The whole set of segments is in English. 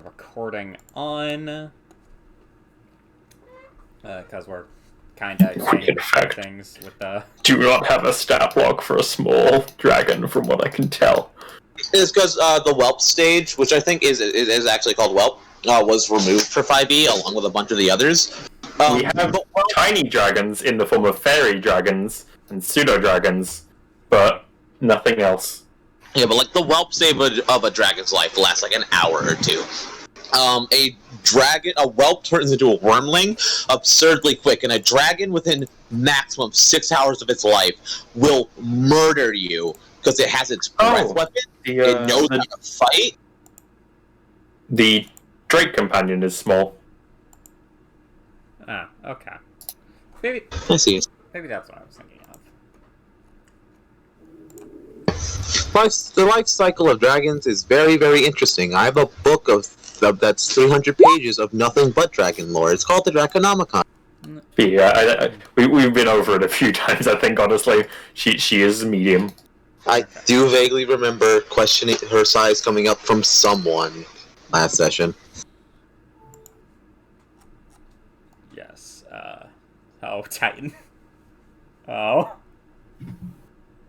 Recording on. Because we're kind of saying things with the... Do not have a stat block for a small dragon, from what I can tell. It's because the whelp stage, which I think is actually called whelp, was removed for 5e along with a bunch of the others. We have tiny dragons in the form of fairy dragons and pseudo-dragons, but nothing else. Yeah, but like the whelp stage of a dragon's life lasts like an hour or two. A whelp turns into a wormling absurdly quick, and a dragon within maximum 6 hours of its life will murder you because it has its breath weapon. It knows how to fight. The Drake companion is small. Ah, okay. Maybe I see. Maybe that's what I was thinking of. The life cycle of dragons is very, very interesting. I have a book that's 300 pages of nothing but dragon lore. It's called the Draconomicon. Yeah, we've been over it a few times, I think, honestly. She is medium. I do vaguely remember questioning her size coming up from someone last session. Yes, oh, Titan. Oh.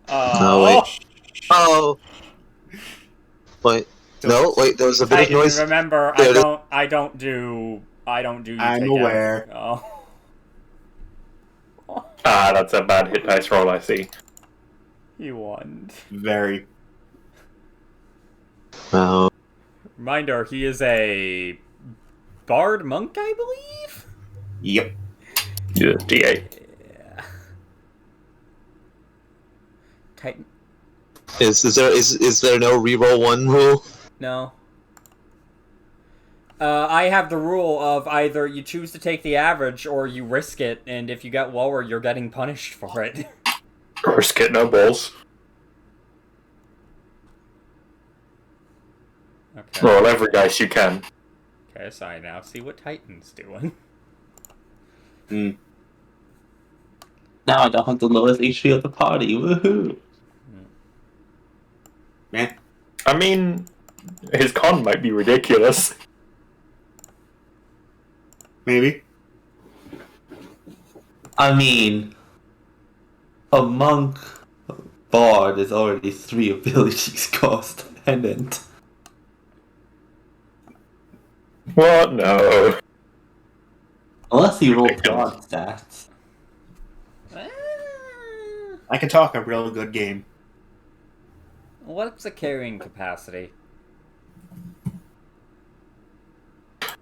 Oh, wait. Oh. Wait. No, wait, there was a bit Titan, of noise. Remember, I don't do I'm aware. Oh. Ah, that's a bad hit dice roll, I see. You won. Very. Oh. Reminder, he is a bard monk, I believe? Yep. Yeah, D8. Yeah. Titan. Is there no reroll one rule? No. I have the rule of either you choose to take the average or you risk it, and if you get lower, you're getting punished for it. Risk it, no balls. Okay. Roll every dice you can. Okay, so I now see what Titan's doing. Hmm. Now I don't have the lowest HP of the party. Woohoo! Man. I mean, his con might be ridiculous. Maybe. I mean, a monk bard is already 3 abilities cost dependent. What? No. Unless you roll bard stats. I can talk a real good game. What's the carrying capacity?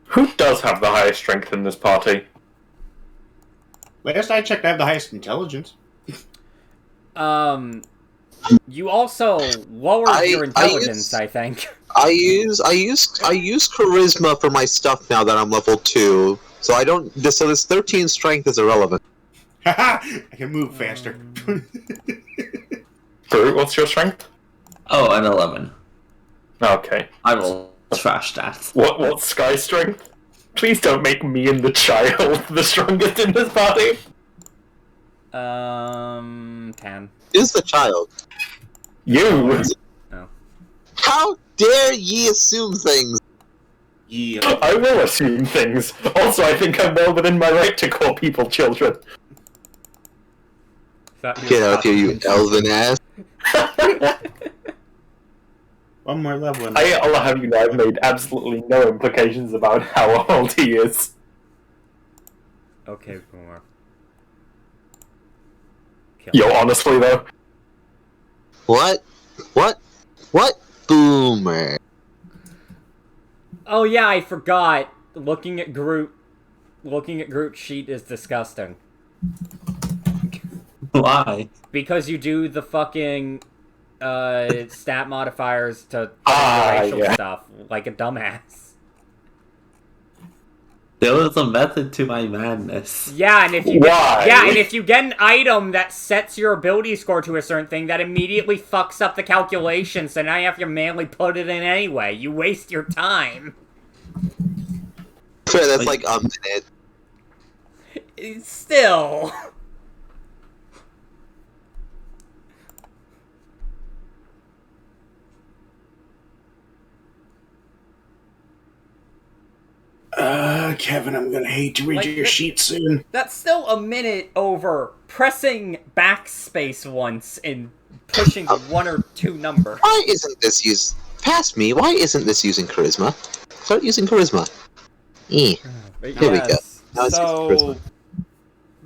Who does have the highest strength in this party? Last I checked, I have the highest intelligence. You also lowered your intelligence, I think. I use charisma for my stuff now that I'm level 2. So I don't. So this 13 strength is irrelevant. Haha! I can move faster. Brute, what's your strength? Oh, an 11. Okay. I will trash that. What's Sky strength? Please don't make me and the child the strongest in this party. 10. Is the child? You! No. How dare ye assume things? Yeah. I will assume things. Also, I think I'm well within my right to call people children. Get out here, you elven ass. One more level. I'll have you know I've made absolutely no implications about how old he is. Okay, Boomer. Yo, honestly though. What? Boomer. Oh yeah, I forgot. Looking at Groot's sheet is disgusting. Why? Because you do the fucking stat modifiers to racial stuff like a dumbass. There was a method to my madness. Yeah, and if you get an item that sets your ability score to a certain thing, that immediately fucks up the calculation, so now you have to manually put it in anyway. You waste your time. Fair, that's like a minute. Still. Kevin, I'm gonna hate to read Like, your sheet soon. That's still a minute over pressing backspace once and pushing 1 or 2 numbers. Why isn't this used? Past me. Why isn't this using charisma? Start using charisma. Here we go. Now it's using charisma.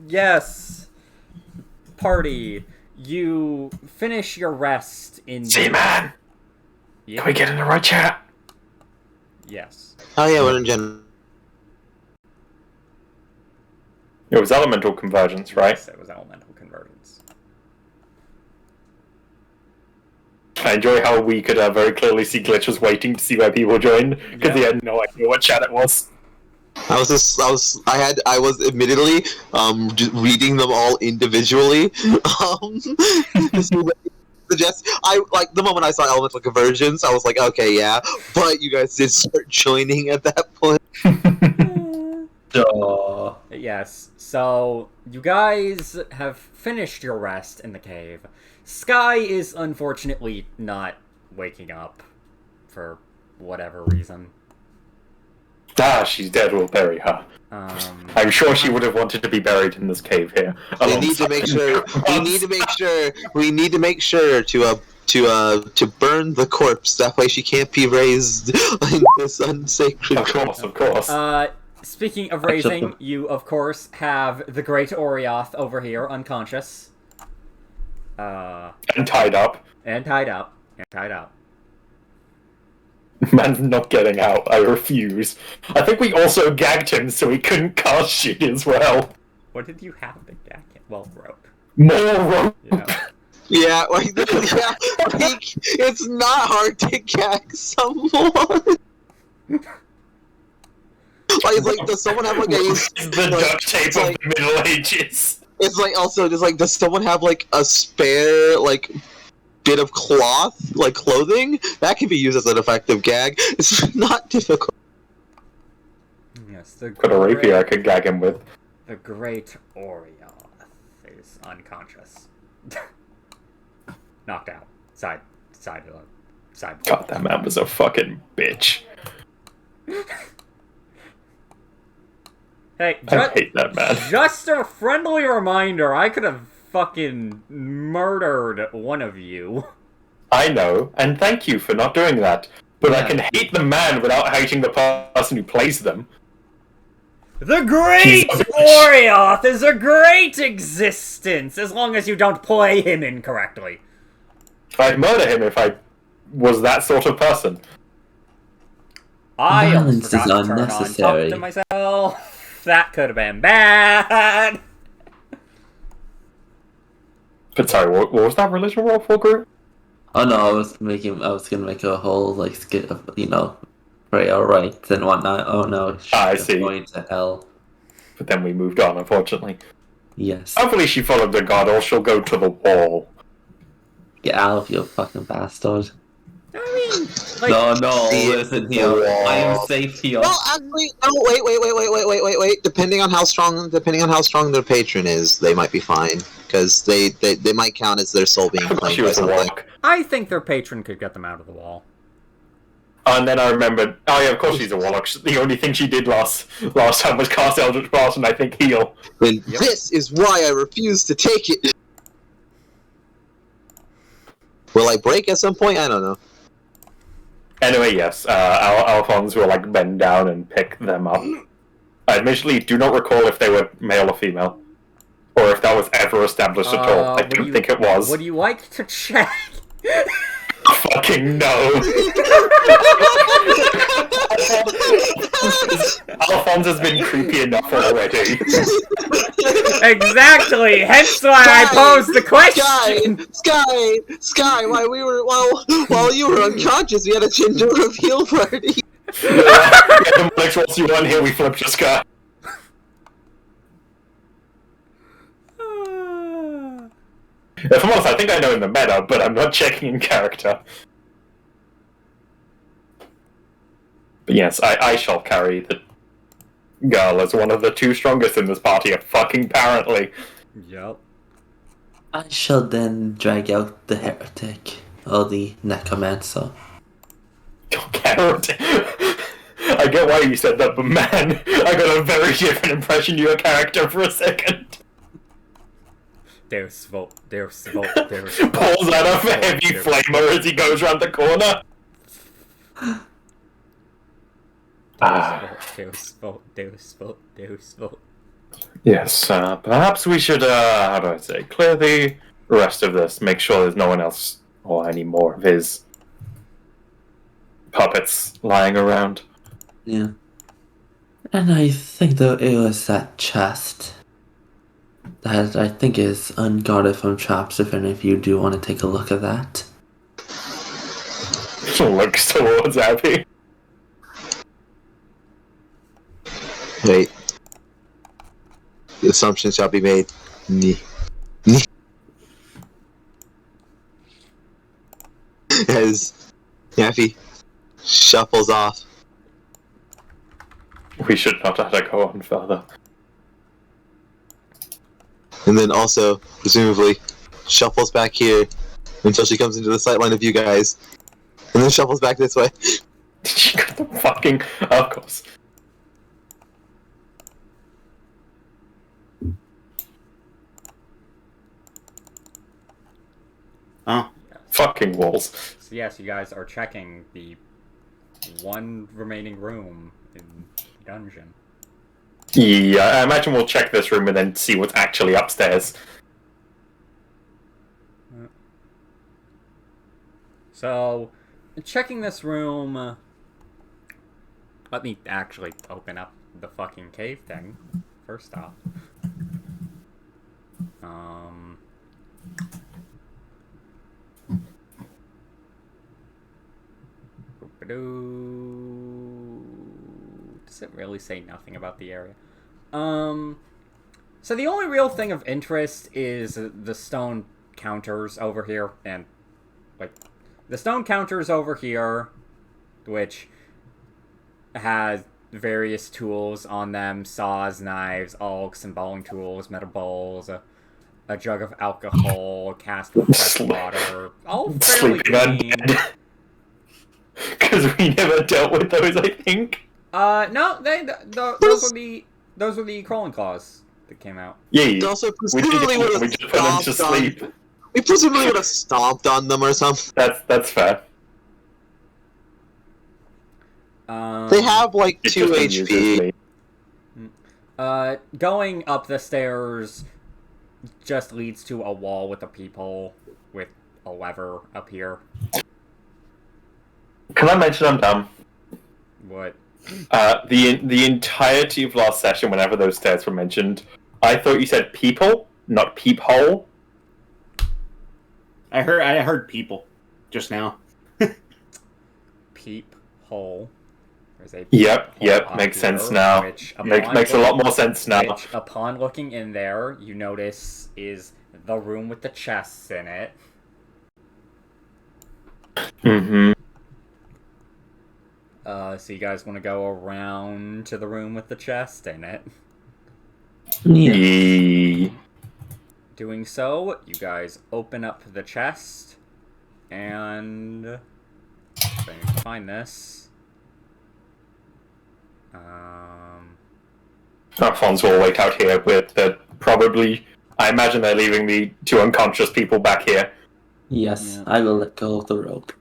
Yes, party, you finish your rest in. Z-Man! Yeah. Can we get in the right chat? Yes. Oh yeah, we're in general. It was elemental convergence, right? Yes, it was elemental convergence. I enjoy how we could very clearly see Glitch was waiting to see where people joined, because he had no idea what chat it was. I was admittedly just reading them all individually. Suggest I like the moment I saw elemental convergence, I was like, okay, yeah, but you guys did start joining at that point. Duh. Yes, so you guys have finished your rest in the cave. Sky is unfortunately not waking up for whatever reason. Ah, she's dead, we'll bury her. I'm sure she would have wanted to be buried in this cave here. We need to make sure. We need to make sure to burn the corpse. That way, she can't be raised in this unsacred. Of course. Speaking of raising, you of course have the Great Orioth over here, unconscious. And tied up. And tied up. And tied up. Man's not getting out. I refuse. I think we also gagged him so he couldn't cast shit as well. What did you have to gag him? Well, rope. More rope. Yeah. Yeah, like it's not hard to gag someone. Like, does someone have like a the duct tape of the Middle Ages? It's like also just like, does someone have like a spare like bit of cloth, like clothing that can be used as an effective gag? It's not difficult. Yes, Got a rapier I could gag him with. The Great Orioth is unconscious, knocked out, side. God, that man was a fucking bitch. Hey, I hate that man. Just a friendly reminder, I could have fucking murdered one of you. I know, and thank you for not doing that. But I can hate the man without hating the person who plays them. The Great Orioth is a great existence, as long as you don't play him incorrectly. I'd murder him if I was that sort of person. I Violence almost forgot is to turn on unnecessary. talk to myself. That could have been bad. But sorry, what was that religion roll for, group? Oh no, I was gonna make a whole like skit of, pray our rights and whatnot. Oh no, I see. Going to hell. But then we moved on, unfortunately. Yes. Hopefully she followed the god, or she'll go to the wall. Get out, you fucking bastard. I mean, like, No, listen here. I am safe here. Well, actually, no. Wait. Depending on how strong their patron is, they might be fine, because they might count as their soul being claimed by something. I think their patron could get them out of the wall. And then I remembered, oh yeah, of course she's a warlock. The only thing she did last time was cast Eldritch Blast and I think heal. And this is why I refuse to take it. Will I break at some point? I don't know. Anyway, yes, Alphonse will bend down and pick them up. I admittedly do not recall if they were male or female, or if that was ever established at all. I don't think it was. Would you like to check? Fucking no. Alphonse has been creepy enough already. Exactly. Hence why I posed the question. Sky. While you were unconscious, we had a gender reveal party. The next once you won here, we flipped your Sky. If I'm honest, I think I know in the meta, but I'm not checking in character. But yes, I shall carry the girl as one of the two strongest in this party, fucking apparently. Yep. I shall then drag out the heretic, or the necromancer. I I get why you said that, but man, I got a very different impression of your character for a second. Deus Vult. Pulls out a heavy flamer as he goes around the corner. Deus Vult. Yes, perhaps we should, how do I say, clear the rest of this, make sure there's no one else or any more of his puppets lying around. Yeah. And I think that it was that chest that I think is unguarded from traps, if any of you do want to take a look at that. Looks towards Abby. Wait. The assumption shall be made. As Yaffy shuffles off. We should not let her go on further. And then also, presumably, shuffles back here until she comes into the sight line of you guys. And then shuffles back this way. She got the fucking... Of course. Oh. Fucking walls. So yes, you guys are checking the one remaining room in the dungeon. Yeah, I imagine we'll check this room and then see what's actually upstairs. So, checking this room... let me actually open up the fucking cave thing, first off. Does it really say nothing about the area? So the only real thing of interest is the stone counters over here, and, like, the stone counters over here, which has various tools on them, saws, knives, alks, embalming tools, metal bowls, a jug of alcohol, a cask of fresh water, all fairly clean. Because we never dealt with those, I think. No, those were the crawling claws that came out. Yeah, Also, we just put them to sleep. We presumably would have stomped on them or something. That's fair. They have like 2 HP. Going up the stairs just leads to a wall with a peephole with a lever up here. Can I mention I'm dumb? What? The entirety of last session, whenever those stairs were mentioned, I thought you said people, not peephole. I heard people just now. Peephole. There's a Yep, peephole makes here, sense now. Makes a lot more sense now. Which, upon looking in there, you notice is the room with the chests in it. Mm-hmm. So you guys want to go around to the room with the chest in it? Yeah. Doing so, you guys open up the chest, and if I can find this, Alphonse will wait out here with probably. I imagine they're leaving the 2 unconscious people back here. Yes, Yeah. I will let go of the rope.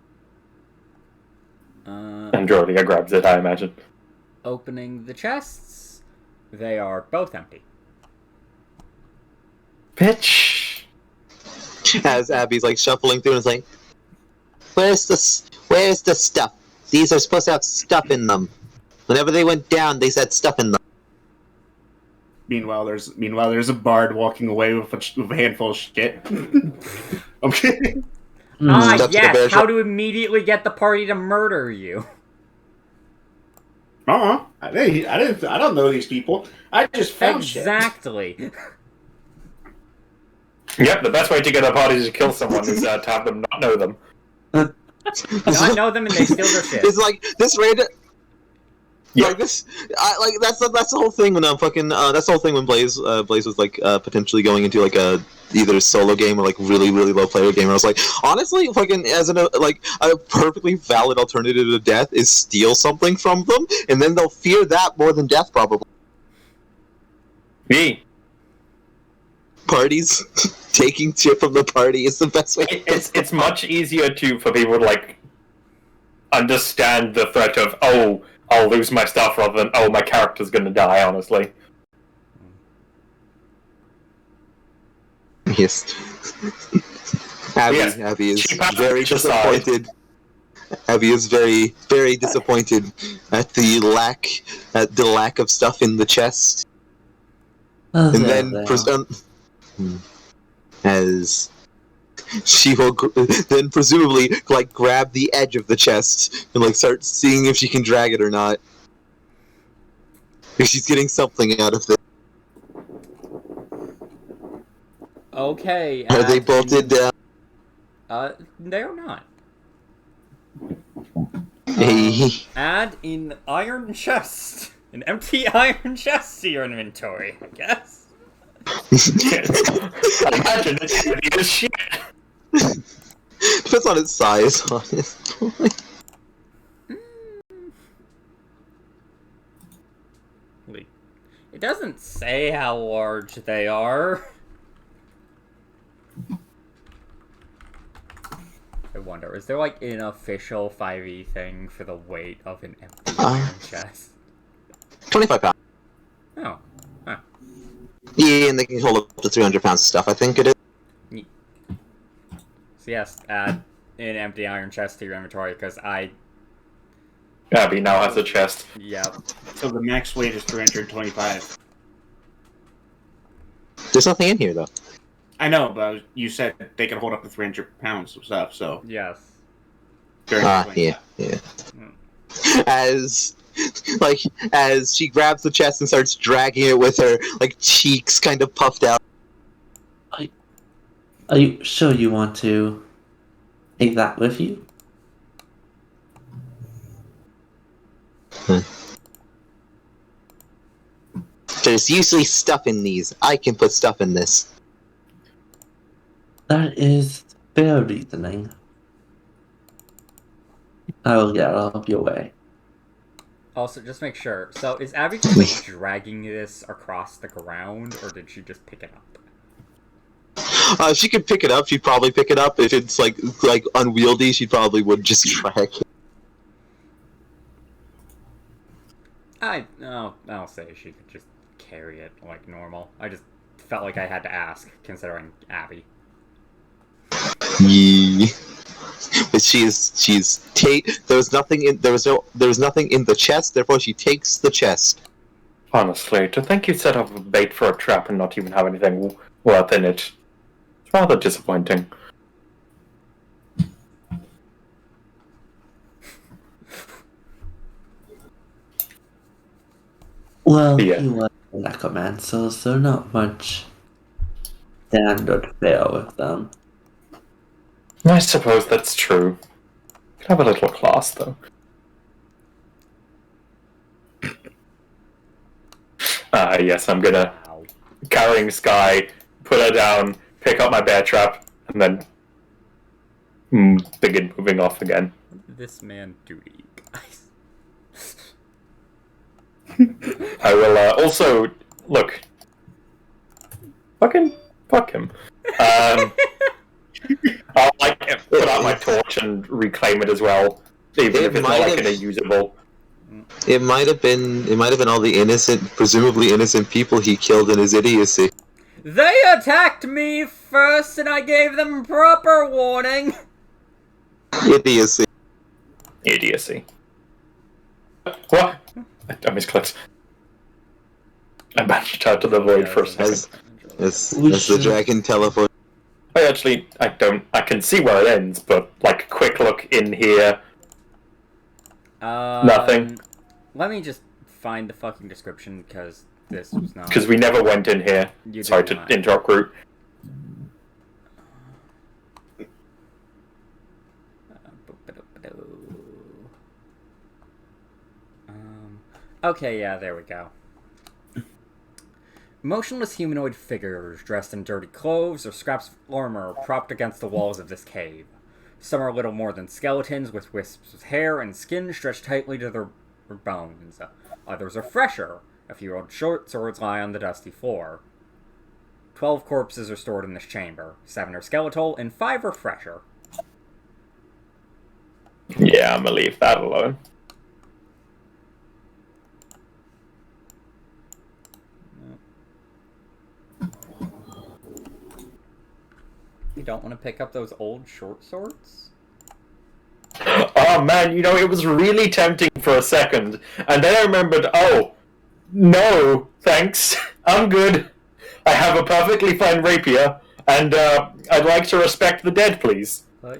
And Jordia grabs it, I imagine. Opening the chests, they are both empty. Bitch! As Abby's like shuffling through and is like, where's the stuff? These are supposed to have stuff in them. Whenever they went down, they said stuff in them. Meanwhile, there's a bard walking away with a handful of shit. I'm kidding. Yes, how to immediately get the party to murder you. I don't know these people. I just found shit. Exactly. Yep, the best way to get a party to kill someone is to have them not know them. Not know them and they steal their shit. It's like this random. Yeah. Like this, that's the whole thing when that's the whole thing when Blaze was like potentially going into like a either a solo game or like really low player game. I was like, honestly, fucking as like a perfectly valid alternative to death is steal something from them, and then they'll fear that more than death probably. Me. Parties taking shit from the party is the best way. It's much easier for people to like understand the threat of I'll lose my stuff rather than my character's gonna die. Honestly. Yes. Abby is very disappointed. Abby is very disappointed at the lack of stuff in the chest. And then as she will then presumably like grab the edge of the chest and like start seeing if she can drag it or not. If she's getting something out of it. Okay. Are they bolted down? They're not. Add an iron chest. An empty iron chest to your inventory, I guess. I imagine it's heavy as shit. Depends on its size, honestly. It doesn't say how large they are. I wonder, is there like an official 5e thing for the weight of an empty iron chest? 25 pounds. Oh. Huh. Yeah, and they can hold up to 300 pounds of stuff, I think it is. So yes, add an empty iron chest to your inventory, because Abby now has a chest. Yep. So the max weight is 325. There's nothing in here, though. I know, but you said they can hold up to 300 pounds of stuff, so... Yes. Yeah. As she grabs the chest and starts dragging it with her, like, cheeks kind of puffed out. Are you sure you want to take that with you? There's usually stuff in these. I can put stuff in this. That is fair reasoning. I will get out of your way. Also, just make sure. So, is Abby just like dragging this across the ground, or did she just pick it up? If she could pick it up, she'd probably pick it up. If it's like unwieldy, she probably would just drag it. I'll say she could just carry it like normal. I just felt like I had to ask, considering Abby. Yeah. But there was nothing in the chest, therefore she takes the chest. Honestly, to think you set up a bait for a trap and not even have anything worth in it, it's rather disappointing. Well, Yeah. he was a necromancer, so not much standard fare with them. I suppose that's true. Could have a little class, though. Yes, I'm gonna carrying Sky, put her down, pick up my bear trap, and then begin moving off again. This man duty, guys. I will also look. Fuck him. I'll put out my torch and reclaim it as well, even if it's not like in a usable. It might have been all the presumably innocent people he killed in his idiocy. They attacked me first, and I gave them proper warning. Idiocy. What? I misclicked. I banished out to the void for a second. As the dragon teleport. I can see where it ends, but like quick look in here. Nothing. Let me just find the fucking description, because this was not... Because we never went in here. Sorry to interrupt, Groot. Okay, yeah, there we go. Motionless humanoid figures dressed in dirty clothes or scraps of armor propped against the walls of this cave. Some are little more than skeletons with wisps of hair and skin stretched tightly to their bones. Others are fresher. A few old short swords lie on the dusty floor. 12 corpses are stored in this chamber. 7 are skeletal, and 5 are fresher. Yeah, I'm gonna leave that alone. You don't want to pick up those old short swords? Oh man, it was really tempting for a second, and then I remembered, oh, no, thanks, I'm good. I have a perfectly fine rapier, and I'd like to respect the dead, please. But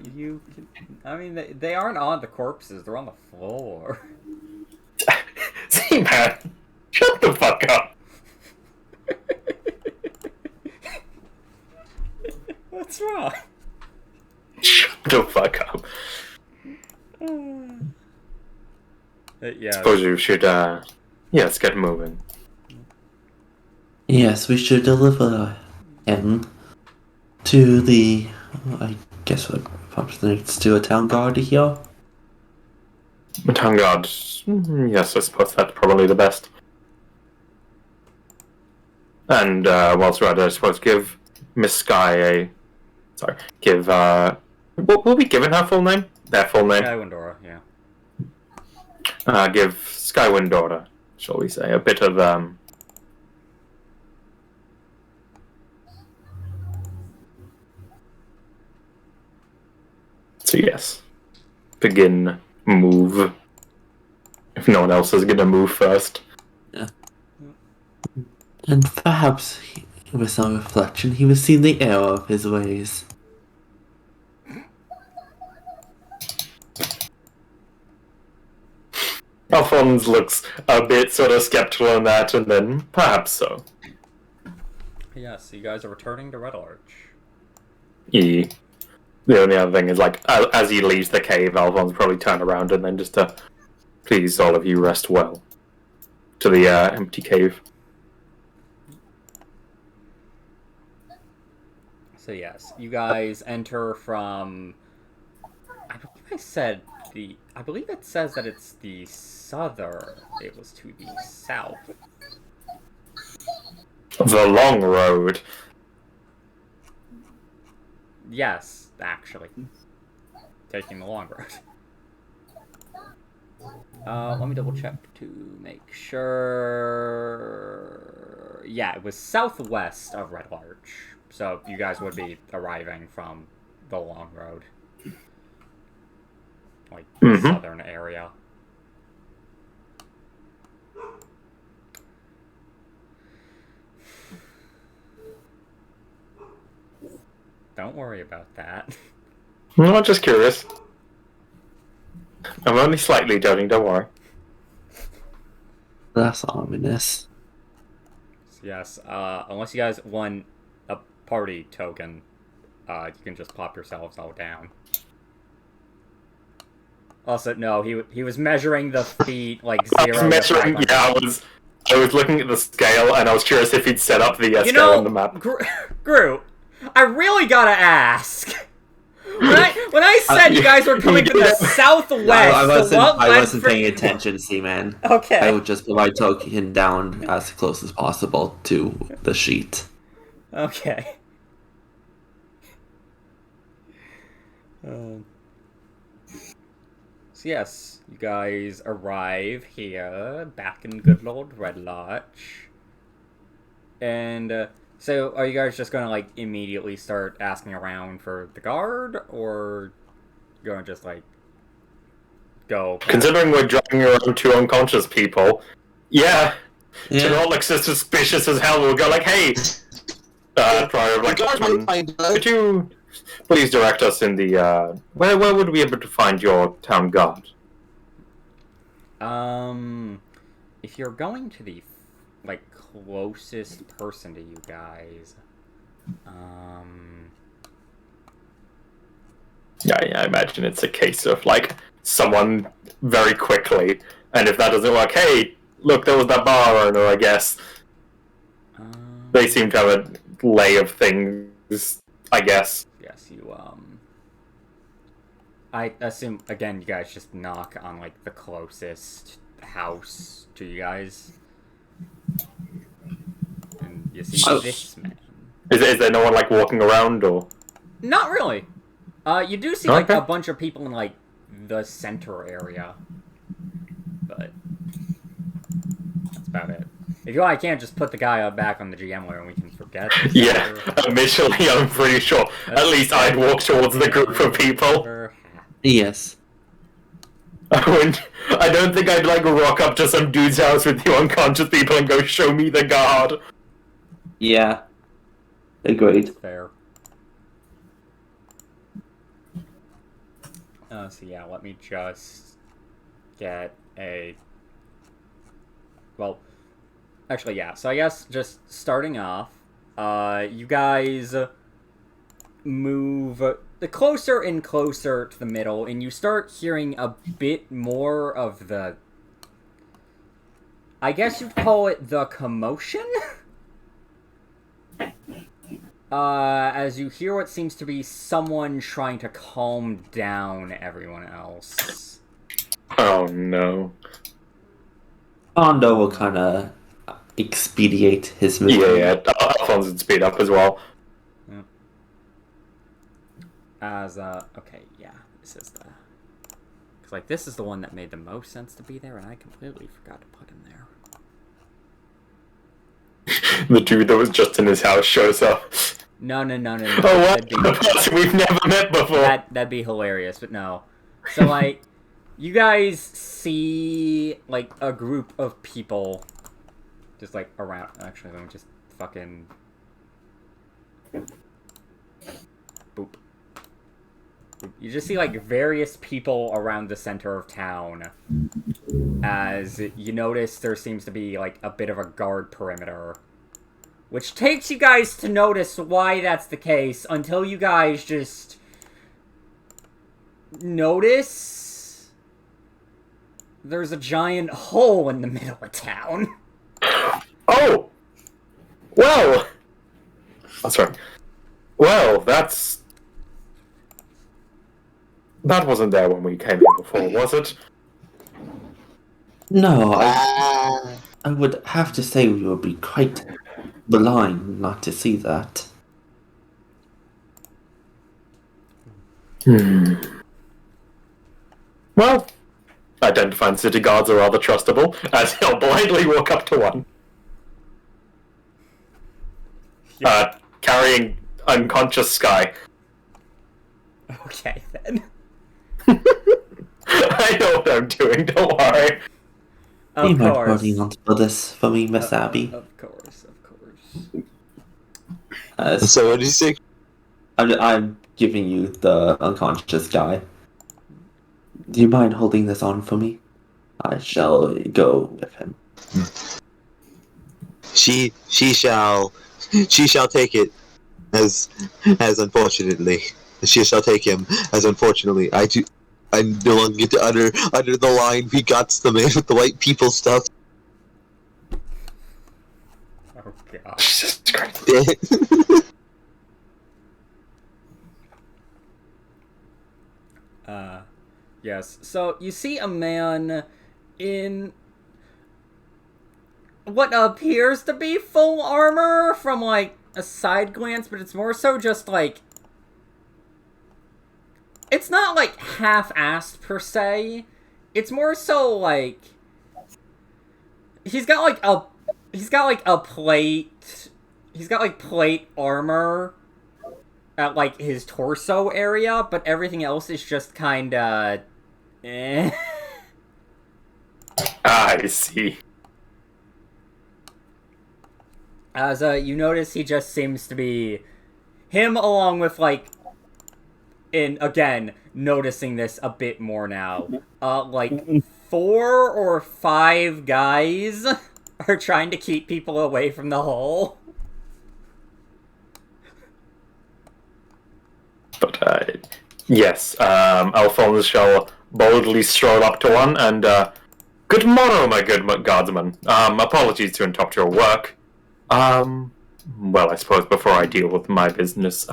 I mean, they aren't on the corpses, they're on the floor. See, man, shut the fuck up. What's wrong? Shut the fuck up. Yeah. Suppose you should, let's get moving. Yes, we should deliver him to the, I guess what perhaps needs to a town guard here. A town guard. Yes, I suppose that's probably the best. And whilst we're at it, I suppose give Miss Sky give, will we given her full name? Their full name? Skywindora, yeah. Give Skywindora, shall we say, a bit of, So yes, begin move. If no one else is gonna move first. Yeah. And perhaps, with some reflection, he was seeing the error of his ways. Alphonse looks a bit sort of skeptical on that, and then perhaps so. Yes, you guys are returning to Red Arch. The only other thing is, as he leaves the cave, Alphonse probably turn around and then just please, all of you, rest well. To the empty cave. So yes, you guys enter from... I believe it says that it's the southern. It was to the south. The long road. Yes, actually. Taking the long road. Let me double check to make sure... Yeah, it was southwest of Red Larch. So you guys would be arriving from the long road. Like, the southern area. Don't worry about that. No, I'm just curious. I'm only slightly doubting, don't worry. That's ominous. Yes, unless you guys want a party token, you can just pop yourselves all down. Also, no, he was measuring the feet, like, 0 I was measuring, to 500. yeah, I was looking at the scale, and I was curious if he'd set up the scale on the map. Groot, I really gotta ask. When I said you guys were coming to the southwest, I wasn't paying attention, Seaman. Okay. I would just put my token down as close as possible to the sheet. Okay. So yes, you guys arrive here, back in good old Red Lodge. And, so are you guys just gonna, like, immediately start asking around for the guard, or gonna just, like, go? Considering we're dragging around 2 unconscious people, to not look so suspicious as hell, we'll go like, hey, could you please direct us in the, where would we be able to find your town guard? If you're going to the, like, closest person to you guys, Yeah, I imagine it's a case of, like, someone very quickly, and if that doesn't work, hey, look, there was that bar owner, I guess. They seem to have a lay of things, I guess. Yes, you, I assume, again, you guys just knock on, like, the closest house to you guys. And you see this man. Is there no one, like, walking around, or...? Not really. You do see, like, a bunch of people in, like, the center area. But that's about it. If you want, I can't just put the guy back on the GM layer and we can forget. Yeah, initially I'm pretty sure. At least I'd walk towards the group of people. Yes. I don't think I'd, like, rock up to some dude's house with the unconscious people and go, show me the guard. Yeah. Agreed. Fair. So yeah, let me just get a... Well, actually, yeah. So I guess just starting off, you guys move closer and closer to the middle, and you start hearing a bit more of the... I guess you'd call it the commotion? As you hear what seems to be someone trying to calm down everyone else. Oh no. Hondo will kind of expedite his movement. Yeah, Alphonse would speed up as well. Yep. Okay, yeah, this is the... Because, like, this is the one that made the most sense to be there, and I completely forgot to put him there. The dude that was just in his house shows up. No. Oh, what? The person we've never met before. That'd be hilarious, but no. So, like, you guys see, like, a group of people just, like, around... Actually, let me just fucking... Boop. You just see, like, various people around the center of town. As you notice there seems to be, like, a bit of a guard perimeter. Which takes you guys to notice why that's the case, until you guys just... notice... there's a giant hole in the middle of town. Oh! Well! That's right. Well, that's... That wasn't there when we came here before, was it? No, I would have to say we would be quite blind not to see that. Well, identifying city guards are rather trustable, as he'll blindly walk up to one. Carrying unconscious Sky. Okay, then. I know what I'm doing, don't worry. You might already answer this for me, Miss Abby. Of course. So what did you say? I'm giving you the unconscious guy. Do you mind holding this on for me? I shall go with him. She shall take it as unfortunately. She shall take him as unfortunately. I no longer get to utter the line, "We got the man with the white people stuff." Oh god. Jesus Christ. Yes. So, you see a man in what appears to be full armor from, like, a side glance, but it's more so just, like... It's not, like, half-assed, per se. It's more so, like... He's got, like, a plate... He's got, like, plate armor at, like, his torso area, but everything else is just kinda... I see. As, you notice he just seems to be... Him along with, like... again, noticing this a bit more now. Like, 4 or 5 guys are trying to keep people away from the hole. But, yes, Alphonse shall boldly stroll up to one and, Good morrow, my good guardsman. Apologies to interrupt your work. Well, I suppose before I deal with my business,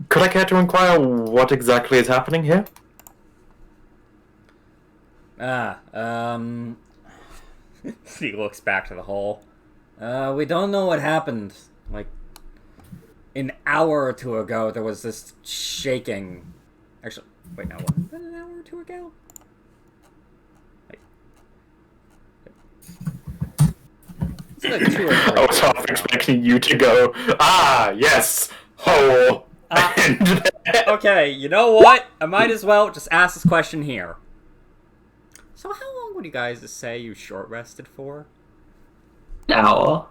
could I care to inquire what exactly is happening here? He looks back to the hole. We don't know what happened. Like, an hour or two ago, there was this shaking. Actually, wait, no, wasn't that an hour or two ago? It's like 2 or 3. I was half expecting you to go, yes, hole. Okay, you know what? I might as well just ask this question here. So how long would you guys say you short rested for? An hour.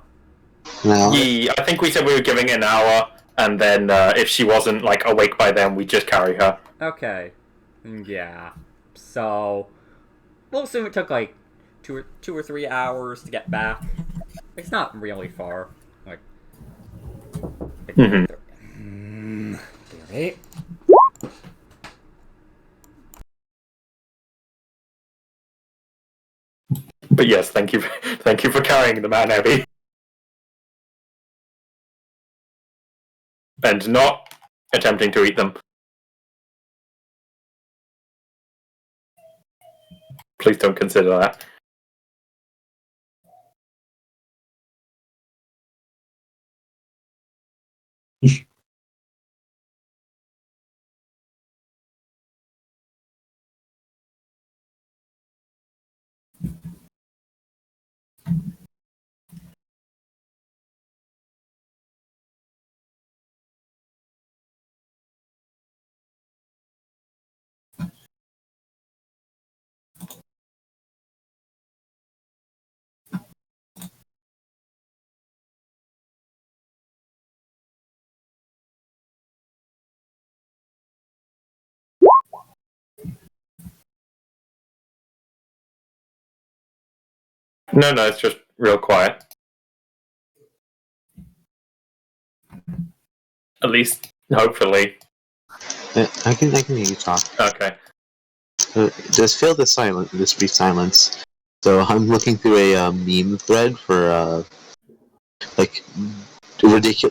No. Yeah, I think we said we were giving it an hour, and then if she wasn't like awake by then, we'd just carry her. Okay. Yeah. So we'll assume it took like two or 3 hours to get back. It's not really far. Like. Okay. But yes, thank you for carrying the man, Abby, and not attempting to eat them. Please don't consider that. No, it's just real quiet. At least, hopefully. I can hear you talk. Okay. Just fill this brief silence. So I'm looking through a meme thread for like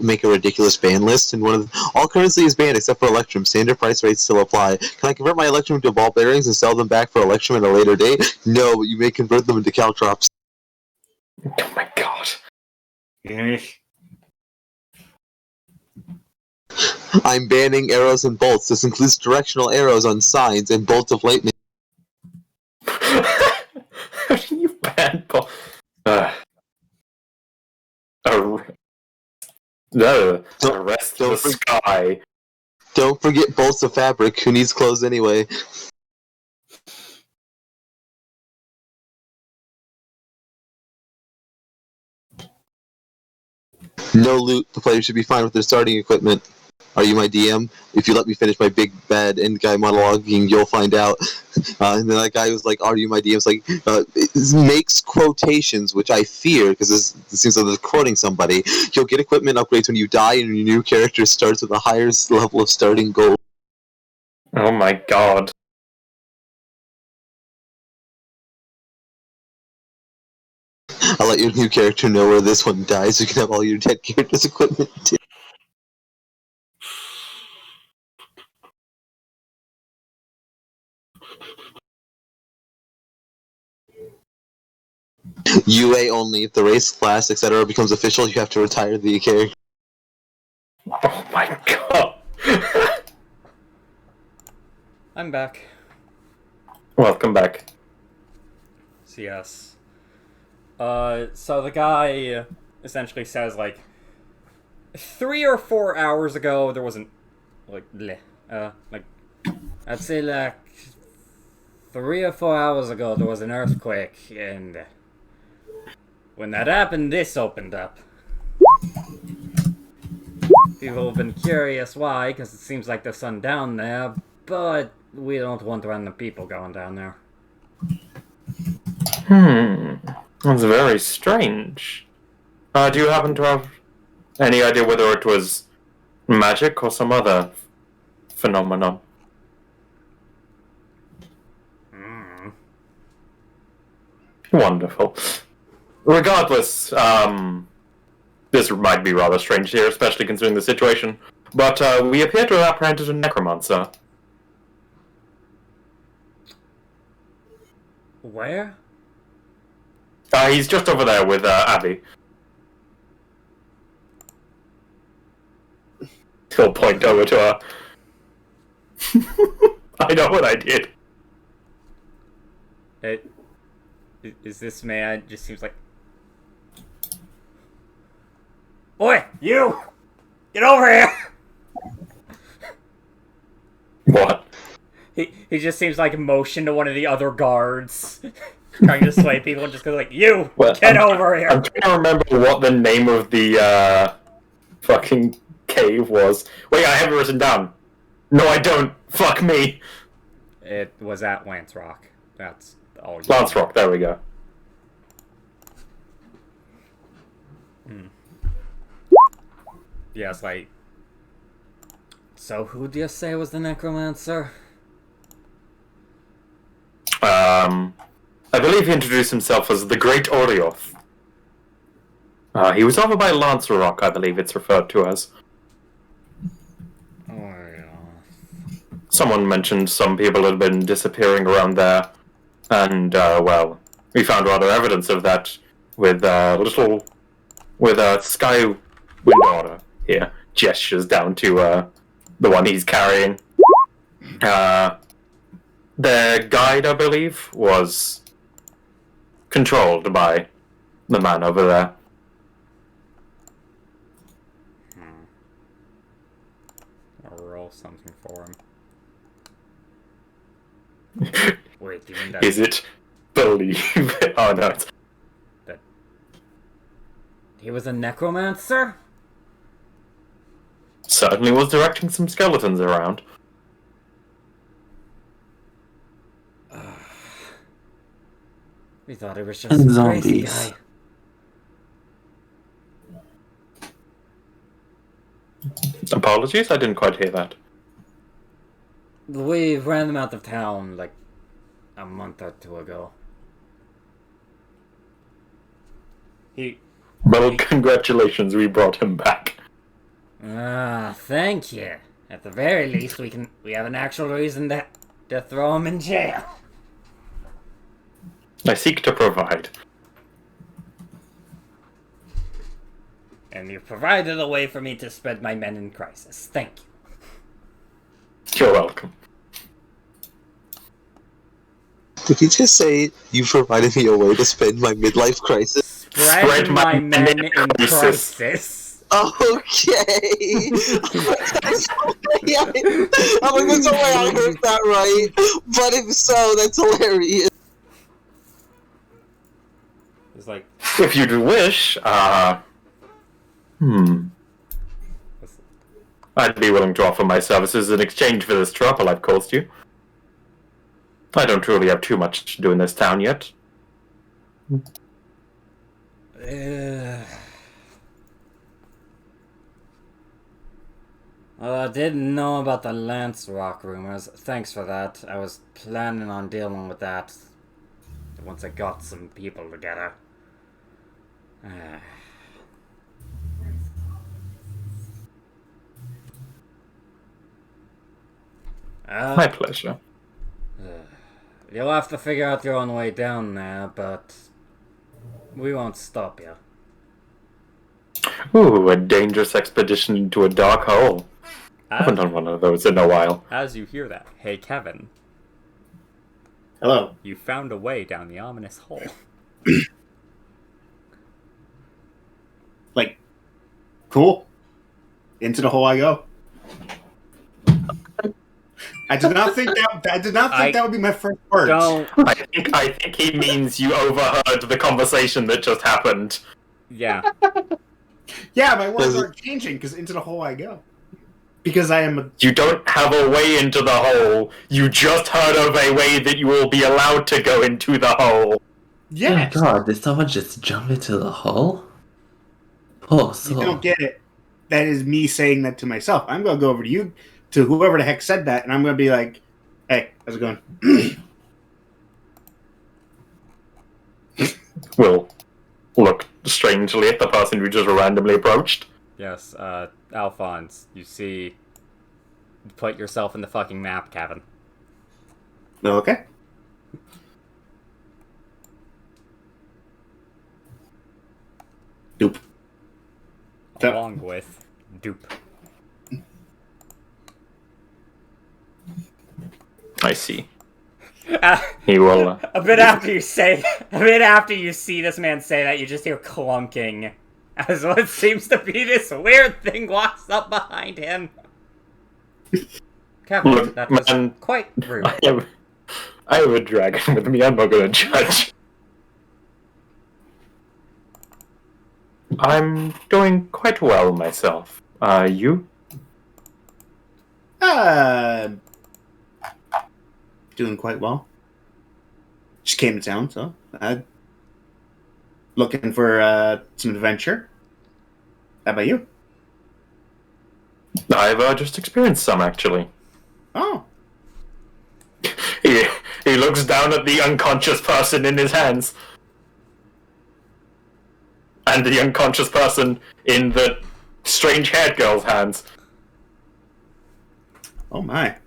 make a ridiculous ban list, and one of all currency is banned except for Electrum. Standard price rates still apply. Can I convert my Electrum to ball bearings and sell them back for Electrum at a later date? No, but you may convert them into caltrops. Oh my god. I'm banning arrows and bolts. This includes directional arrows on signs and bolts of lightning. How do you ban arrest the sky. Don't forget bolts of fabric. Who needs clothes anyway? No loot. The player should be fine with their starting equipment. Are you my DM? If you let me finish my big bad end guy monologuing, you'll find out. And then that guy was like, "Are you my DM?" It's like, it makes quotations, which I fear because it seems like they're quoting somebody. You'll get equipment upgrades when you die, and your new character starts with the highest level of starting gold. Oh my god. I'll let your new character know where this one dies. You can have all your dead characters' equipment too. UA only. If the race, class, etc. becomes official, you have to retire the character. Oh my god. I'm back. Welcome back. So yes. So the guy essentially says, like, 3 or 4 hours ago, there wasn't, like, I'd say, like, 3 or 4 hours ago, there was an earthquake, and when that happened, this opened up. People have been curious why, because it seems like there's sun down there, but we don't want random people going down there. That's very strange. Do you happen to have any idea whether it was magic or some other phenomenon? Wonderful. Regardless, this might be rather strange here, especially considering the situation, but we appear to have apprehended a necromancer. Where? He's just over there with Abby. He'll point over to her. I know what I did. Is this man just seems like... Boy, you! Get over here! What? He just seems like motion to one of the other guards. Trying to sway people and just goes like, you! Get over here! I'm trying to remember what the name of the fucking cave was. Wait, I have it written down. No, I don't. Fuck me. It was at Lance Rock. That's all. Lance Rock, there we go. Yes, like... So who do you say was the necromancer? I believe he introduced himself as the Great Orioth. He was over by Lance Rock, I believe it's referred to as. Oh, yeah. Someone mentioned some people had been disappearing around there, and, well, we found rather evidence of that with, Sky Windorder here. Gestures down to, the one he's carrying. Their guide, I believe, was controlled by the man over there. I'll roll something for him. Wait, do you mean that... Is it believe it? Oh no, it's... that he was a necromancer? Certainly was directing some skeletons around. We thought it was just And a crazy zombies. guy. Apologies, I didn't quite hear that. We ran them out of town like a month or two ago. Well, congratulations, we brought him back. Thank you. At the very least, we have an actual reason to throw him in jail. I seek to provide. And you've provided a way for me to spread my men in crisis. Thank you. You're welcome. Did he just say you provided me a way to spend my midlife crisis? Spread my men in crisis. Okay. Yeah, I'm like, there's no way I heard that right. But if so, that's hilarious. It's like, If you'd wish, I'd be willing to offer my services in exchange for this trouble I've caused you. I don't truly have too much to do in this town yet. Well, I didn't know about the Lance Rock rumors. Thanks for that. I was planning on dealing with that once I got some people together. My pleasure. You'll have to figure out your own way down there, but we won't stop you. Ooh, a dangerous expedition into a dark hole. I haven't done one of those in a while. As you hear that, hey Kevin, Hello. you found a way down the ominous hole. Like, cool. Into the hole I go. I did not think that would be my first words. Don't. I think he means you overheard the conversation that just happened. Yeah. Yeah, my words aren't changing because into the hole I go. Because I am a... You don't have a way into the hole. You just heard of a way that you will be allowed to go into the hole. Yes. Oh god, did someone just jump into the hole? Oh, so... You don't get it. That is me saying that to myself. I'm going to go over to you, to whoever the heck said that, and I'm going to be like, hey, how's it going? will look strangely at the person who just randomly approached. Yes, Alphonse, you put yourself in the fucking map, Kevin. Okay. Doop. Along with dupe. I see. He will. A bit after you see this man say that, you just hear clunking as what seems to be this weird thing walks up behind him. Kevin, Look, that was man, quite rude. I have a dragon with me. I'm not gonna judge. I'm doing quite well myself. You? Doing quite well. Just came to town, so looking for some adventure. How about you? I've just experienced some, actually. Oh. He looks down at the unconscious person in his hands. And the unconscious person in the strange-haired girl's hands. Oh my.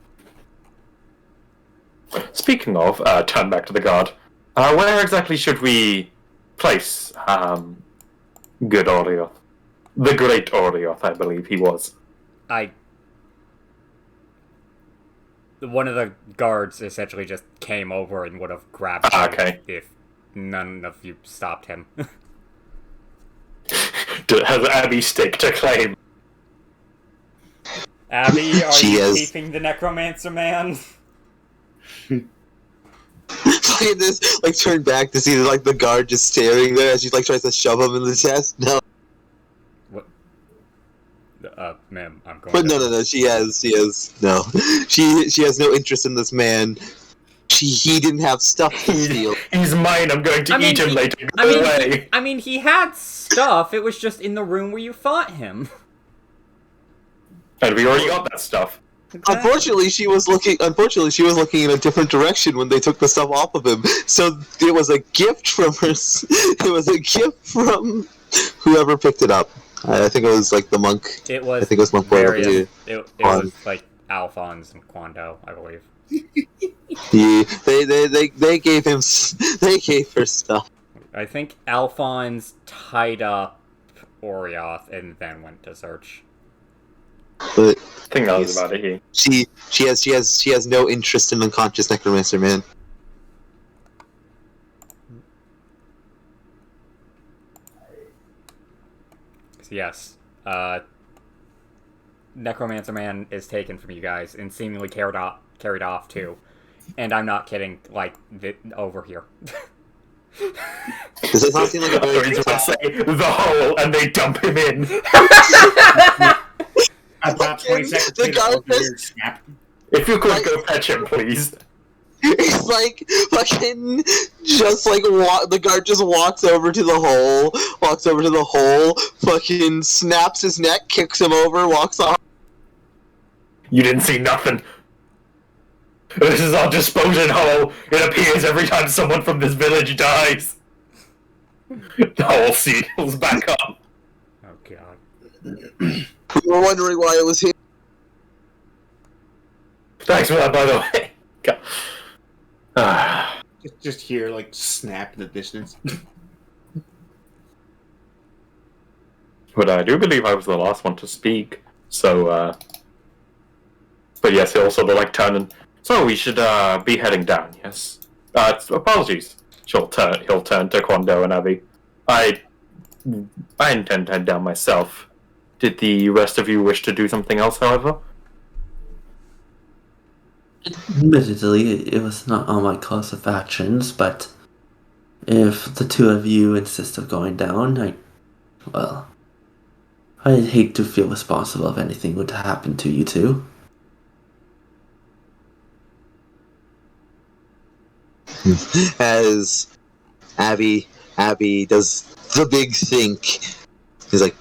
Speaking of, turn back to the guard. Where exactly should we place good Orioth? The Great Orioth, I believe he was. One of the guards essentially just came over and would have grabbed him if none of you stopped him. Has Abby stick to claim? Abby, are She you is. keeping the necromancer man? Look at this, like, turn back to see, like, the guard just staring there as she, like, tries to shove him in the chest. No. What? Ma'am, I'm going But to... no, she has, no. She has no interest in this man. He didn't have stuff to steal. He's mine, I'm going to eat him later. Go away. He had stuff, it was just in the room where you fought him. And we already got that stuff. Unfortunately, she was looking in a different direction when they took the stuff off of him. So it was a gift from her. It was a gift from whoever picked it up. I think it was like the monk. It was. I think it was monk. It was like Alphonse and Quando, I believe. Yeah, they gave him. They gave her stuff. I think Alphonse tied up Orioth and then went to search. But I think that was about it here. she has no interest in unconscious necromancer man. Yes. Necromancer man is taken from you guys and seemingly carried off too. And I'm not kidding, like, over here. Does it not seem like a very Going to say the hole and they dump him in. About 20 seconds The later, guard over here, snap. If you could go fetch him, please. He's like fucking just like the guard just walks over to the hole, fucking snaps his neck, kicks him over, walks off. You didn't see nothing. This is our disposing hole. It appears every time someone from this village dies. The hole seals back up. Oh god. We were wondering why it was here. Thanks for that, by the way. God. Just hear, like, snap in the distance. But I do believe I was the last one to speak, so, But yes, he'll sort of, like, turn and... So, we should, be heading down, yes? Apologies. He'll turn to Quando and Abby. I intend to head down myself. Did the rest of you wish to do something else, however? Admittedly, it was not on my course of actions, but if the two of you insist of going down, I'd hate to feel responsible if anything would happen to you two. As Abby does the big think. He's like,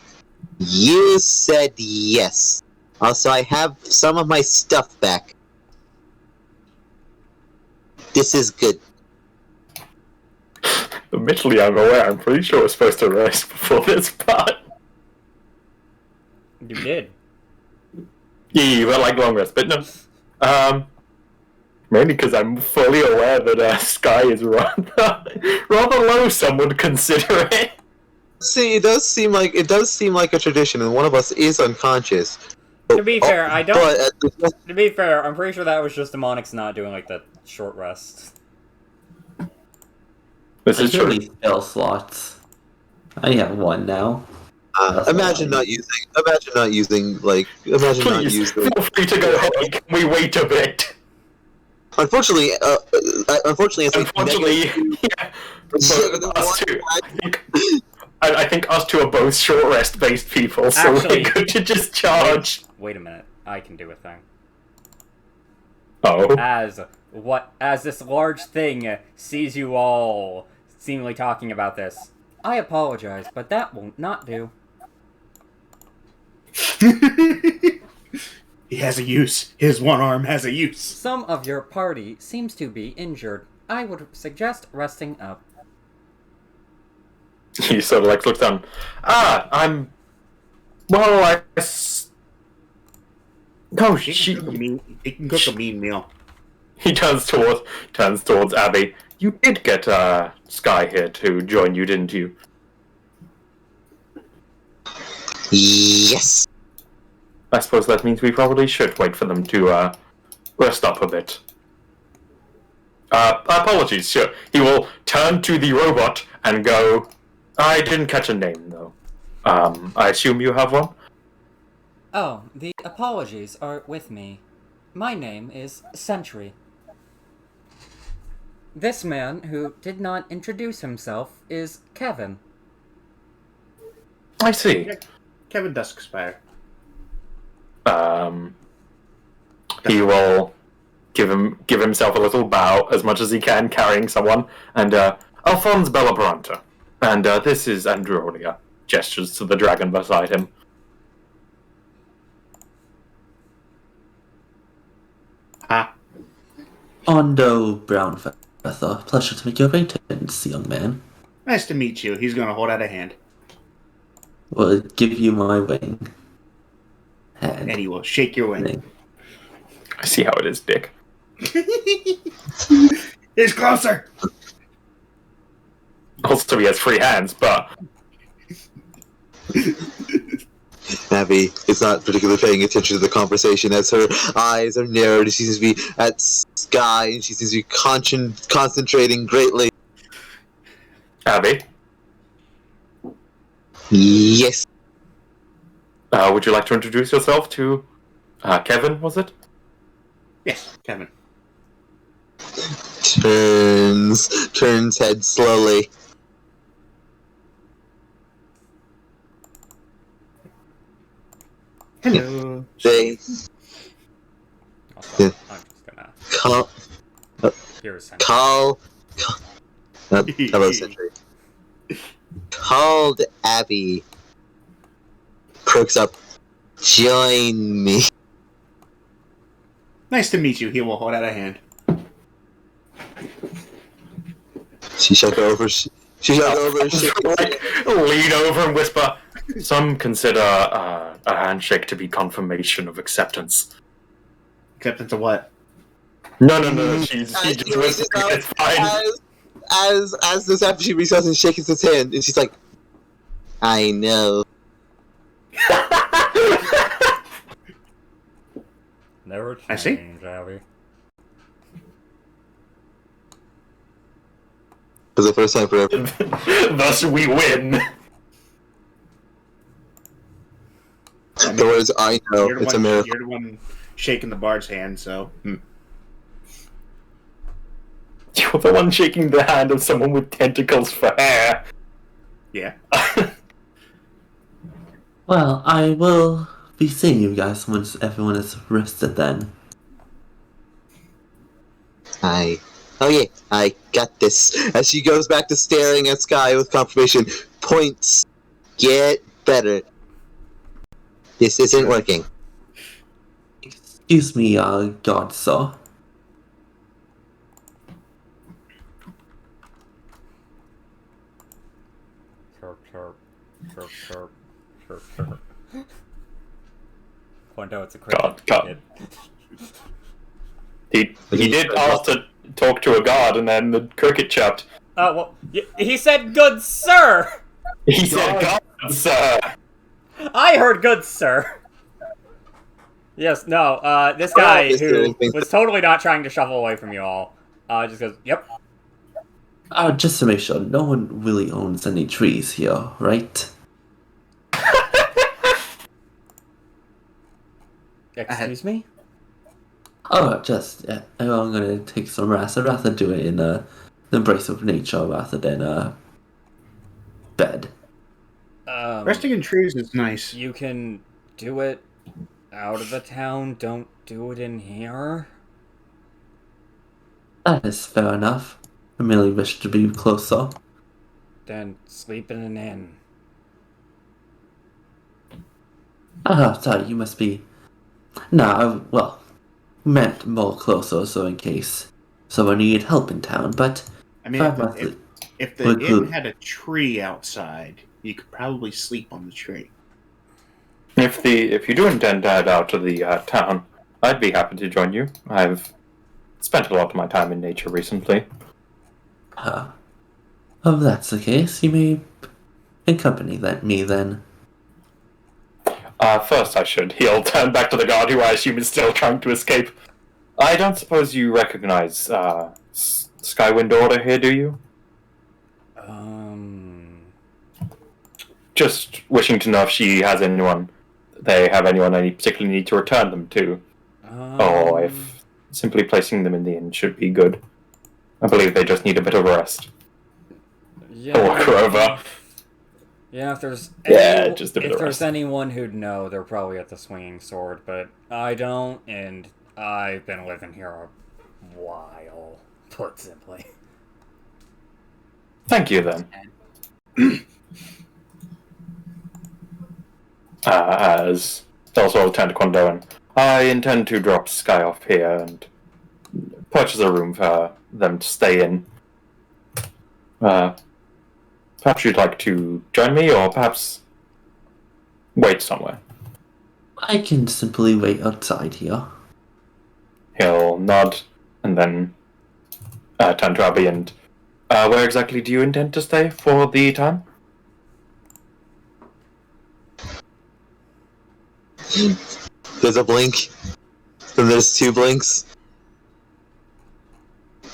you said yes. Also, I have some of my stuff back. This is good. Admittedly, I'm aware. I'm pretty sure we're supposed to rest before this part. You did. Yeah, you went like long rest, but no. Mainly because I'm fully aware that Sky is rather low. Some would consider it. See, it does seem like a tradition, and one of us is unconscious. To be fair, I don't. But To be fair, I'm pretty sure that was just demonics not doing like the short rest. This is true. Spell slots. I have one now. imagine not using. Please, feel free to go ahead. Can we wait a bit? Unfortunately, it's like Unfortunately, yeah. But us two, I think us two are both short rest based people, so Actually, we're good to just charge. Wait a minute. I can do a thing. Oh. As this large thing sees you all seemingly talking about this. I apologize, but that will not do. He has a use. His one arm has a use. Some of your party seems to be injured. I would suggest resting up. He sort of like looks down. I'm. Well, I guess. No, He can cook a mean meal. He turns towards Abby. You did get Sky here to join you, didn't you? yes. I suppose that means we probably should wait for them to rest up a bit. Apologies, sure. He will turn to the robot and go, I didn't catch a name, though. I assume you have one? Oh, the apologies are with me. My name is Sentry. This man, who did not introduce himself, is Kevin. I see. Kevin Duskspire. He will give himself a little bow as much as he can, carrying someone, and Alphonse Bellabranta. And this is Androlia. Gestures to the dragon beside him. Ah. Ondo Brownfeather. Pleasure to make your acquaintance, young man. Nice to meet you. He's gonna hold out a hand. Will give you my wing. And he will shake your wing. I see how it is, Dick. He's closer! Also, he has free hands, but... Abby is not particularly paying attention to the conversation as her eyes are narrowed. She seems to be at Sky, and she seems to be concentrating greatly. Abby? Yes. Would you like to introduce yourself to Kevin, was it? Yes, Kevin. Turns head slowly. Hello. They Also, I'm just gonna... Hello, Call... Sentry. Called Abby. Perks up. Join me. Nice to meet you. He will hold out a hand. She shall go over. She shall go over and shake. Lean over and whisper, some consider a handshake to be confirmation of acceptance. Acceptance of what? No. She just whispers, it's fine. As this happens, she reaches out and shakes his hand, and she's like, "I know." Never change, I see. Abby. For the first time forever. Thus we win. The words "I know." It's a miracle. You're the one shaking the bard's hand, so... You're the one shaking the hand of someone with tentacles for hair. Yeah. Well, I will be seeing you guys once everyone is rested then. Oh yeah, I got this. As she goes back to staring at Sky with confirmation, points get better. This isn't working. Excuse me, God, sir. chirp, chirp, chirp, chirp, chirp, chirp. Point out it's a cricket. God. He did ask to talk to a god, and then the cricket chirped. Oh, well, he said good sir! He said god, sir! I heard good sir! Yes, no, this guy who was totally not trying to shuffle away from you all, just goes, yep. Just to make sure, no one really owns any trees here, right? Excuse me? I'm gonna take some rest. I'd rather do it in the embrace of nature rather than bed. Resting in trees is nice. You can do it out of the town, don't do it in here. That is fair enough. I merely wish to be closer. Then sleep in an inn. Sorry, you must be... meant more closer, so in case someone needed help in town, but... I mean, if the inn had a tree outside, you could probably sleep on the tree. If you do intend to head out to the town, I'd be happy to join you. I've spent a lot of my time in nature recently. If that's the case, you may accompany me then. First he'll turn back to the guard, who I assume is still trying to escape. I don't suppose you recognize Skywind Order here, do you? Just wishing to know if they have anyone I particularly need to return them to. Or if simply placing them in the inn should be good. I believe they just need a bit of rest. Yeah. Walk over. Yeah, if there's just a bit of rest. Anyone who'd know, they're probably at the Swinging Sword, but I don't, and I've been living here a while, put simply. Thank you, then. As also I'll turn to Quando, I intend to drop Sky off here and purchase a room for them to stay in. Perhaps you'd like to join me, or perhaps wait somewhere. I can simply wait outside here. He'll nod, and then turn to Abby and... where exactly do you intend to stay for the time? There's a blink. Then there's two blinks.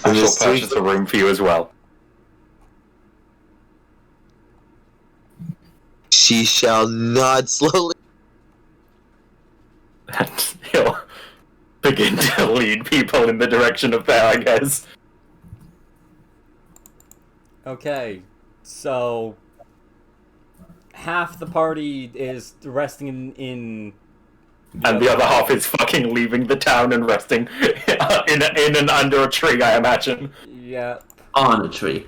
I shall purchase a room for you as well. She shall nod slowly. And he'll begin to lead people in the direction of there, I guess. Okay, so half the party is resting in and the other half is fucking leaving the town and resting in and under a tree, I imagine. Yeah. On a tree.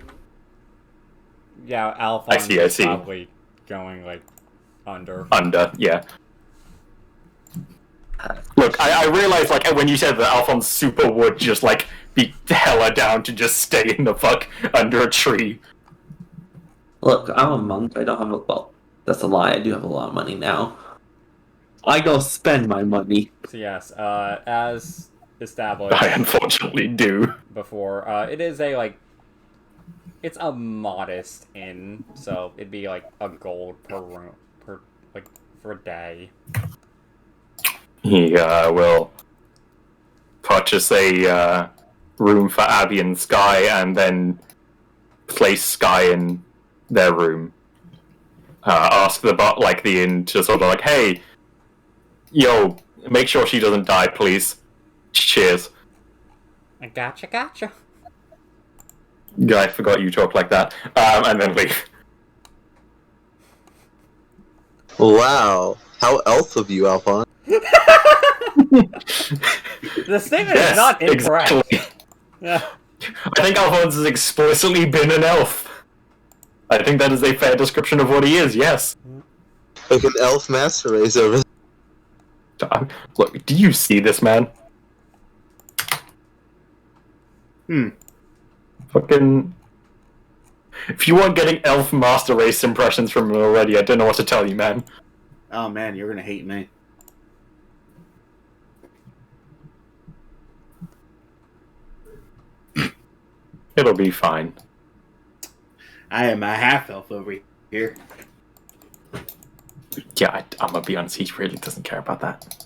Yeah, Alphonse I see. Probably going, like, under. Under, yeah. Look, I realized, like, when you said that Alphonse super would just, like, be hella down to just stay in the fuck under a tree. Look, I'm a monk. I don't have that's a lie. I do have a lot of money now. I go spend my money. So yes, as established... I unfortunately do. Before, it is a, like... It's a modest inn, so it'd be, like, a gold per room, for a day. He will purchase a room for Abby and Sky, and then place Sky in their room. Ask the inn to sort of like, hey, yo, make sure she doesn't die, please. Cheers. Gotcha. I forgot you talk like that. And then leave. Wow. How elf of you, Alphonse. The statement is not incorrect. Exactly. Yeah. I think Alphonse has explicitly been an elf. I think that is a fair description of what he is, yes. Like an elf master race over there. Look, do you see this man? Fucking... If you weren't getting Elf Master Race impressions from him already, I don't know what to tell you, man. Oh man, you're gonna hate me. It'll be fine. I am a half elf over here. Yeah, I'm gonna be honest, he really doesn't care about that.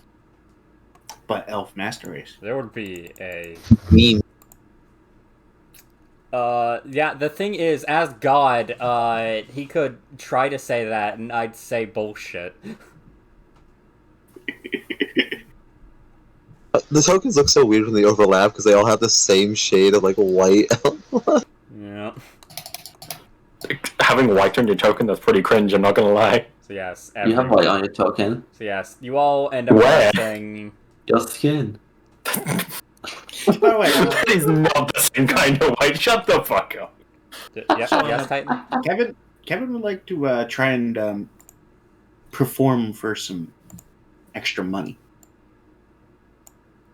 But elf master race. There would be a... Meme. Yeah, the thing is, as God, he could try to say that, and I'd say bullshit. The tokens look so weird when they overlap because they all have the same shade of like white. Yeah. Having white on your token, that's pretty cringe, I'm not gonna lie. So yes, You have white on your token. So yes, you all end up Where? resting... Your skin. Oh wait, That is not the same kind of white. Shut the fuck up. Yes, Titan? Kevin would like to try and perform for some extra money.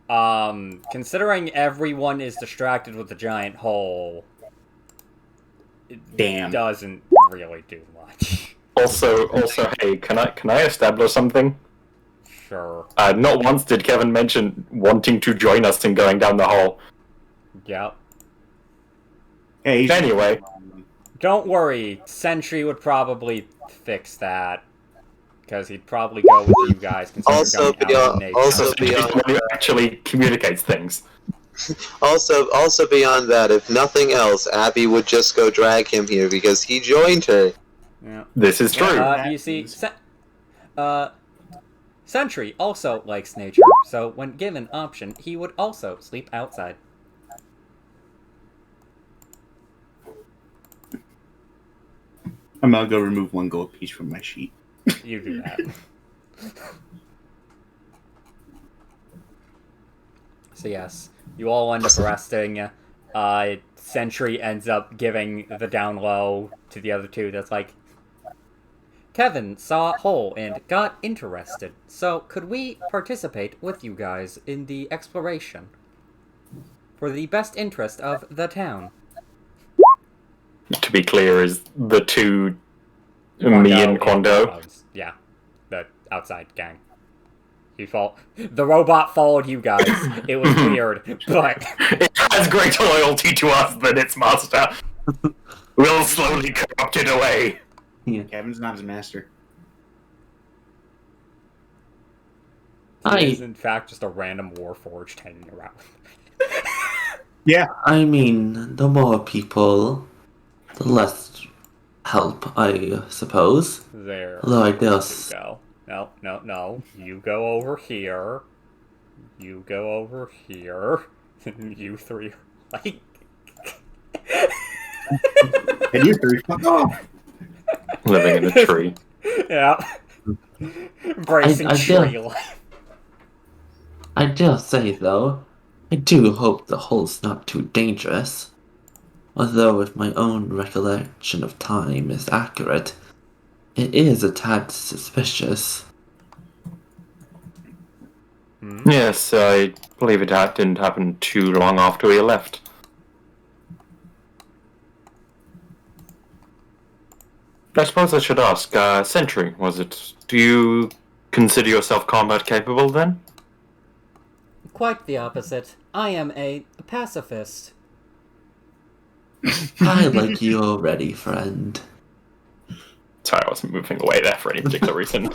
Considering everyone is distracted with the giant hole, it Damn. doesn't really do much. Also, hey, can I establish something? Sure. Not once did Kevin mention wanting to join us in going down the hall. Yep. Hey, Anyway. Don't worry, Sentry would probably fix that. Because he'd probably go with you guys, considering Also going out in nature. also He's the beyond one who actually communicates things. also beyond that, if nothing else, Abby would just go drag him here because he joined her. Yeah. This is true. You see, Sentry also likes nature, so when given option, he would also sleep outside. I'm gonna go remove one gold piece from my sheet. You do that. So yes, you all end up resting. Sentry ends up giving the down low to the other two that's like, Kevin saw a hole and got interested, so could we participate with you guys in the exploration? For the best interest of the town. To be clear, is the two me and Kondo. Yeah, the outside gang. The robot followed you guys. It was weird, but It has greater loyalty to us than its master. We'll slowly corrupt it away. Yeah. Kevin's not his master. it is in fact just a random warforged hanging around. Yeah. I mean, the more people, the less help, I suppose. There. Although I You guess... go. No. You go over here. You go over here. You three are like... And you three, fuck off. Living in a tree. Yeah. Embracing I tree feel- life. I dare say, though, I do hope the hole's not too dangerous. Although, if my own recollection of time is accurate, it is a tad suspicious. Yes, I believe it didn't happen too long after we left. I suppose I should ask, Sentry, was it? Do you consider yourself combat capable then? Quite the opposite. I am a pacifist. I like you already, friend. Sorry, I wasn't moving away there for any particular reason.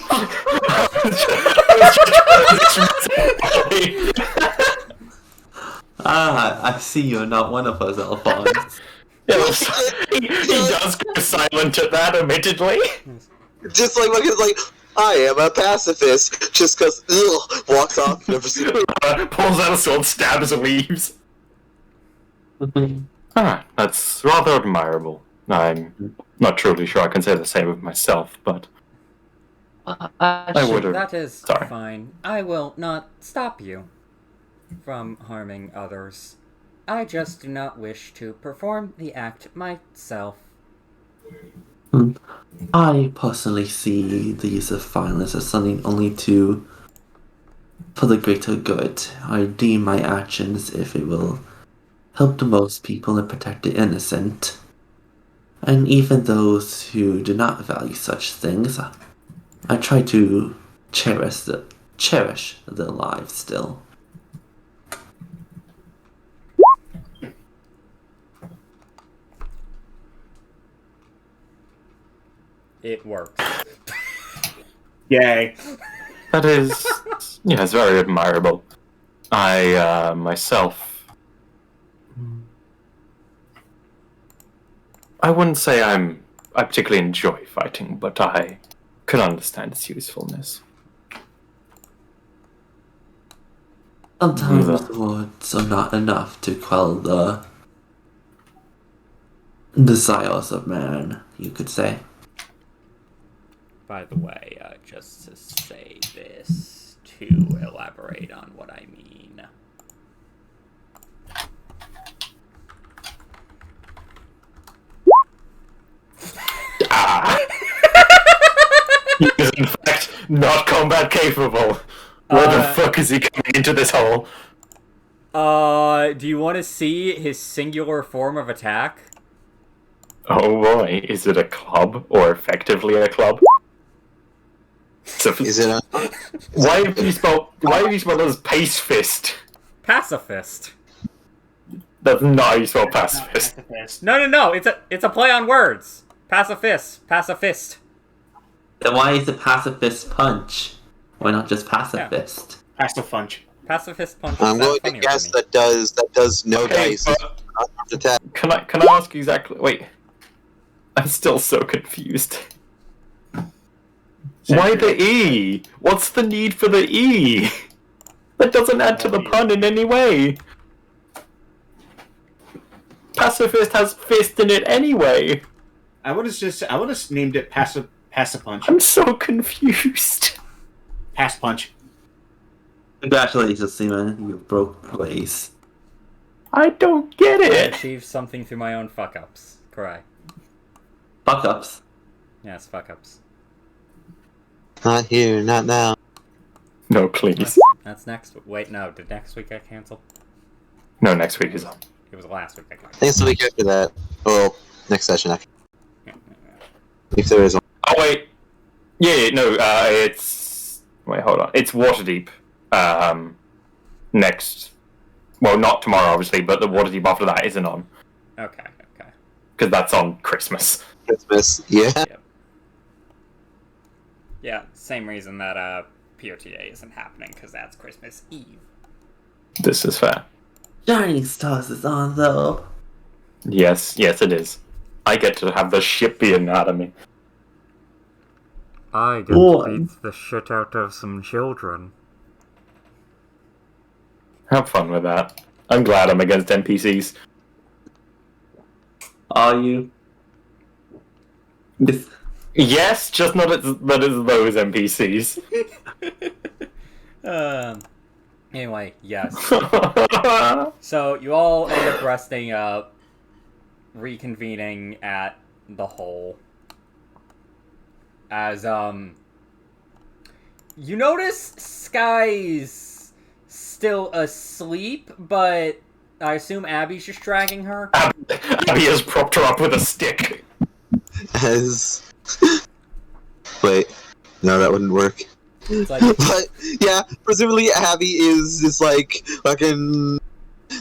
I see you're not one of us, Alphonse. He does go silent at that, admittedly. Just like I am a pacifist. Just because walks off. Never seen it. Pulls out a sword, stabs and leaves. That's rather admirable. I'm not truly sure I can say the same of myself, but I would have. That is Sorry. fine. I will not stop you from harming others. I just do not wish to perform the act myself. I personally see the use of violence as something only for the greater good. I deem my actions if it will help the most people and protect the innocent. And even those who do not value such things, I try to cherish their lives still. It works. Yay. That is, yes, very admirable. I, myself, I wouldn't say I particularly enjoy fighting, but I can understand its usefulness. Sometimes words are not enough to quell the desires of man, you could say. By the way, just to say this, to elaborate on what I mean. He is in fact not combat capable. Where the fuck is he coming into this hole? Do you want to see his singular form of attack? Oh boy, is it a club, or effectively a club? Is it a... Why have you spelled it as pace fist? Pacifist. That's not how you spell pacifist. No, it's a play on words. Pacifist. Then why is it pacifist punch? Why not just pacifist? Pacifunch. Pacifist punch. I'm going to guess that does no dice. Attack. Can I ask exactly? Wait, I'm still so confused. Why the E? What's the need for the E? That doesn't add to the pun in any way. Pacifist has fist in it anyway. I would have named it Pacipunch. I'm so confused. Pass punch. Congratulations, Seaman. You broke place. I don't get I it. achieved something through my own fuck-ups. Correct. Fuck ups. Yes, fuck-ups. Not here, not now. No, please. That's next. Wait, no. Did next week get canceled? No, next week is on. It was last week. I got I think it's the week after that. Well, next session after. If there is one. Oh wait. Yeah, no. It's wait. Hold on. It's Waterdeep. Next. Well, not tomorrow, obviously, but the Waterdeep after that isn't on Okay. because that's on Christmas. Christmas, yeah. Yep. Yeah, same reason that POTA isn't happening, because that's Christmas Eve. This is fair. Shining Stars is on, though. Yes, it is. I get to have the shit beaten out of me. I get to beat the shit out of some children. Have fun with that. I'm glad I'm against NPCs. Are you? This... Yes, just not as those NPCs. Anyway, yes. So you all end up resting up, reconvening at the hole. As you notice Sky's still asleep, but I assume Abby's just dragging her. Abby has propped her up with a stick. As... Wait. No, that wouldn't work. It's like, But, yeah, presumably Abby is like, fucking...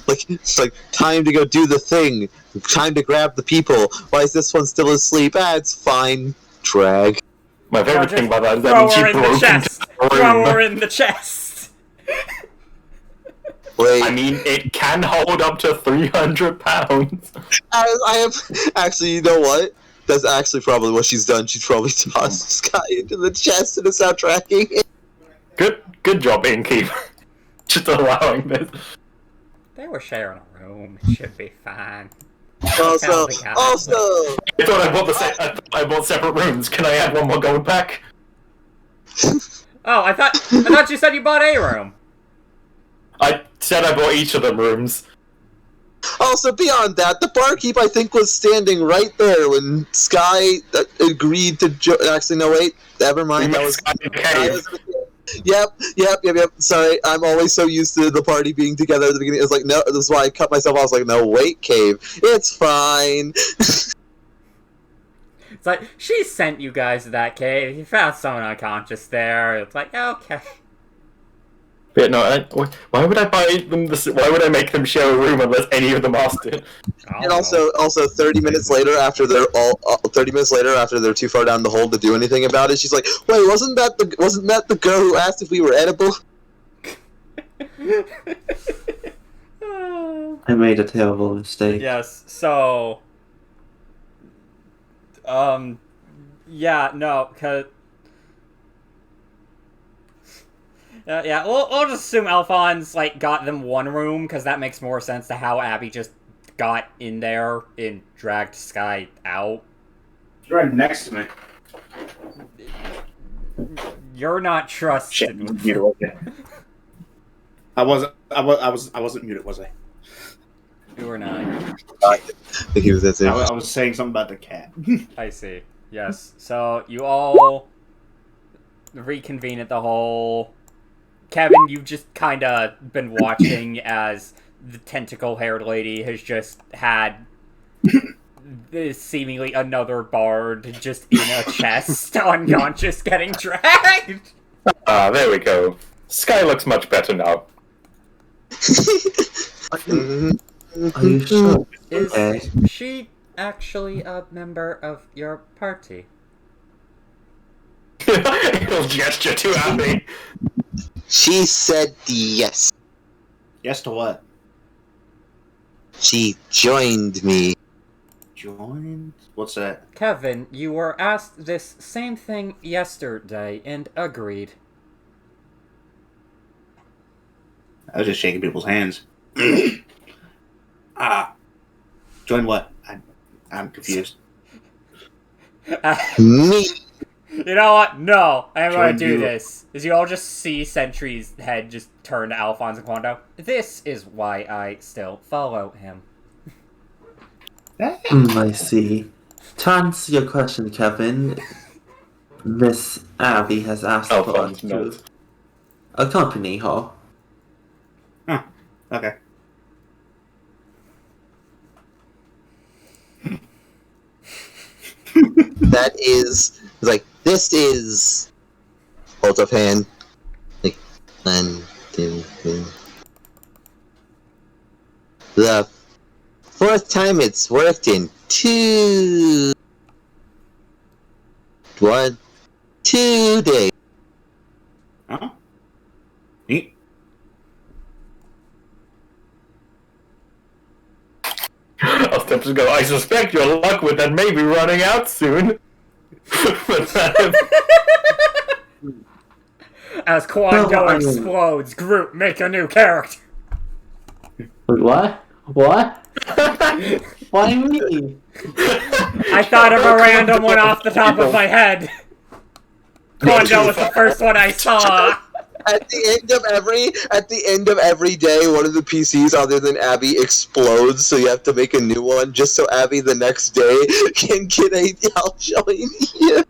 it's like, time to go do the thing. Time to grab the people. Why is this one still asleep? It's fine. Drag. My favorite thing about that is that throw means she her in the broke chest. into the Throw room. her in the chest. Wait, I mean, it can hold up to 300 pounds. I have... Actually, you know what? That's actually probably what she's done. She's probably tossed this guy into the chest and is now tracking it. Good job, Innkeep. Just allowing this. They were sharing a room. It should be fine. Also, I thought I bought separate rooms. Can I add one more gold pack? Oh, I thought you said you bought a room. I said I bought each of them rooms. Also, beyond that, the barkeep, I think, was standing right there when Sky agreed to actually, no, wait, never mind. That was Sky in the cave. Yep. Sorry, I'm always so used to the party being together at the beginning. It's like, no, this is why I cut myself off. I was like, no, wait, cave. It's fine. It's like, she sent you guys to that cave. You found someone unconscious there. It's like, okay. But no, why would I buy them why would I make them share a room unless any of them asked it? And also 30 minutes later, after they're 30 minutes later, after they're too far down the hole to do anything about it, she's like, "Wait, wasn't that the girl who asked if we were edible?" I made a terrible mistake. Yes, so... yeah, no, cause... yeah, we'll just assume Alphonse, like, got them one room, because that makes more sense to how Abby just got in there and dragged Sky out. She's right next to me. You're not trusted. I wasn't muted, was I? You were not. I think he was that same. I was saying something about the cat. I see. Yes. So, you all reconvene at the hole. Kevin, you've just kind of been watching as the tentacle-haired lady has just had this seemingly another bard just in a chest, unconscious, getting dragged. There we go. Sky looks much better now. Are you sure? Is she actually a member of your party? He'll gesture to Abby. She said yes. Yes to what? She joined me. Joined? What's that? Kevin, you were asked this same thing yesterday and agreed. I was just shaking people's hands. Join what? I'm confused. Me. You know what? No, I'm gonna Join do you. this. Is you all just see Sentry's head just turn to Alphonse and Quando? This is why I still follow him. I see. To answer your question, Kevin, Miss Abby has asked for us Alphonse to knows. accompany her. Huh. Okay. That is like this is hold up hand. Like 1, 2, 3. The fourth time it's worked in 2 days. Huh? Neat. I was tempted to go, I suspect your luck with that may be running out soon. As Quando Well, explodes, Groot, make a new character. Wait, what? What? Why me? I thought of a random one off the top of my head. Quando was the first one I saw. At the end of every day, one of the PCs other than Abby explodes, so you have to make a new one just so Abby the next day can get a help showing you.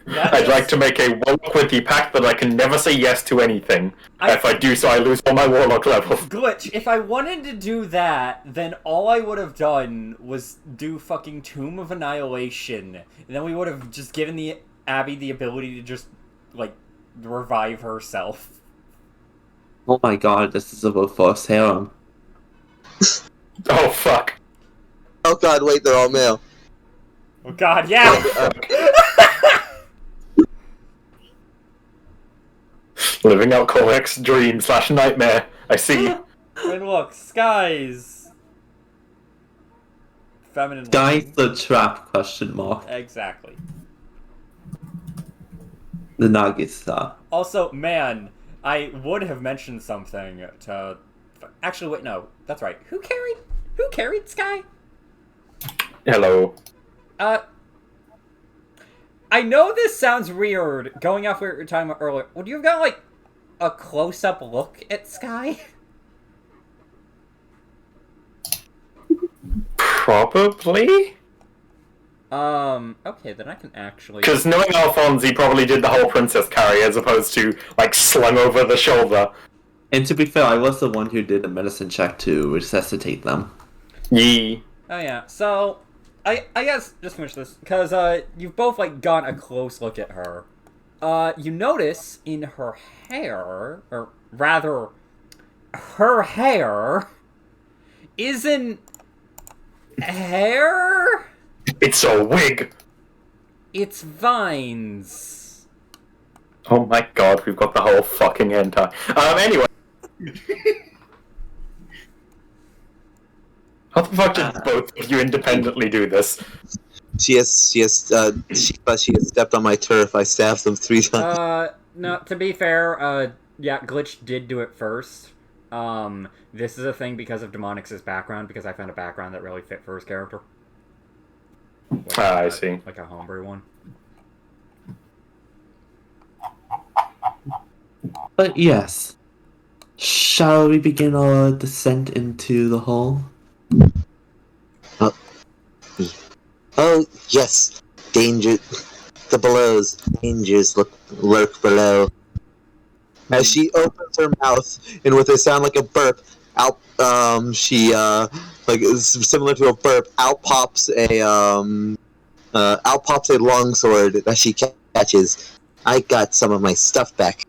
I'd like to make a warlock with the pact that I can never say yes to anything. If I do so, I lose all my warlock levels. Glitch, if I wanted to do that, then all I would have done was do fucking Tomb of Annihilation. And then we would have just given the Abby the ability to just, like, revive herself. Oh my god, this is about false harem. Oh, fuck. Oh god, wait, they're all male. Oh god, yeah! Living out Corex's dream / nightmare. I see. And look, skies! Feminine. Guy's the trap, question mark. Exactly. The Nugget star. Also, man, I would have mentioned something to... Actually, wait, no. That's right. Who carried Sky? Hello. I know this sounds weird, going off what we were talking about earlier. Would you have got, like, a close-up look at Sky? Probably? Okay, then I can actually... Because knowing Alphonse, he probably did the whole princess carry as opposed to, like, slung over the shoulder. And to be fair, I was the one who did a medicine check to resuscitate them. Yee. Oh, yeah. So, I guess just finish this because you've both like gotten a close look at her. You notice in her hair, or rather, her hair isn't hair. It's a wig. It's vines. Oh my god, we've got the whole fucking hentai. Anyway. How the fuck did both of you independently do this? She has stepped on my turf. I stabbed them 3 times. No, to be fair, yeah, Glitch did do it first. This is a thing because of Demonix's background, because I found a background that really fit for his character. Like, I see. Like a homebrew one. But yes. Shall we begin our descent into the hole? Oh, yes. Danger. The belows. Dangers lurk below. As she opens her mouth, and with a sound like a burp, out, like, similar to a burp, out pops a longsword that she catches. I got some of my stuff back.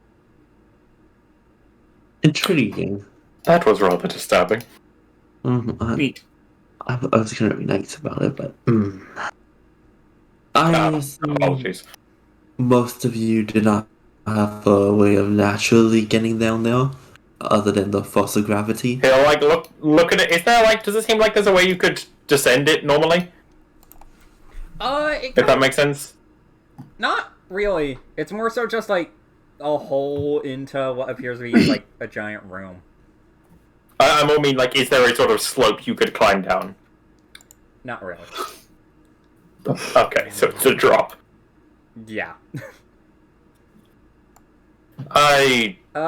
Intriguing. That was rather disturbing. Neat. I was going to be nice about it, but... I assume Apologies. most of you do not have a way of naturally getting down there, other than the force of gravity. Yeah, like, look at it. Is there, like, does it seem like there's a way you could descend it normally? If that makes sense? Not really. It's more so just like a hole into what appears to be like a giant room. I more mean, like, is there a sort of slope you could climb down? Not really. Okay, so it's a drop. Yeah.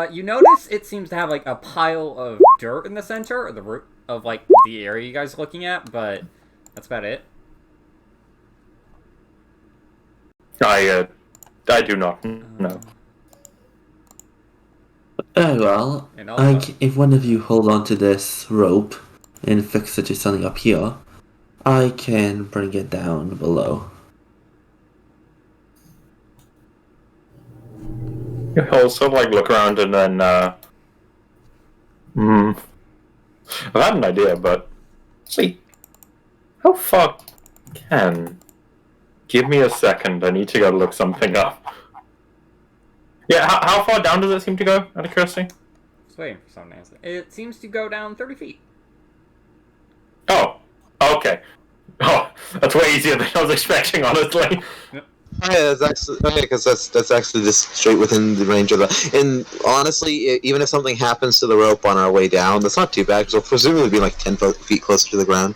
You notice it seems to have like a pile of dirt in the center of the root of like the area you guys are looking at, but that's about it. I do not know. Well, And also, if one of you hold on to this rope and fix it to something up here, I can bring it down below. He'll sort of like look around and then, I've had an idea, but see, how far can? Give me a second. I need to go look something up. Yeah, how far down does it seem to go? Out of curiosity. just waiting for someone to answer. It seems to go down 30 feet. Oh, okay. Oh, that's way easier than I was expecting, honestly. Yeah, that's actually okay because that's actually just straight within the range of the. And honestly, even if something happens to the rope on our way down, that's not too bad because we'll presumably be like 10 feet closer to the ground.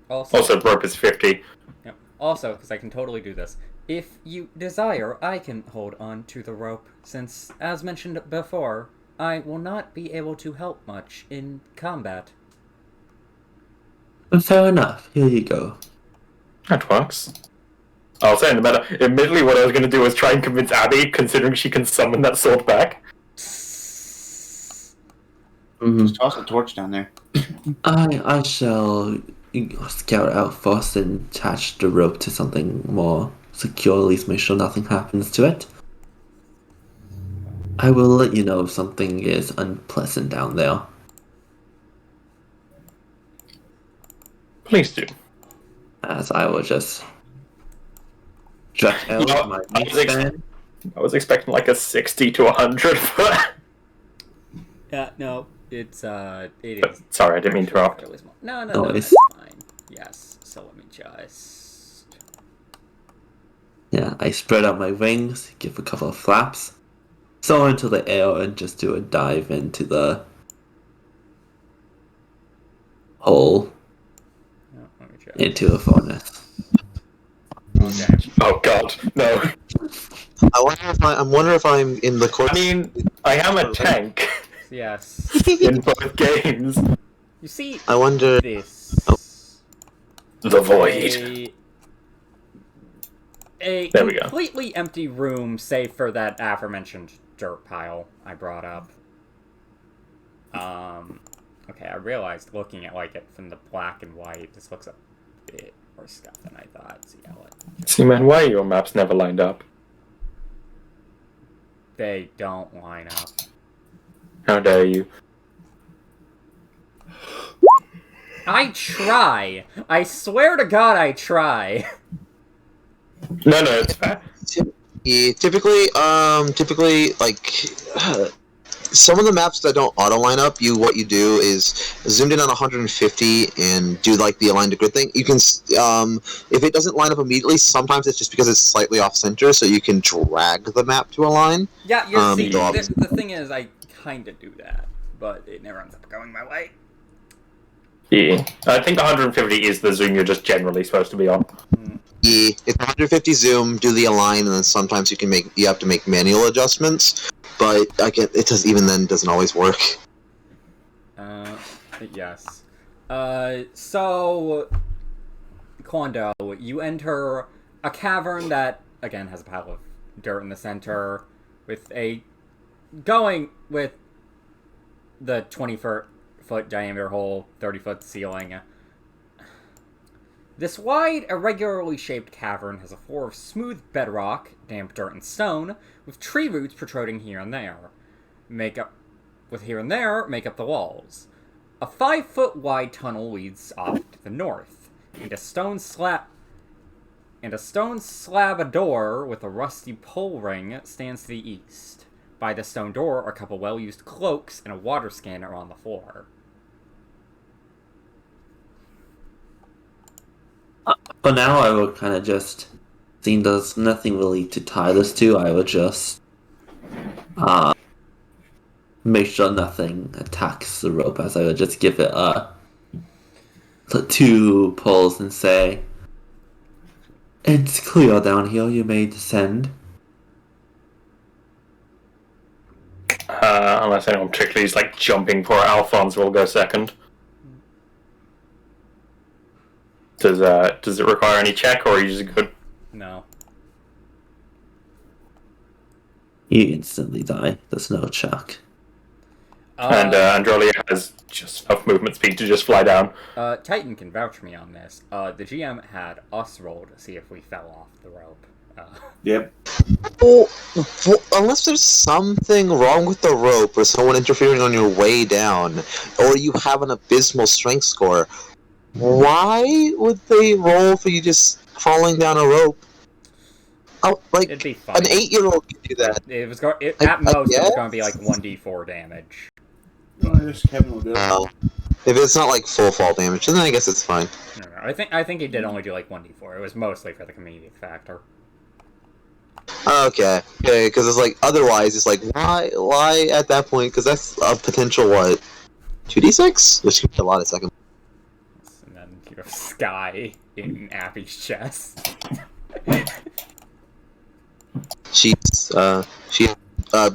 Also, rope is 50. Yep. Also, because I can totally do this. If you desire, I can hold on to the rope, since, as mentioned before, I will not be able to help much in combat. Fair enough. Here you go. That works. I'll say in the matter. Admittedly, what I was going to do was try and convince Abby, considering she can summon that sword back. Just toss a torch down there. I shall scout out first and attach the rope to something more secure, at least make sure nothing happens to it. I will let you know if something is unpleasant down there. Please do. As I will just stretch out my wingspan. I was expecting like a 60 to 100, but... No, it is. Sorry, I didn't mean to interrupt. No, It's that's fine. Yes, so let me just... Yeah, I spread out my wings, give a couple of flaps, soar into the air, and just do a dive into the hole, let me check. into the furnace. Okay. Oh god, no. I wonder if I'm in the court. I mean, I am a tank Yes. in both games. You see, I wonder. this... The void. A There we go. completely empty room, save for that aforementioned dirt pile I brought up. Okay, I realized looking at like it from the black and white, this looks a bit more stuff than I thought. So yeah, See, man, why are your maps never lined up? they don't line up. How dare you? I try. I swear to God, I try. No, it's fair. Yeah, typically, like some of the maps that don't auto line up, what you do is zoomed in on 150 and do like the align to grid thing. You can, if it doesn't line up immediately, sometimes it's just because it's slightly off center, so you can drag the map to align. Yeah, see, the thing is, I kind of do that, but it never ends up going my way. Yeah, I think 150 is the zoom you're just generally supposed to be on. Yeah, it's 150 zoom, do the align, and then sometimes you have to make manual adjustments. But it does even then doesn't always work. Yes. So Quando, you enter a cavern that again has a pile of dirt in the center, with the 20-foot diameter hole, 30-foot ceiling. This wide, irregularly shaped cavern has a floor of smooth bedrock, damp dirt and stone, with tree roots protruding here and there. Make up the walls. A 5-foot wide tunnel leads off to the north, and a stone slab a door with a rusty pull ring stands to the east. By the stone door are a couple well-used cloaks and a water scanner on the floor. For now, I will kind of just, seeing there's nothing really to tie this to, I will just make sure nothing attacks the rope, as I would just give it two pulls and say, "It's clear down here, you may descend." Unless anyone particularly is like jumping for it, Alphonse will go second. Does it require any check, or are you just good? No. You instantly die. There's no check. And Androlia has just enough movement speed to just fly down. Titan can vouch for me on this. The GM had us roll to see if we fell off the rope. Yep. Well, unless there's something wrong with the rope, or someone interfering on your way down, or you have an abysmal strength score, why would they roll for you just falling down a rope? Oh, like It'd be fine. An 8-year-old can do that. It was at most it was going to be like 1d4 damage. Kevin will do it. If it's not like full fall damage, then I guess it's fine. No. I think he did only do like 1d4. It was mostly for the comedic factor. Okay, because it's like otherwise it's like why at that point? Because that's a potential what 2d6, which could be a lot of second. And then you have Sky in Appy's chest.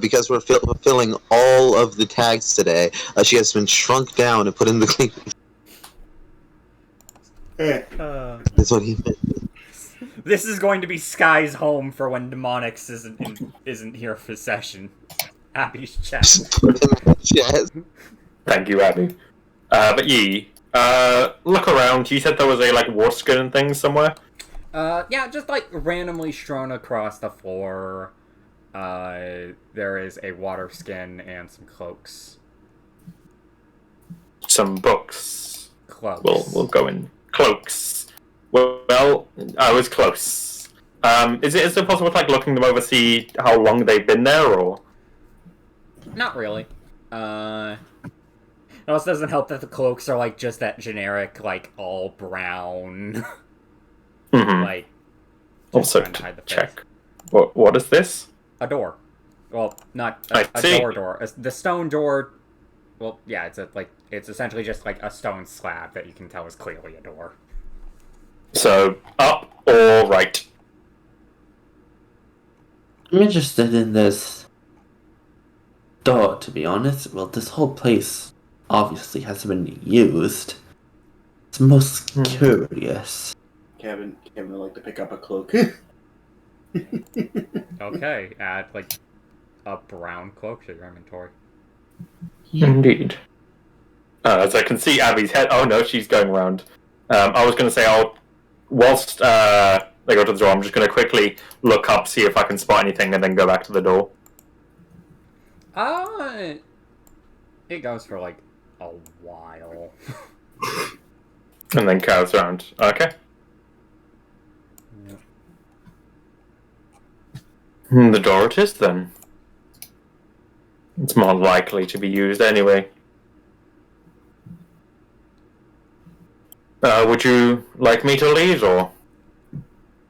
Because we're fulfilling all of the tags today, she has been shrunk down and put in the clean. That's what he meant. This is going to be Sky's home for when Demonics isn't here for session. Appy's chest. Put him in the chest. Thank you, Abby. But look around. You said there was a like war skin and thing somewhere. Yeah, just like randomly strewn across the floor. There is a water skin and some cloaks. Some books. Cloaks. We'll go in cloaks. Well, I was close. Is it possible to like looking them over, see how long they've been there, or? Not really. It also doesn't help that the cloaks are like just that generic, like all brown. Mm-hmm. Like. Also to hide the check. What is this? A door. Well, not a door. The stone door. Well, yeah, it's essentially just like a stone slab that you can tell is clearly a door. So up or right? I'm interested in this door, to be honest. Well, this whole place obviously hasn't been used. It's most curious. Kevin would like to pick up a cloak. Okay, add like a brown cloak to your inventory. Indeed. As I can see Abby's head. Oh no, she's going around. I was going to say I'll whilst they go to the door, I'm just going to quickly look up, see if I can spot anything, and then go back to the door. It goes for like a while. And then curves around. Okay. The door it is, then. It's more likely to be used anyway. Would you like me to leave, or?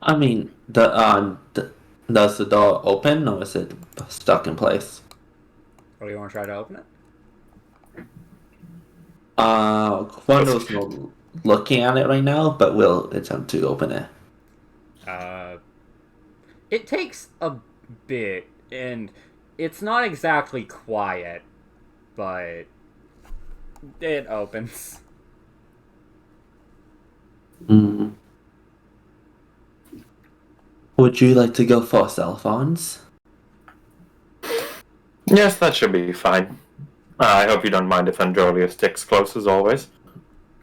I mean, does the door open or is it stuck in place? Or do you want to try to open it? Quando's not looking at it right now, but will attempt to open it. It takes a bit, and it's not exactly quiet, but it opens. Mm. Would you like to go for cell phones? Yes, that should be fine. I hope you don't mind if Androlia sticks close as always.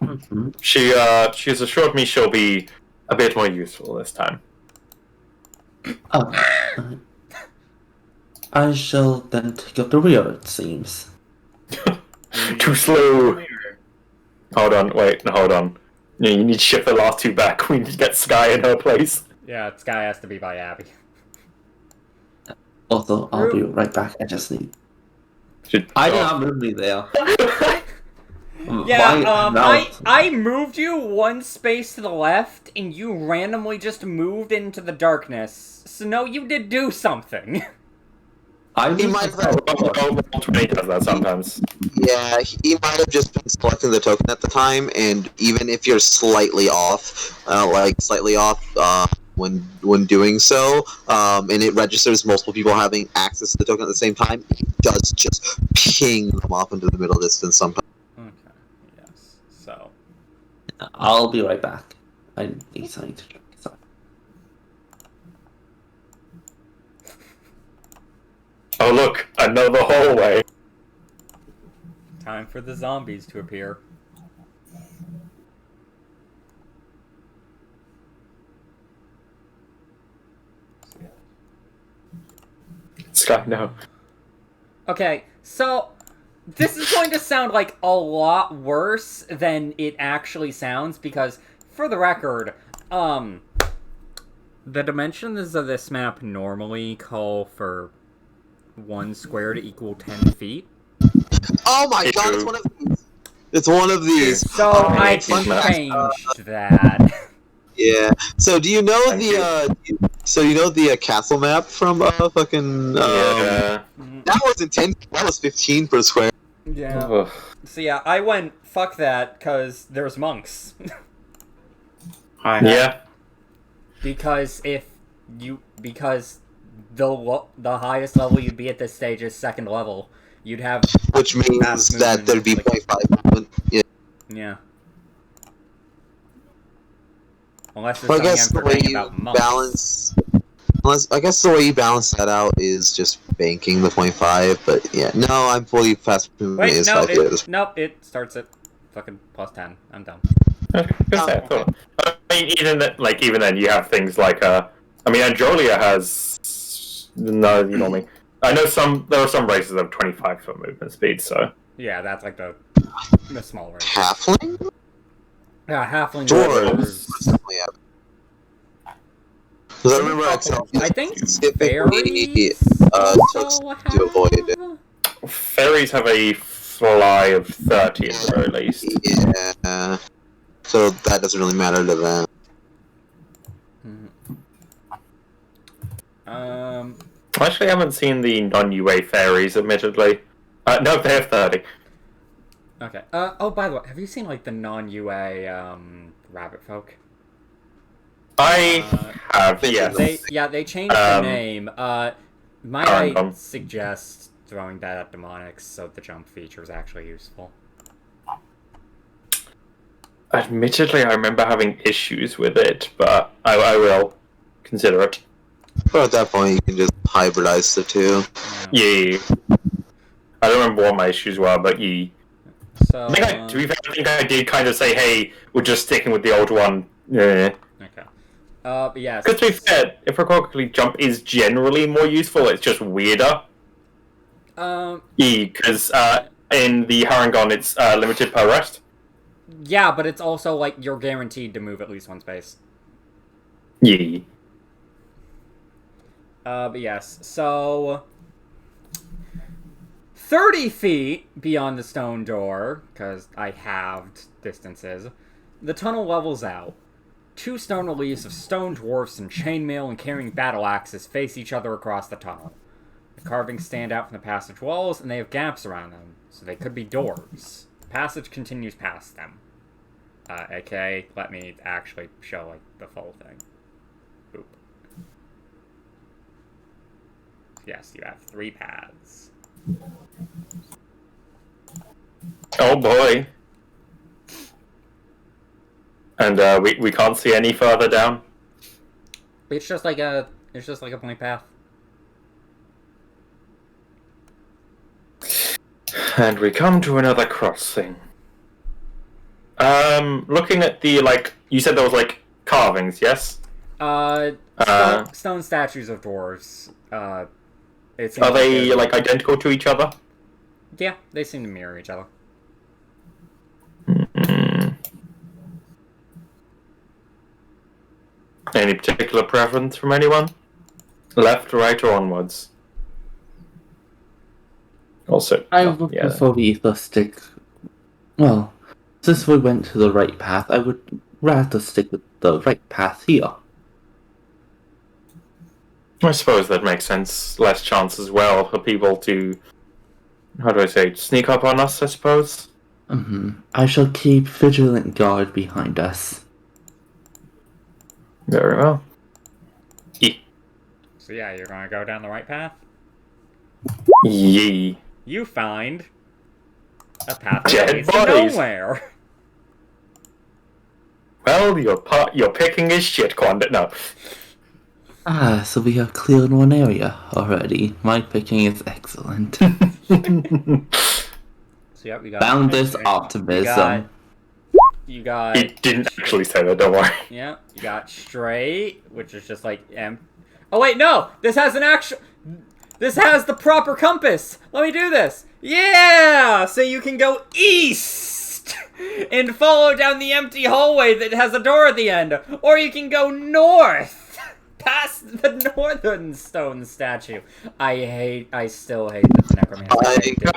Mm-hmm. She's assured me she'll be a bit more useful this time. Oh, I shall then take up the rear, it seems. Too slow. Hold on. You need to shift the last two back. We need to get Sky in her place. Yeah, Sky has to be by Abby. Also, I'll be right back. I just need. I did not move me there. Yeah, I moved you one space to the left, and you randomly just moved into the darkness. So no, you did do something. He might have. 20 does that sometimes. Yeah, he might have just been selecting the token at the time, and even if you're slightly off, when doing so, and it registers multiple people having access to the token at the same time, it does just ping them off into the middle distance sometimes. Okay, yes. So I'll be right back. I need something to drink. Sorry. Oh look, another hallway. time for the zombies to appear. Sky, no. Okay, so this is going to sound like a lot worse than it actually sounds because, for the record, the dimensions of this map normally call for 1 square to equal 10 feet. Oh my god, it's one of these. It's one of these. So I changed that. Yeah. So do you know the castle map from fucking Yeah. that wasn't 10, that was 15 per square. Yeah. Ugh. So yeah, I went fuck that because there's monks. Yeah. because the highest level you'd be at this stage is 2nd level. You'd have Which means fast that there'd be movement, 0.5 movement. Yeah. yeah. Unless there's Well, I something guess I'm the way forgetting you about monks. I guess the way you balance that out is just banking the 0.5, but yeah. No, I'm fully fast movement Wait, is no, 5 years. it starts at fucking plus 10. I'm done. I mean, even then, you have things like Androlia has no, you know me. I know there are some races that have 25 foot movement speed, so Yeah, that's like the small range. Halfling? Yeah, halfling. Dwarves. Definitely have. Because I remember I think specifically fairies took also to avoid it. have. fairies have a fly of 30 at the very least. Yeah. So that doesn't really matter to them. Actually, I haven't seen the non-UA fairies, admittedly. No, they have 30. Okay. Oh, by the way, have you seen like the non-UA rabbit folk? I have, yes. They changed the name. Might I Argon. suggest throwing that at demonics so the jump feature is actually useful? Admittedly, I remember having issues with it, but I will consider it. But at that point, you can just hybridize the two. Yeah. I don't remember what my issues were, but yeah. So, To be fair, I think I did kind of say, hey, we're just sticking with the old one. Yeah. Okay. Yes. Because to be fair, if a quickly jump is generally more useful, it's just weirder. Because in the Harangon, it's limited per rest. Yeah, but it's also like you're guaranteed to move at least one space. Yeah. But yes, so 30 feet beyond the stone door, because I halved distances, the tunnel levels out. 2 stone reliefs of stone dwarfs in chainmail and carrying battle axes face each other across the tunnel. The carvings stand out from the passage walls, and they have gaps around them, so they could be doors. The passage continues past them. Okay, let me actually show, like, the full thing. Boop. Yes, you have 3 paths. Oh boy. And we can't see any further down. It's just like a blank path. And we come to another crossing. Looking at the, like, you said there was, like, carvings, yes? Stone statues of dwarves. Are they, like, identical to each other? Yeah, they seem to mirror each other. Any particular preference from anyone? Left, right, or onwards? Also, I would prefer we either stick. Well, since we went to the right path, I would rather stick with the right path here. I suppose that makes sense. Less chance as well for people to, how do I say, sneak up on us, I suppose. I shall keep vigilant guard behind us. Very well. So yeah, you're gonna go down the right path? Yee. You find a path that Dead leads to bodies. nowhere. Well, your picking is shit, Quandit. No. Ah, so we have cleared one area already. My picking is excellent. So yeah, we got Boundless optimism. You got. He didn't actually say that, don't worry. Yeah, you got straight, which is just like Oh wait, no! This has an actual. This has the proper compass. Let me do this. Yeah, so you can go east and follow down the empty hallway that has a door at the end, or you can go north past the northern stone statue. I still hate this necromancer.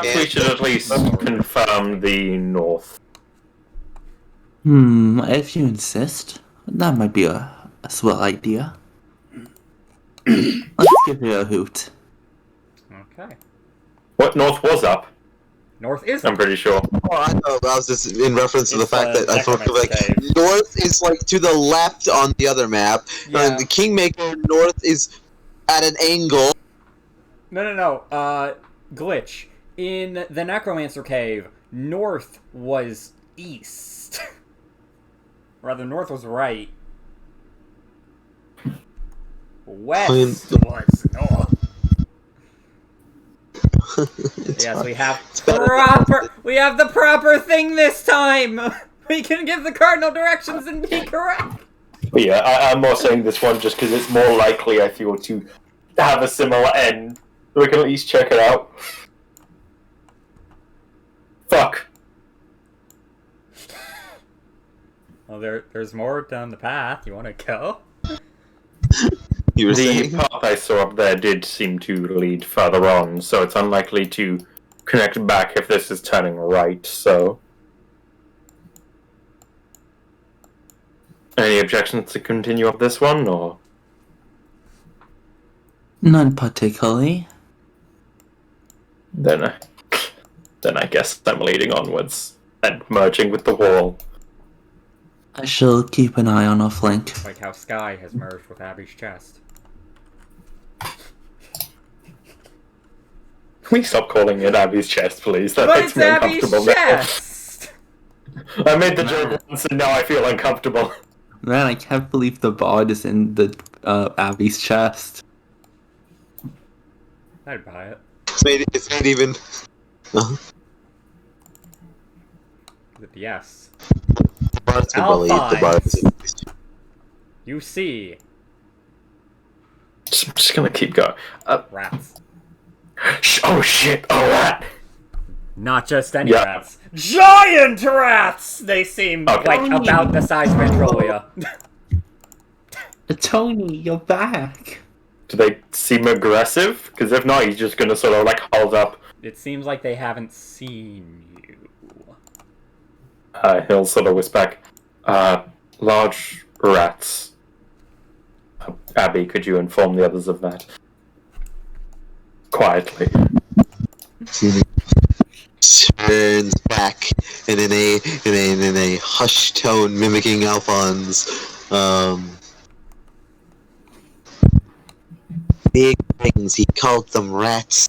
We should at least confirm the north. If you insist, that might be a swell idea. Let's give it a hoot. Okay. What north was up? North is. I'm pretty sure. Oh, I know. That was just in reference to the It's, fact that I thought like cave. north is like to the left on the other map, Yeah. and the Kingmaker north is at an angle. No. Glitch. In the Necromancer Cave, north was east. Rather, north was right. West was north. Yes, we have the proper thing this time! We can give the cardinal directions and be correct! But yeah, I'm more saying this one just because it's more likely, I feel, to have a similar end. We can at least check it out. Fuck. Well, there's more down the path. You want to go? You were The saying? path I saw up there did seem to lead further on, so it's unlikely to connect back if this is turning right, so... Any objections to continue up this one, or...? None particularly. Then I guess I'm leading onwards and merging with the wall. I shall keep an eye on our flank. Like how Sky has merged with Abby's chest. Can we stop calling it Abby's chest, please? That But makes it's me Abby's uncomfortable chest! now. I made the joke once and now I feel uncomfortable. Man, I can't believe the bard is in the Abby's chest. I'd buy it. It's not even. Yes. Bards can believe the Bards. You see I'm just gonna keep going. rats. Oh shit! Oh rat! Not just any Yeah. rats. Giant rats! They seem Okay. like about the size of Ventrolia. Tony, you're back. Do they seem aggressive? Because if not, he's just gonna sort of like hold up. It seems like they haven't seen you. He'll sort of whisper back. Large rats. Abby, could you inform the others of that? Quietly. Turns back and in a hushed tone mimicking Alphonse. Big things, he called them rats.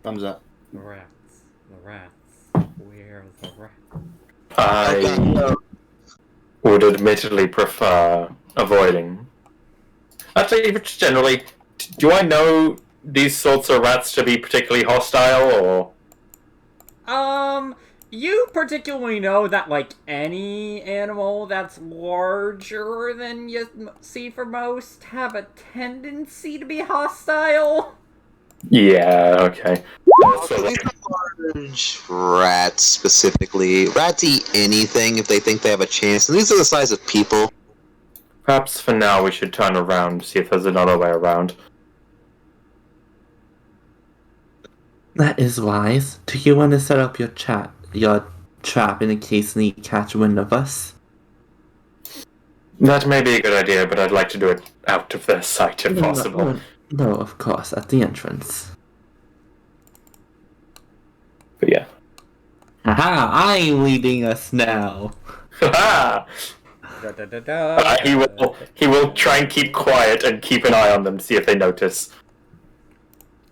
Thumbs up. The rats. The rats. Where are the rats? I would admittedly prefer avoiding. Actually, just generally, do I know these sorts of rats to be particularly hostile, or? You particularly know that, like, any animal that's larger than you see for most have a tendency to be hostile. Yeah, okay. So, These are large rats specifically. Rats eat anything if they think they have a chance, and these are the size of people. perhaps for now we should turn around, see if there's another way around. That is wise. Do you want to set up your trap in case they catch wind of us? That may be a good idea, but I'd like to do it out of their sight if possible. No, of course, at the entrance. But yeah. Haha, I'm leading us now. Ha! He will try and keep quiet and keep an eye on them, see if they notice.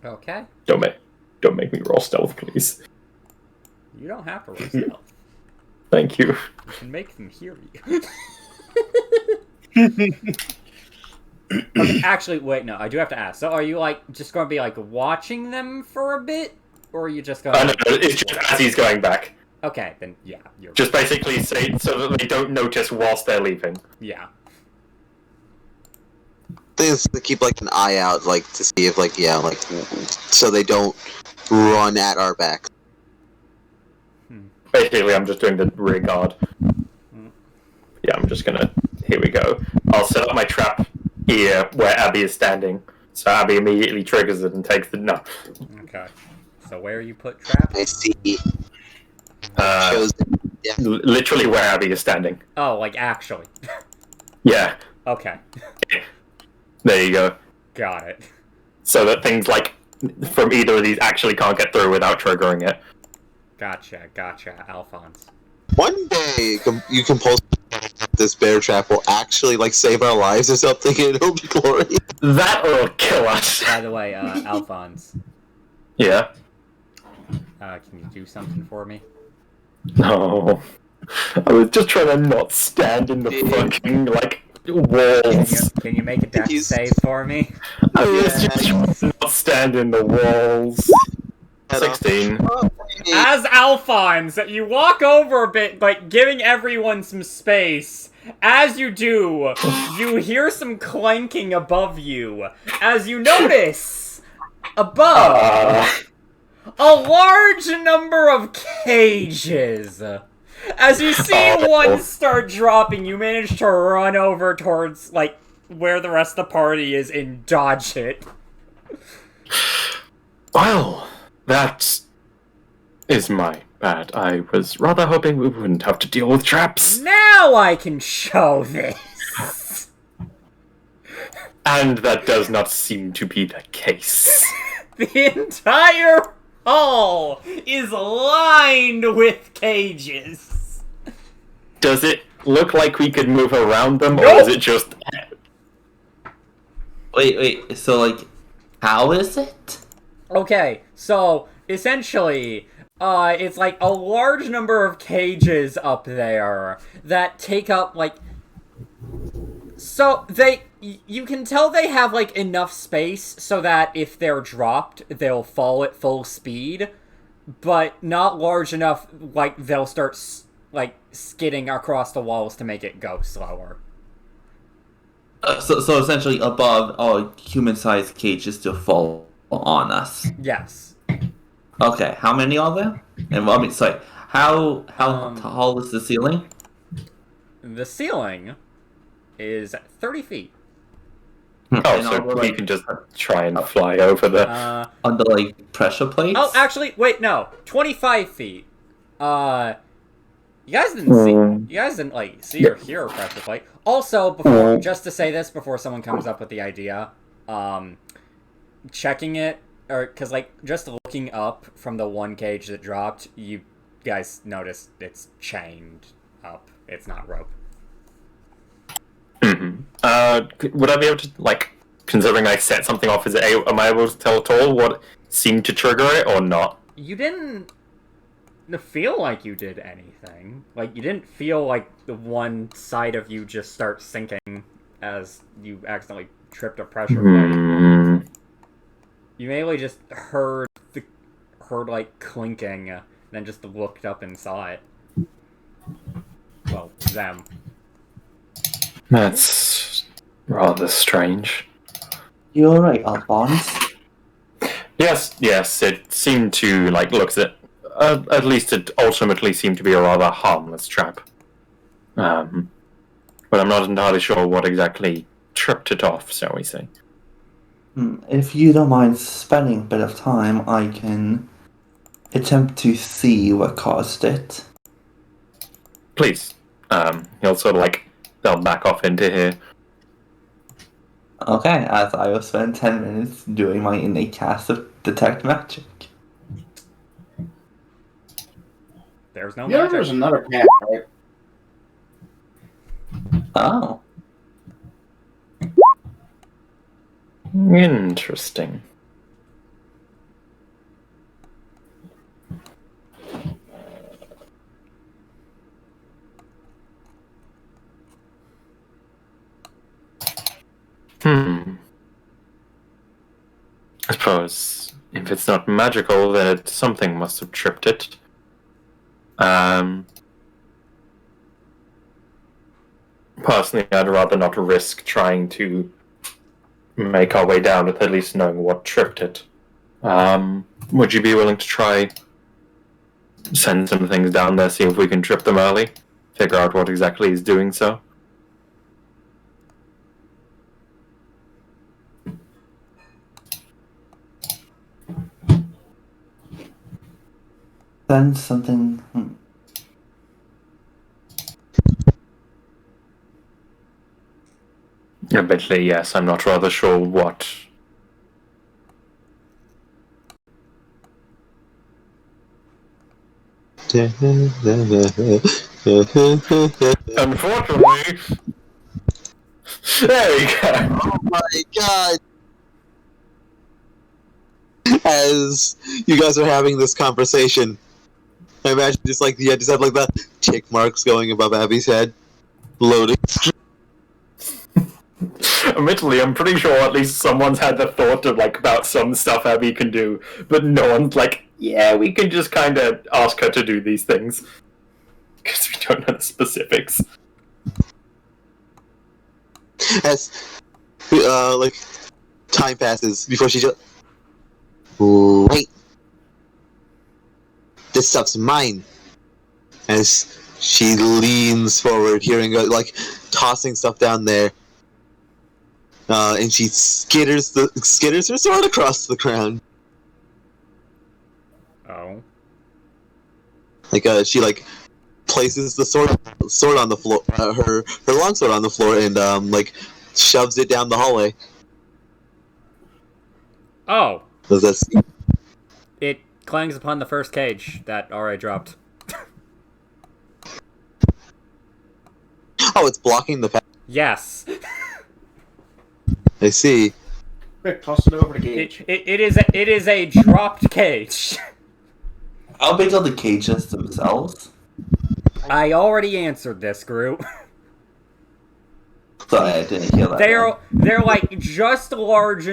Okay. Don't make me roll stealth, please. You don't have to roll stealth. Thank you. You can make them hear you. Okay, actually, wait, no, I do have to ask. So are you, like, just going to be, like, watching them for a bit? Or are you just going to... No, it's just as he's going back. Okay, then, yeah, you're... Just basically say so that they don't notice whilst they're leaving. Yeah. Things to keep like an eye out, like to see if so they don't run at our back. Basically, I'm just doing the rear guard. Yeah, I'm just gonna... Here we go. I'll set up my trap here where Abby is standing. So Abby immediately triggers it and takes the... No. Okay. So where you put trap? I see. Uh, Yeah. Literally where Abby is standing. Oh, like, actually. Yeah. Okay. There you go. Got it. So that things like from either of these actually can't get through without triggering it. Gotcha, Alphonse. One day you can post this bear trap will actually like save our lives or something, and it'll be glorious. That will kill us. By the way, Alphonse, Yeah. can you do something for me? No. I was just trying to not stand in the fucking, like, walls. Can you make a dex save for me? I was just trying to not stand in the walls. 16. As Alphonse, you walk over a bit, like, giving everyone some space. As you do, you hear some clanking above you. As you notice, above, a large number of cages. As you see one start dropping, you manage to run over towards, like, where the rest of the party is and dodge it. Well, that is my bad. I was rather hoping we wouldn't have to deal with traps. Now I can show this. And that does not seem to be the case. The entire hall is lined with cages. Does it look like we could move around them, or Nope. is it just... Wait, so like, how is it? Okay, so essentially, it's like a large number of cages up there that take up, like... So, you can tell they have, like, enough space so that if they're dropped, they'll fall at full speed, but not large enough, like, they'll start like skidding across the walls to make it go slower. So essentially above all human-sized cages to fall on us. Yes. Okay, how many are there? And I mean, sorry, how tall is the ceiling? The ceiling is 30 feet. Oh, so we can just try and fly over the... Under, like, pressure plates? Oh, actually, wait, no. 25 feet. You guys didn't see... You guys didn't, like, see or hear a pressure plate. Also, before, just to say this before someone comes up with the idea, checking it, or, because, like, just looking up from the one cage that dropped, you guys notice it's chained up. It's not rope. Would I be able to, like, considering I set something off, am I able to tell at all what seemed to trigger it or not? You didn't feel like you did anything. Like, you didn't feel like the one side of you just start sinking as you accidentally tripped a pressure plate. You mainly just heard like clinking, then just looked up and saw it. Well, them. That's rather strange. You alright, Alphonse? Yes, it seemed to, like, at least it ultimately seemed to be a rather harmless trap. But I'm not entirely sure what exactly tripped it off, shall we say. If you don't mind spending a bit of time, I can attempt to see what caused it. Please. He'll sort of, like, they'll back off into here. Okay, as I will spend 10 minutes doing my innate cast of Detect Magic. There's no Yeah, magic. there's another path, right? Oh. Interesting. I suppose if it's not magical, then something must have tripped it. Personally, I'd rather not risk trying to make our way down with at least knowing what tripped it. Would you be willing to try send some things down there, see if we can trip them early? Figure out what exactly is doing so? Then something... Admittedly, yes, I'm not rather sure what. Unfortunately, there we go. Oh my god! As you guys are having this conversation, I imagine just like the just have like the tick marks going above Abby's head, loading. Admittedly, I'm pretty sure at least someone's had the thought of like about some stuff Abby can do, but no one's like, yeah, we can just kind of ask her to do these things because we don't know the specifics. As like time passes before she just wait, this stuff's mine. As she leans forward, hearing like tossing stuff down there. And she skitters her sword across the ground. Oh. Like she like places the sword on the floor, her longsword on the floor, and like shoves it down the hallway. Oh. Does that? It clangs upon the first cage that RA dropped. Oh, it's blocking the path. Yes. I see. Quick, toss it over to Gage. It is a dropped cage. How big are the cages themselves? I already answered this, group. Sorry, I didn't hear that. They're like just large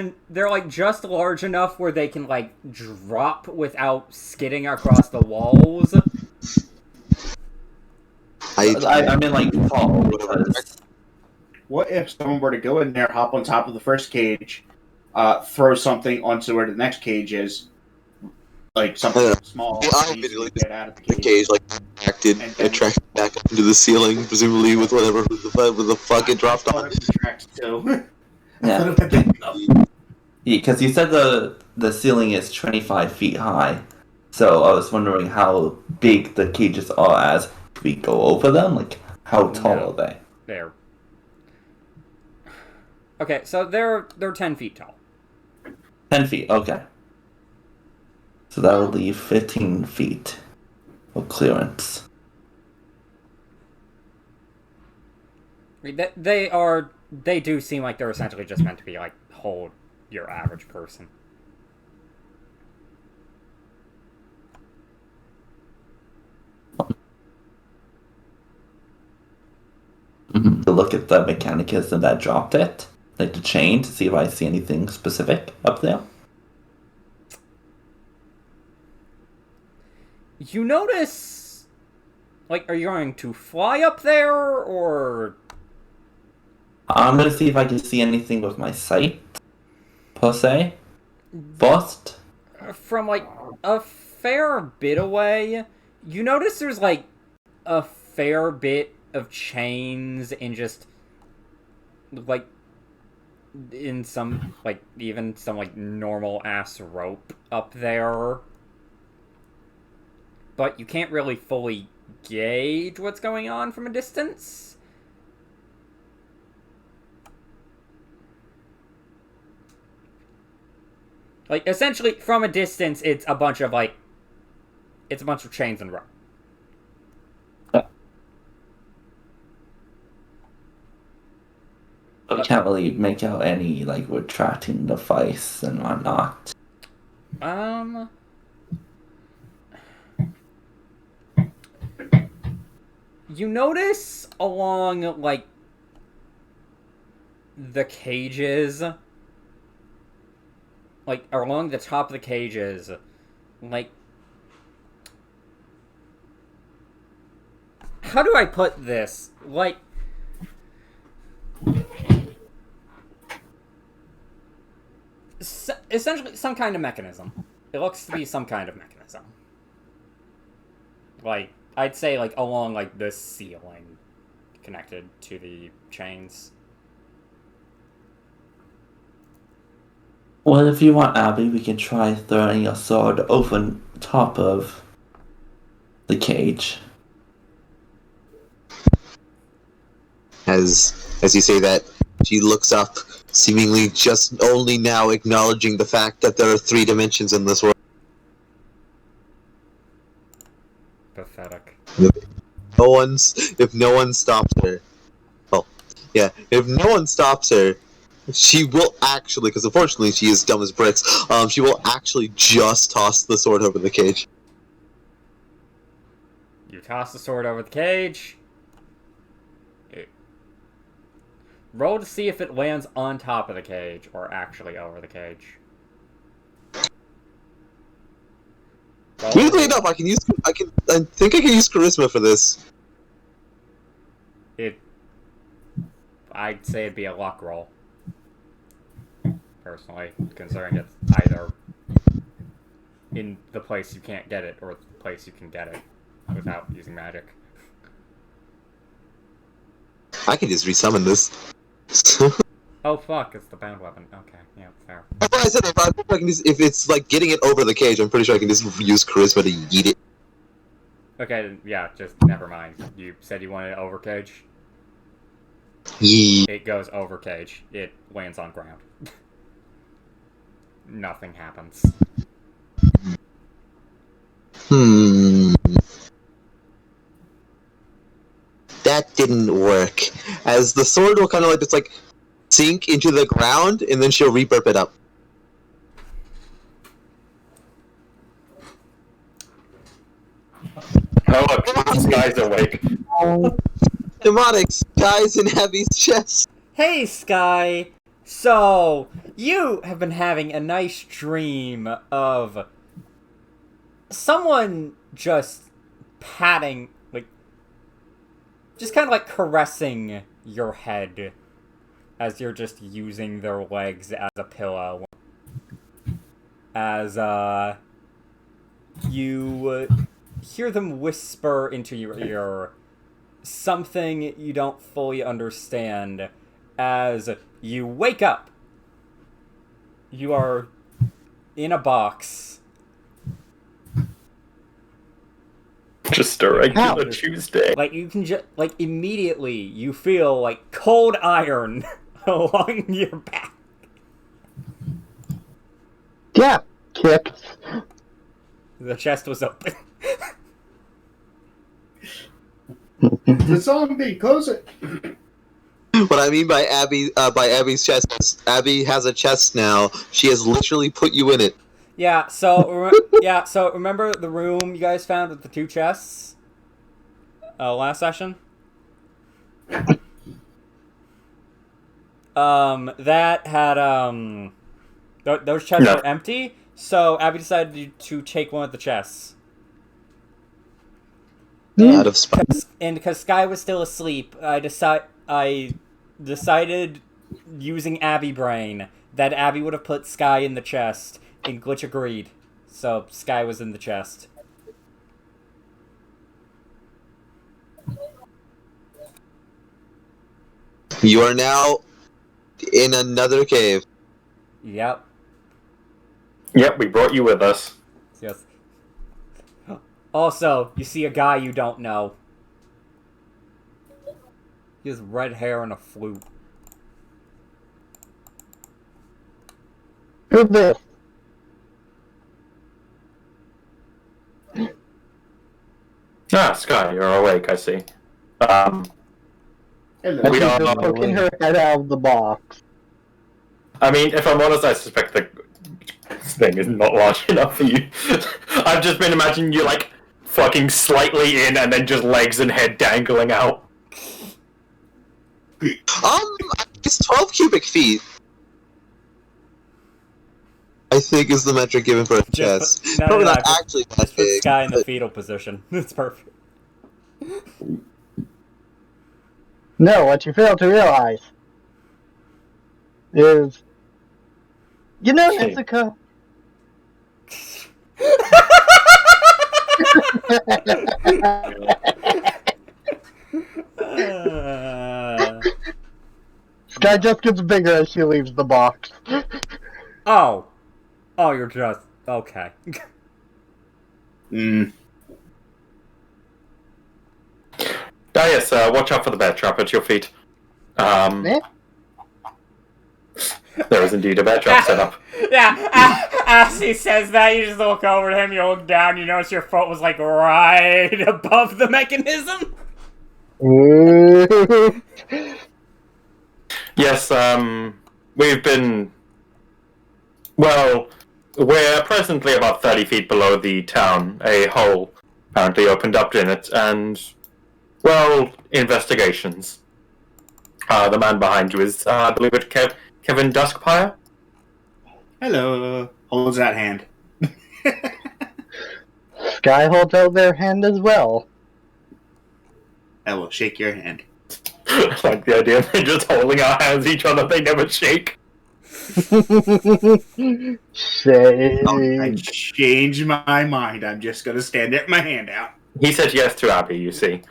enough where they can like drop without skidding across the walls. I mean, like, tall, because... What if someone were to go in there, hop on top of the first cage, throw something onto where the next cage is, like something small, I easy to immediately get out of the the cage. cage like attracted back up into the ceiling, presumably with whatever with the fuck it dropped I thought on. it retracts too. Yeah, because you said the ceiling is 25 feet high, so I was wondering how big the cages are as we go over them. Like, how tall are they? They're... Okay, so they're 10 feet tall. 10 feet, okay. So that would leave 15 feet of clearance. They do seem like they're essentially just meant to be, like, hold your average person. To look at the mechanism that dropped it, like the chain, to see if I see anything specific up there. You notice... Like, are you going to fly up there, or... I'm gonna see if I can see anything with my sight, per se. First. From, like, a fair bit away, you notice there's, like, a fair bit of chains in just, like, in some, like, even some, like, normal-ass rope up there. But you can't really fully gauge what's going on from a distance. Like, essentially, from a distance, it's a bunch of, like... It's a bunch of chains and rope. I can't really make out any, like, retracting device and whatnot. You notice along, like, the cages... Like, along the top of the cages, like... How do I put this? Like... essentially, some kind of mechanism. It looks to be some kind of mechanism. Like, I'd say, like, along, like, the ceiling, connected to the chains. Well, if you want, Abby, we can try throwing a sword over top of the cage. As you say that, she looks up, seemingly just only now acknowledging the fact that there are 3 dimensions in this world. Pathetic. If no one stops her, well, yeah, if no one stops her, she will actually, because unfortunately she is dumb as bricks, she will actually just toss the sword over the cage. You toss the sword over the cage. Roll to see if it lands on top of the cage or actually over the cage. Weirdly enough, I think I can use charisma for this. I'd say it'd be a luck roll. Personally, considering it's either in the place you can't get it or the place you can get it without using magic. I can just resummon this. Oh fuck, it's the bound weapon. Okay, yeah, fair. That's what I said. If it's like getting it over the cage, I'm pretty sure I can just use charisma to yeet it. Okay, yeah, just never mind. You said you wanted it over cage? Yeah. It goes over cage. It lands on ground. Nothing happens. That didn't work. As the sword will kind of like just like sink into the ground, and then she'll reburp it up. Oh look, this guy's awake. Demonic skies in Abby's chest. Hey, Sky! So, you have been having a nice dream of someone just patting, like, just kind of like caressing your head as you're just using their legs as a pillow. As you hear them whisper into your ear something you don't fully understand. As you wake up, you are in a box. Just a regular Tuesday. Like, you can just, like, immediately you feel like cold iron along your back. Yeah, kick. The chest was open. The zombie, close it. What I mean by Abby's chest is Abby has a chest now. She has literally put you in it. Yeah, so remember the room you guys found with the 2 chests? Last session? That had, those chests were empty, so Abby decided to take one of the chests. Out of spite. And because Sky was still asleep, I decided, using Abby brain, that Abby would have put Sky in the chest, and Glitch agreed. So Sky was in the chest. You are now in another cave. Yep. Yep, we brought you with us. Yes. Also, you see a guy you don't know. He has red hair and a flute. Who's this? Ah, Sky, you're awake, I see. Hello. And We she's are- just poking her head out of the box. I mean, if I'm honest, I suspect the thing is not large enough for you. I've just been imagining you, like, fucking slightly in and then just legs and head dangling out. It's 12 cubic feet. I think is the metric given for a chest. Probably not actually that Just put big. Sky in the fetal position. It's perfect. No, what you fail to realize is, you know, Okay. Nezuko. Sky just gets bigger as she leaves the box. Oh, you're just okay. Yes, watch out for the bear trap at your feet. Eh? There is indeed a bear trap set up. Yeah, as he says that, you just look over to him, you look down, you notice your foot was like right above the mechanism. Yes, we've been... Well, we're presently about 30 feet below the town. A hole apparently opened up in it, and... Well, investigations. The man behind you is, I believe it, Kevin Duskpire? Hello. Holds that hand. Sky holds out their hand as well. I will shake your hand. Like the idea of just holding our hands each other, they never shake. Say. I changed my mind. I'm just gonna stand there with my hand out. He said yes to Abby, you see.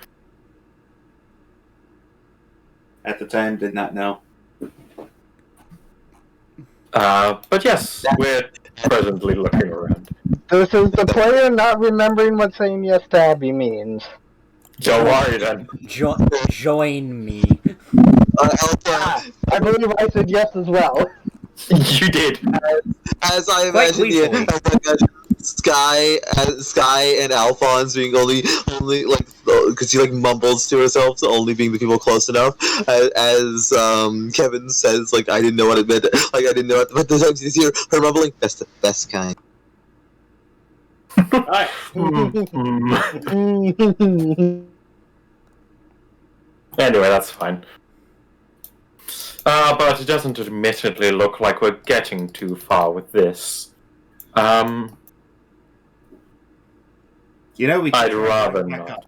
At the time, did not know. But yes, we're presently looking around. This is the player not remembering what saying yes to Abby means. Don't worry then. Join me. I believe I said yes as well. You did. As I Quite imagine, Sky and Alphonse being only like because she like mumbles to herself, so only being the people close enough. As Kevin says, like I didn't know what it meant. Like I didn't know what. But the times you hear her mumbling, that's the best kind. Alright. Anyway, that's fine. But it doesn't admittedly look like we're getting too far with this. You know, we I'd rather not.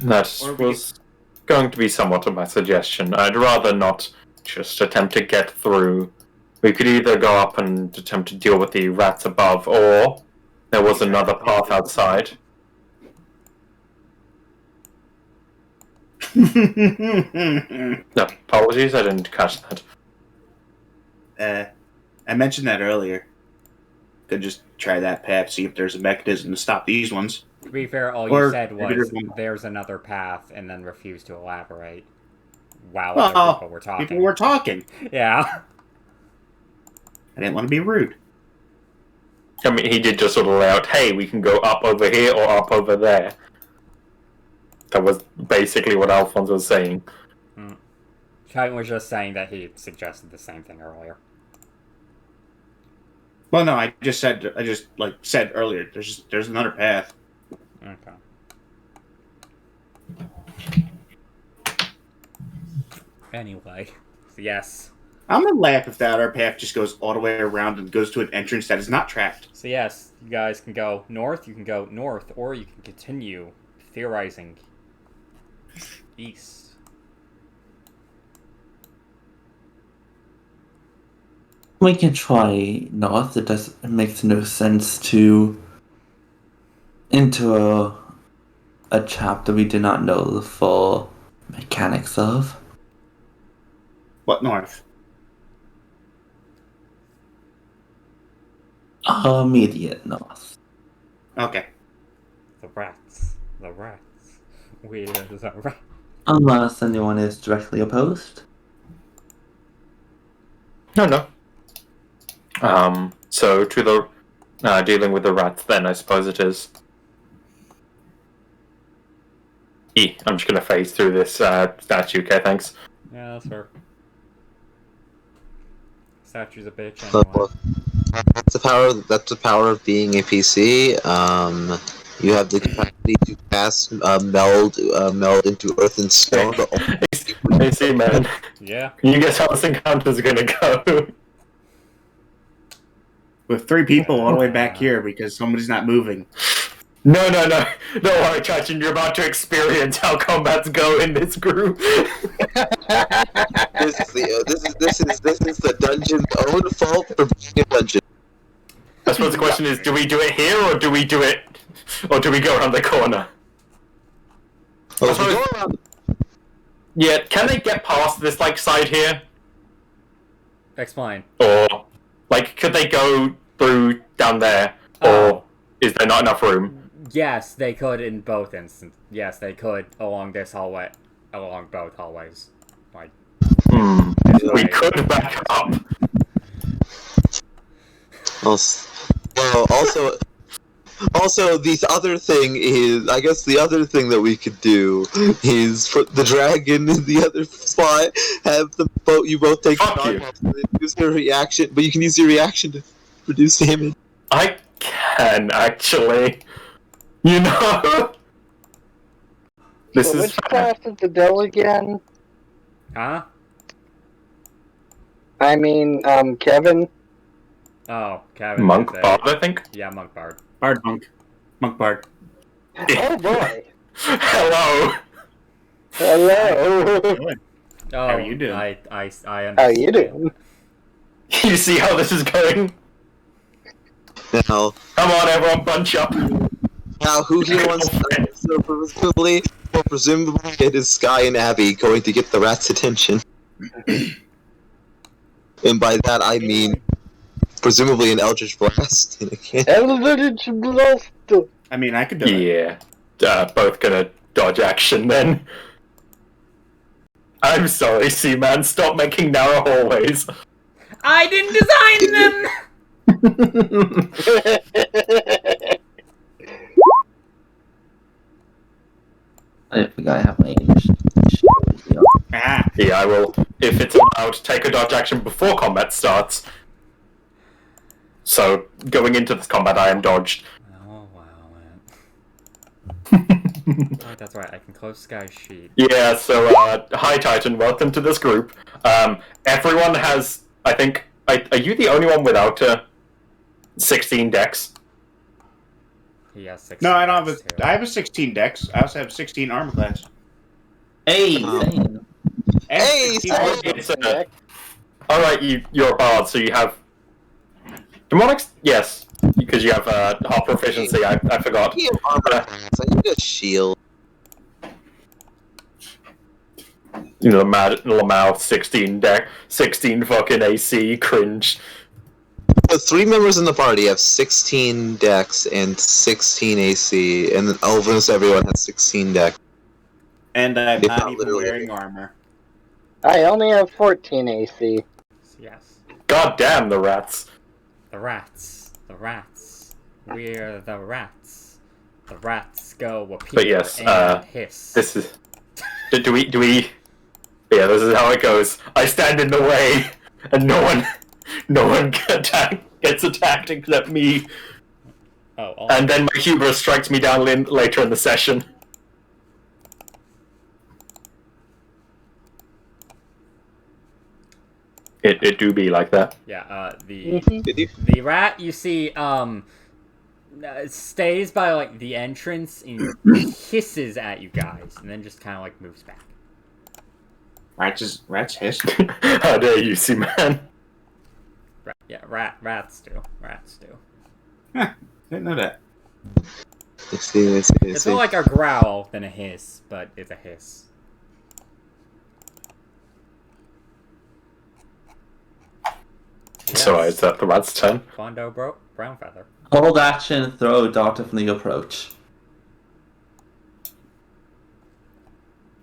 That was going to be somewhat of my suggestion. I'd rather not just attempt to get through. We could either go up and attempt to deal with the rats above, or there was another path outside. No, apologies, I didn't catch that. I mentioned that earlier. Could just try that path, see if there's a mechanism to stop these ones. To be fair, all you said was, there's another path, and then refused to elaborate while other people were talking. People were talking. Yeah. I didn't want to be rude. I mean, he did just sort of lay out, hey, we can go up over here or up over there. That was basically what Alphonse was saying. Titan was just saying that he suggested the same thing earlier. Well, no, I just said earlier. There's another path. Okay. Anyway, so yes. I'm gonna laugh if that other path just goes all the way around and goes to an entrance that is not tracked. So yes, you guys can go north. You can go north, or you can continue theorizing east. We can try north. It makes no sense to enter a chapter we do not know the full mechanics of. What north? Immediate north. Okay. The rats. The rats. We are the rats. Unless anyone is directly opposed. No. So to the dealing with the rats, then I suppose it is. I'm just gonna phase through this statue. Okay, thanks. Yeah, that's fair. Statue's a bitch. So, Anyway. that's the power of being a PC. You have the capacity to cast meld into earth and stone. Hey, see, man. Yeah. You guess how this encounter's gonna go. With 3 people all the way back here because somebody's not moving. No. Don't worry, Chachin, you're about to experience how combats go in this group. This is the dungeon's own fault for being a dungeon. I suppose the question is, do we do it here or do we go around the corner? Yeah, can they get past this side here? Explain. Or could they go through down there? Or is there not enough room? Yes, they could in both instances. Yes, they could along this hallway, along both hallways. We could back up. Also, the other thing is, I guess the other thing that we could do is put the dragon in the other spot, have you both take use your reaction, but you can use your reaction to reduce damage. I can, actually. You know? This is which class is the bill again? Huh? I mean, Kevin. Oh, Kevin. Monk Bard, I think? Yeah, Monk Bard. Monk Bard. Oh boy. Hello! Hello. Oh, How you doing? I understand. How you doing? You see how this is going? Now, Come on, everyone, bunch up. now who here wants so presumably it is Sky and Abby going to get the rat's attention. And by that I mean presumably an Eldritch Blast. Eldritch Blast. I mean, I could do it. Yeah. Both gonna dodge action then. I'm sorry, Seaman, stop making narrow hallways. I didn't design them! I think I have my Yeah, I will, if it's allowed, take a dodge action before combat starts. So, going into this combat, I am dodged. Oh, wow, man. Oh, that's right, I can close Sky's sheet. Yeah, so, hi Titan, welcome to this group. Everyone has, I think, are you the only one without 16 decks? He has 16. No, I don't have too. I have a 16 dex. I also have 16 armor class. Hey, Um, And Hey, 16 sorry. wisdom. It's, alright, you're a bard, so you have... Demonic... Yes, because you have half proficiency, I forgot. You have armor class. I need a shield. You know, Lamau, 16 deck, 16 fucking AC, cringe. The 3 members in the party have 16 dex and 16 AC, and then almost everyone has 16 dex. And I'm If not not even literally wearing armor. I only have 14 AC. Yes. God damn the rats. The rats. The rats. We're the rats. The rats go appear But yes, and hiss. This is... Do we... Yeah, this is how it goes. I stand in the way, and no one gets attacked except me. Oh, And then my hubris strikes me down later in the session. It do be like that. yeah, Did the rat you see stays by like the entrance and hisses at you guys and then just kind of like moves back. Rats hiss. How dare you, see, man? Yeah, rats do. Didn't know that. Let's see. It's more like a growl than a hiss, but it's a hiss. So is that the rat's turn? Fondo brown feather. hold action, throw, dartingly approach.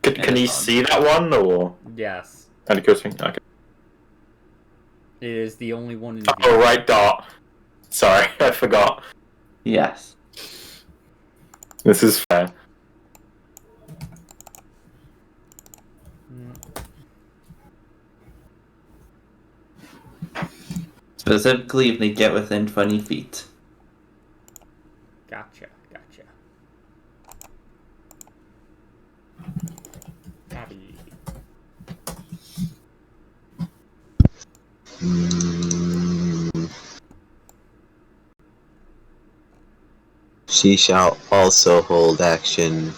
Can he see that one, or...? Yes. And it goes, okay. It is the only one in the Oh, right, dart. Sorry, I forgot. Yes. This is fair. Specifically if they get within 20 feet. Gotcha. Abby. She shall also hold action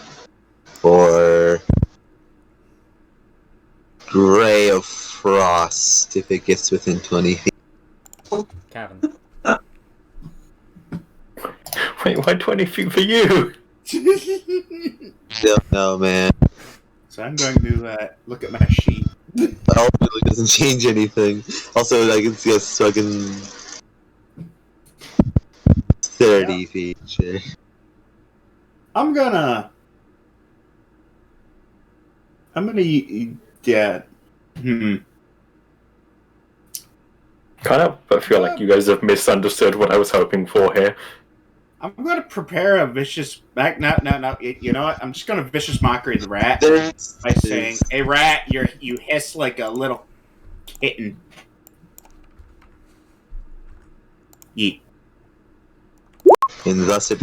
for Ray of Frost if it gets within 20 feet. Kevin. Wait, why 20 feet for you? Don't know, man. So I'm going to look at my sheet. Also, it doesn't change anything. Also, like, it's just fucking 30 feet. Sure. I'm gonna. Yeah. Kind of, but I feel like you guys have misunderstood what I was hoping for here. I'm gonna prepare a vicious. No. You know what? I'm just gonna vicious mockery the rat by saying, "Hey, rat, you hiss like a little kitten." Yeet. And thus it.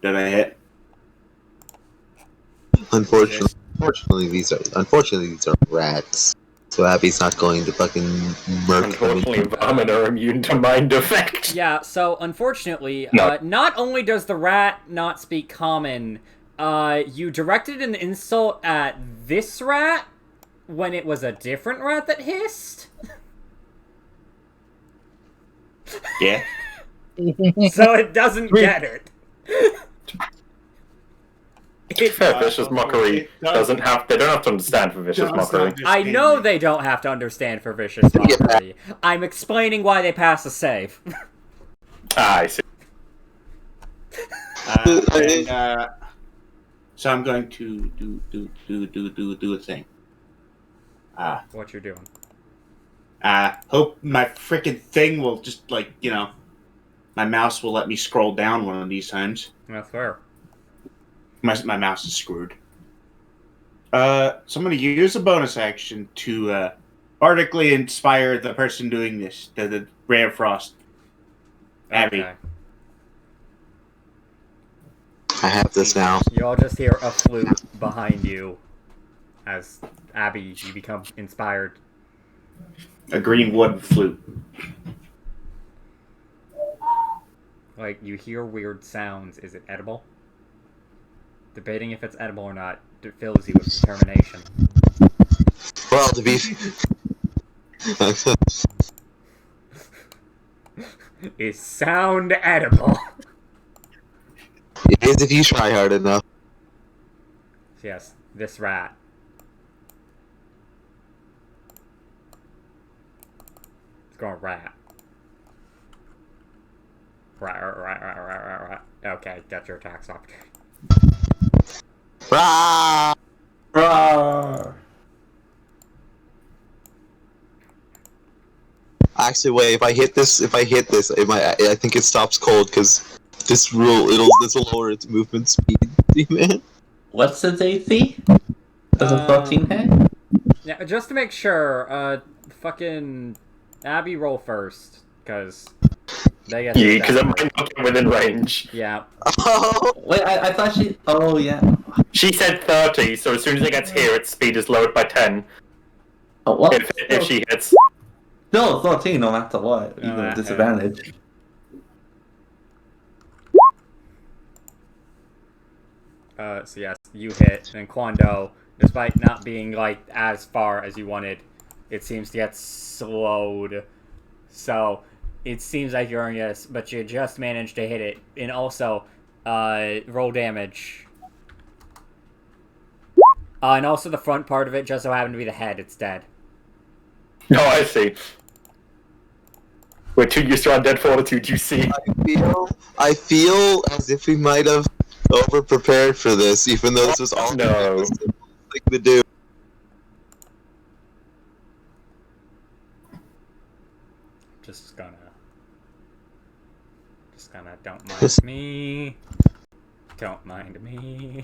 Did I hit? Unfortunately, these are rats. So Abby's not going to fucking murk them. Unfortunately, vermin are immune to mind effect. Yeah, so unfortunately, No. not only does the rat not speak common, you directed an insult at this rat when it was a different rat that hissed. Yeah. So it doesn't get it. Fair, vicious mockery doesn't have. They don't have to understand for vicious mockery. I know they don't have to understand for vicious mockery. I'm explaining why they pass a save. I see. So I'm going to do a thing. What you're doing? Hope my freaking thing will just my mouse will let me scroll down one of these times. That's fair. My mouse is screwed. So I'm going to use a bonus action to bardically inspire the person doing this, the Ray of Frost. Abby. Okay. I have this now. You all just hear a flute behind you. as Abby, you become inspired. A green wood flute. Like, you hear weird sounds. Is it edible? Debating if it's edible or not fills you with determination. Well, to be... Is sound edible? It is if you try hard enough. Yes, this rat. It's going rat. Rat. Okay, that's your attack opportunity. Rah! Roar! Actually, wait. If I hit this, I think it stops cold because this will lower its movement speed. Man. What's its AC? Does a 14 hit? Yeah, just to make sure, fucking Abby roll first, because they get Yeah, because it might not get within range. Yeah. Oh, Wait, I thought she... Oh, yeah. She said 30, so as soon as it gets here, its speed is lowered by 10. Oh, what? If she hits. Still 14 no matter what, even No, with disadvantage. So yes, you hit, and Kwando, despite not being, like, as far as you wanted, it seems to get slowed. So, it seems like you're in this, but you just managed to hit it. And also, roll damage. And also the front part of it just so happened to be the head, it's dead. Oh, I see. We're too used to undead fortitude, you see. I feel as if we might have over-prepared for this, even though this was all No. the simple thing to do. Just gonna, don't mind me. Don't mind me.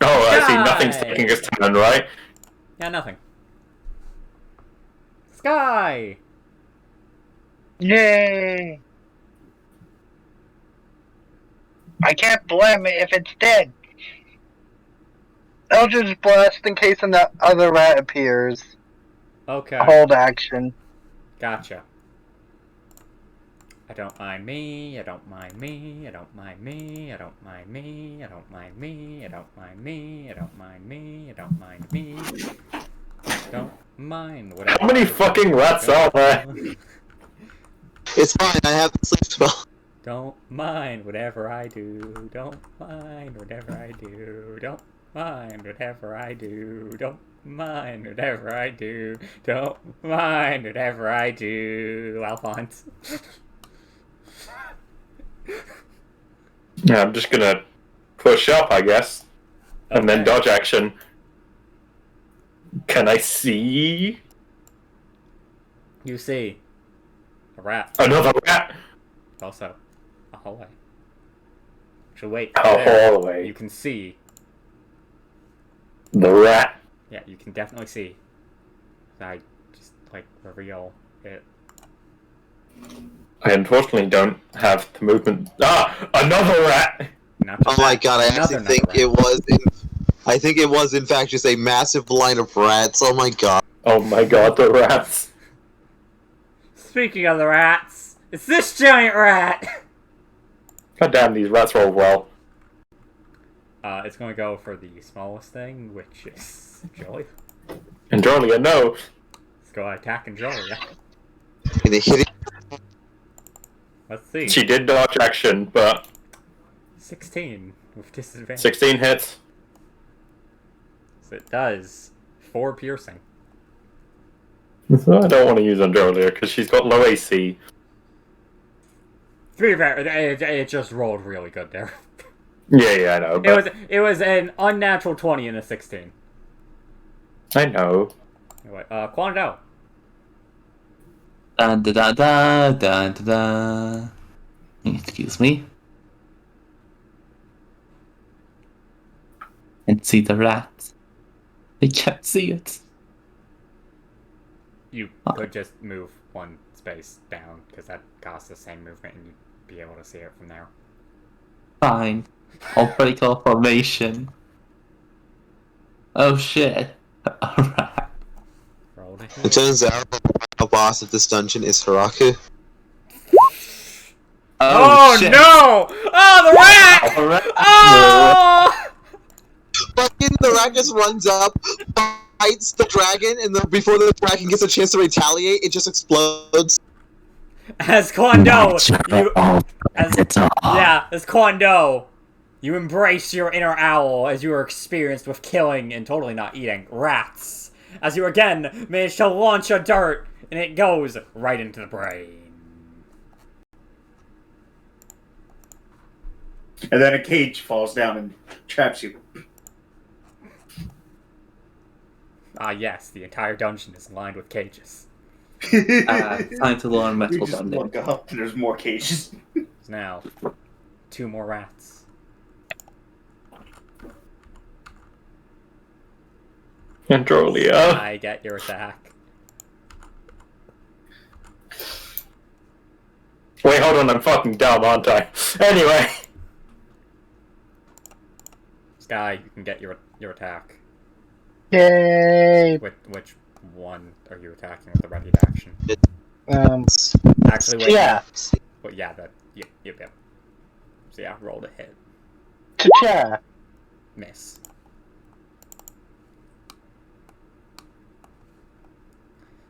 Oh, I see. Sky! Nothing's taking his turn, right? Yeah, nothing. Sky! Yay! I can't blame it if it's dead. Eldritch Blast in case another rat appears. Okay. Hold action. Gotcha. I don't mind me, I don't mind me, I don't mind me, I don't mind me, I don't mind me, I don't mind me, I don't mind me, I don't mind me. Don't mind whatever. How many fucking rats are there? It's fine, I have the sleep spell. Don't mind whatever I do. Don't mind whatever I do. Don't mind whatever I do. Don't mind whatever I do. Don't mind whatever I do. Alphonse. Yeah, I'm just gonna push up, I guess. And then Okay. dodge action. Can I see You see a rat. another rat? Also a hallway. So wait. A there. hallway. You can see. The rat. Yeah, you can definitely see. I just like reveal it. I unfortunately don't have the movement. Ah! Another rat! Not just Oh my that, god, I another actually think rat. I think it was in fact just a massive line of rats. Oh my god. Oh my god, the rats. Speaking of the rats, it's this giant rat! God damn, these rats roll well. It's gonna go for the smallest thing, which is Julia. And Julia, no. Let's go attacking Julia. And they hit it. Let's see. She did dodge action, but 16 with disadvantage. 16 hits. So it does 4 piercing. So I don't want to use on Julia because she's got low AC. It just rolled really good there. Yeah, I know. But It was an unnatural 20 and a 16. I know. Anyway, Kwando. Dun da da da dun da da. Excuse me. And see the rats. They can't see it. You could just move one space down, because that costs the same movement, and you'd be able to see it from there. Fine. I'll break our formation. Oh shit. Alright. Roll to It hit. turns out the boss of this dungeon is Hiraku. Oh shit. no! Oh, the rat! Alright. Oh! Fucking the rat just runs up, fights the dragon, and then before the dragon gets a chance to retaliate, it just explodes. As Kwando, as Kwando, you embrace your inner owl as you are experienced with killing and totally not eating rats. As you again manage to launch a dart, and it goes right into the brain. And then a cage falls down and traps you. Ah, yes, the entire dungeon is lined with cages. Time to learn You metal just bonding. look up and there's more cages. There's now 2 more rats. Androlia. I get your attack. Wait, hold on, I'm fucking dumb, aren't I? Anyway. Sky, you can get your attack. Yay! Which one are you attacking with the ready action? Actually, wait. Yeah. Well, yeah, that. Yep. So yeah, roll to hit. Cha-cha. Miss.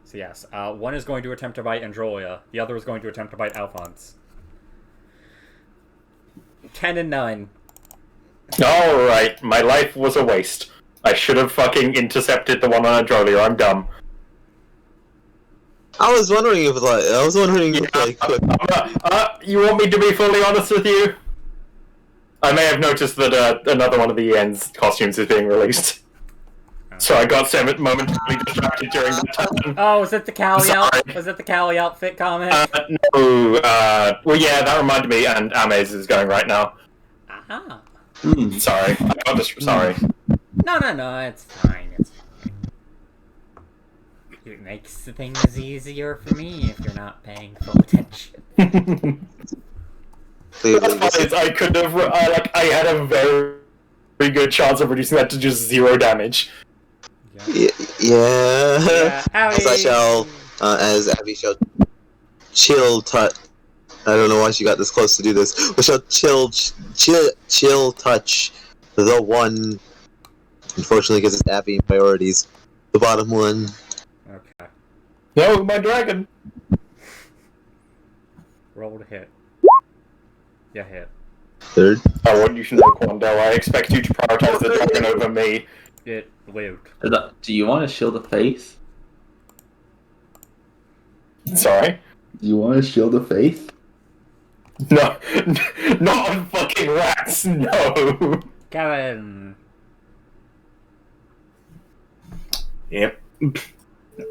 So yes, one is going to attempt to bite Androlia. The other is going to attempt to bite Alphonse. 10 and 9. Alright, my life was a waste. I should have fucking intercepted the one on Androlia, I'm dumb. I was wondering if You want me to be fully honest with you? I may have noticed that another one of the Yen's costumes is being released. So I got momentarily distracted during that time. Oh, was it the Cali Sorry. Was it the Cali outfit comment? No, well yeah, that reminded me, and Amaze is going right now. Aha. Sorry, I got this, sorry. No, it's fine. It's fine. It makes things easier for me if you're not paying full attention. I could have, I had a very good chance of reducing that to just 0 damage. Yeah. As I shall, as Abby shall chill touch. I don't know why she got this close to do this. We shall chill touch the one. Unfortunately, because it's Abby in priorities. The bottom one. Okay. No, my dragon. Roll to hit. Yeah, hit. Third. I want you to know, Quando, I expect you to prioritize the dragon over me. It lived. Do you want to shield the face? Sorry? Do you want to shield the face? No, not on fucking rats, no! Kevin. Yep.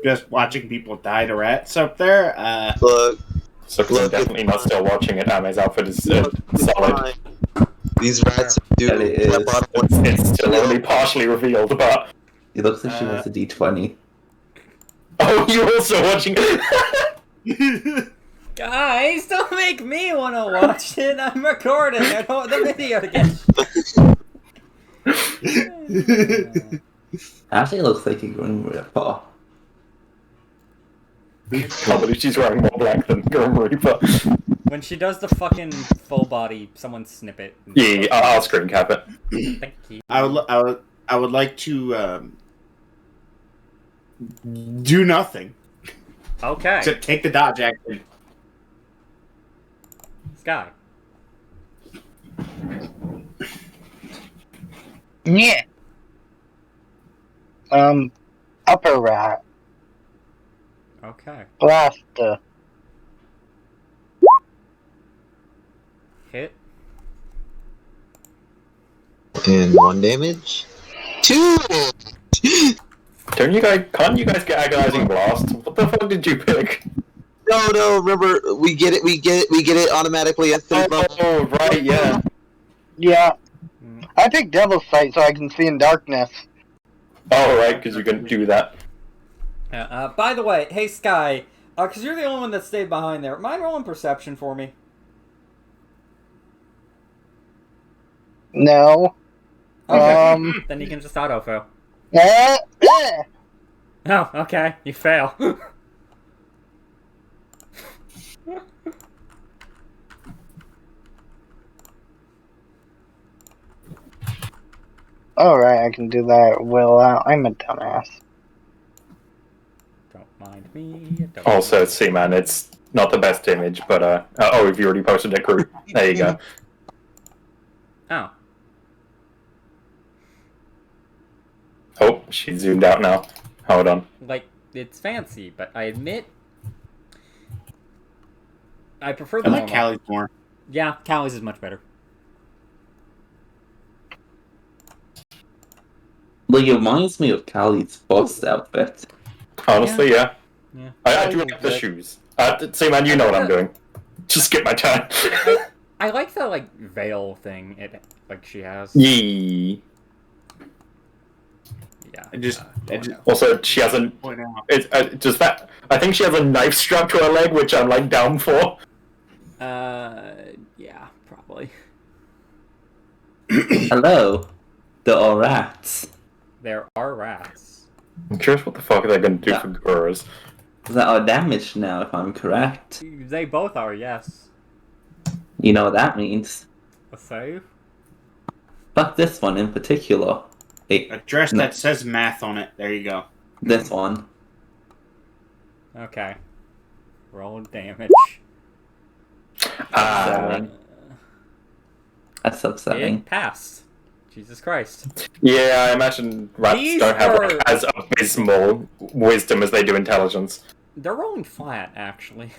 Just watching people die to rats up there. Look. So I'm definitely not still watching it. Ama's outfit is solid. These rats do. It is. It's still only partially revealed, but... It looks like she wants a D20. Oh, you're also watching Guys, don't make me want to watch it. I'm recording. I don't want the video to get. Actually, it looks like you're going with a paw. I believe she's wearing more black than Grim Reaper. When she does the fucking full body, someone snip it. Yeah, I'll screen cap it. Thank you. I would like to do nothing Okay. except take the dodge action. Sky. Yeah. Upper rat. Okay. Blaster. Hit. And 1 damage. 2. Can't you guys get agonizing blast? What the fuck did you pick? No. Remember, we get it automatically at 3rd level. Oh, right, yeah. Yeah. I picked Devil's Sight so I can see in darkness. Oh, right, because you can do that. By the way, hey Sky, because you're the only one that stayed behind there. Mind rolling perception for me? No. Okay. Then you can just autofill. Yeah. Oh, okay. You fail. Alright, I can do that. Well, I'm a dumbass. Don't mind me. Don't Also, mind see, man, it's not the best image, but oh, if you already posted it, group. There you go. Oh. Oh, she zoomed out now. Hold on. Like, it's fancy, but I admit I prefer the I like normal. Callie's more. Yeah, Callie's is much better. Like, it reminds me of Callie's first outfit. Honestly, yeah. Yeah. I do like the shoes. See, man, you know what I'm doing. Just skip my turn. I like the, like, veil thing she has. Yee. Yeah. Also, she has a. Point out. Just that. I think she has a knife strapped to her leg, which I'm like down for. Yeah, probably. Hello. There are rats. There are rats. I'm curious what the fuck they're gonna do for Goras. That are damaged now, if I'm correct. They both are, yes. You know what that means. A save? Fuck this one in particular. A dress that says math on it. There you go. This one. Okay. Roll damage. Upsetting. That's upsetting. It passed. Jesus Christ. Yeah, I imagine rats These don't have are- as abysmal wisdom as they do intelligence. They're rolling flat, actually.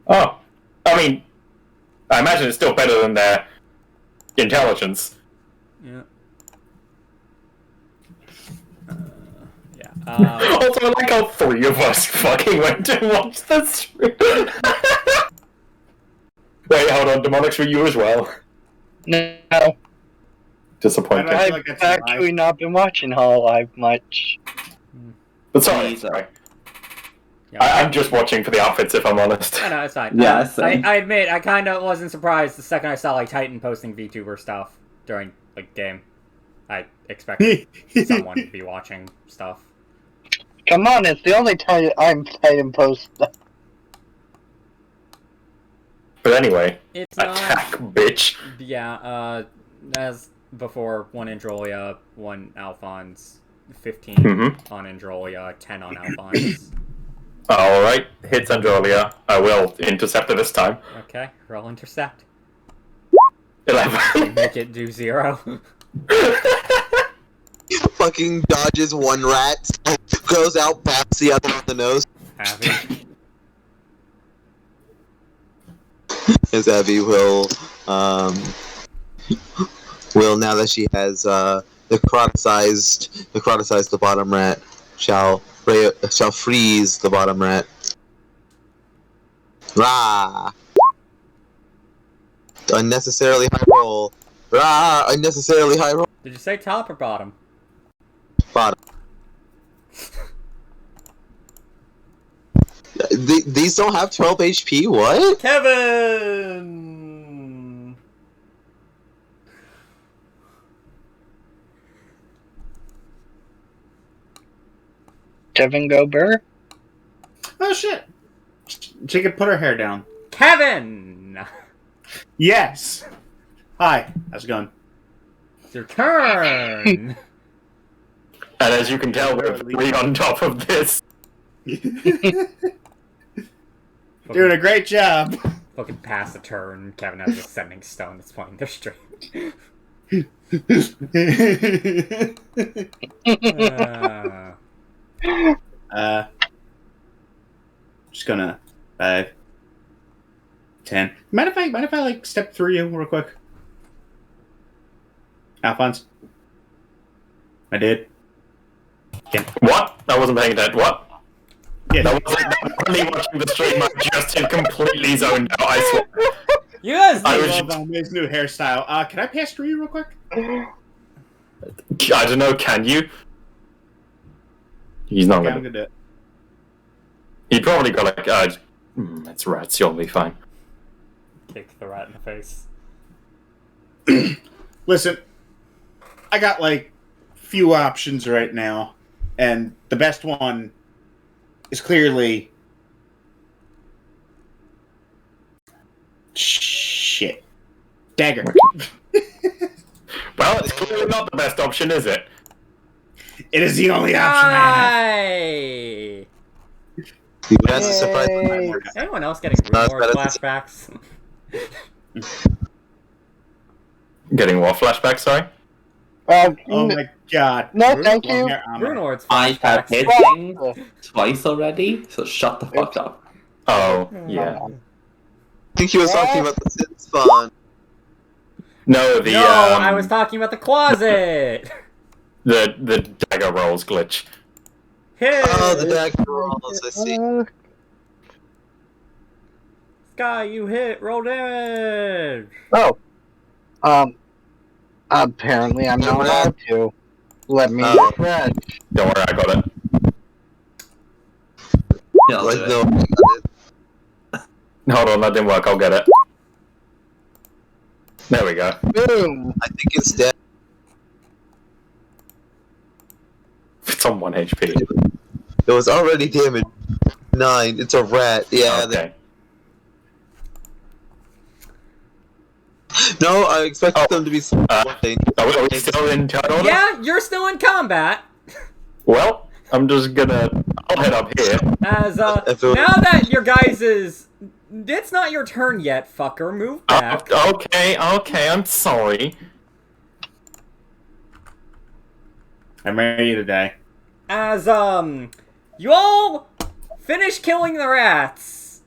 Oh. I mean, I imagine it's still better than their intelligence. Yeah. Yeah. Also, I like how 3 of us fucking went to watch this. Wait, hold on, Demonics for you as well. No, Disappointing. I I've feel like that's actually not been watching Hololive much. But sorry, sorry. Yeah, I'm just watching for the outfits, if I'm honest. I know, it's fine. Yeah, same. I admit, I kind of wasn't surprised the second I saw, like, Titan posting VTuber stuff during, like, game. I expected someone to be watching stuff. Come on, it's the only time I'm Titan post. But anyway, It's not... attack, bitch. Yeah, as before, 1 Androlia, 1 Alphonse, 15 on Androlia, 10 on Alphonse. Alright, hits Androlia. I will intercept it this time. Okay, roll intercept. 11. Make it do 0. Fucking dodges one rat, goes out, baps the other on the nose. Abby. As Abby will, now that she has necroticized the bottom rat, shall freeze the bottom rat. Rah! Unnecessarily high roll. Rah! Unnecessarily high roll. Did you say top or bottom? Bottom. These don't have 12 HP? What? Kevin! Devin Gober? Oh shit! She could put her hair down. Kevin! Yes. Hi. How's it going? It's your turn! And as you can tell, we're 3 on top of this. Doing a great job. Fucking pass the turn. Kevin has a sending stone that's pointing their straight. Just gonna 5, 10. Mind if I like step through you real quick? Alphonse? I did. Yeah. What? I wasn't paying attention. What? Yeah. That wasn't only watching the stream. I just completely zoned out. I swear. You guys I was love his new hairstyle. Can I pass through you real quick? I don't know. Can you? He's not Okay, I'm gonna. gonna do it. He probably got like, it's rats. You'll be fine. kick the rat in the face. Listen, I got like few options right now, and the best one is clearly shit. Dagger. Well, it's clearly not the best option, is it? It is the only option I have. Yay! That's a surprise. Yay. Anyone else getting Rune Lord flashbacks? Getting what flashback, sorry? Oh my god. No, Rune thank you. Long-hair armor. Rune Lord's I have flashbacks. hit Well, things twice already, so shut the fuck up. Oh, yeah. I think he was talking about the Sin spawn. No, the No, I was talking about the closet! the dagger rolls glitch. Hit! Oh, the dagger rolls, I see. Sky, you hit! Roll damage! Oh. Apparently I'm not allowed to. Let me refresh. Don't worry, I got it. Yeah, I'll Like, do it. no, I got it. Hold on, that didn't work. I'll get it. There we go. Boom. I think it's dead. It's on 1 HP. It was already damaged. 9. It's a rat. Yeah. Okay. No, I expected them to be something. Are we still in turn order? Yeah, you're still in combat! Well, I'm just gonna... I'll head up here. As, now that your guys is... It's not your turn yet, fucker. Move back. Okay, I'm sorry. I'm ready to die. As, you all finish killing the rats.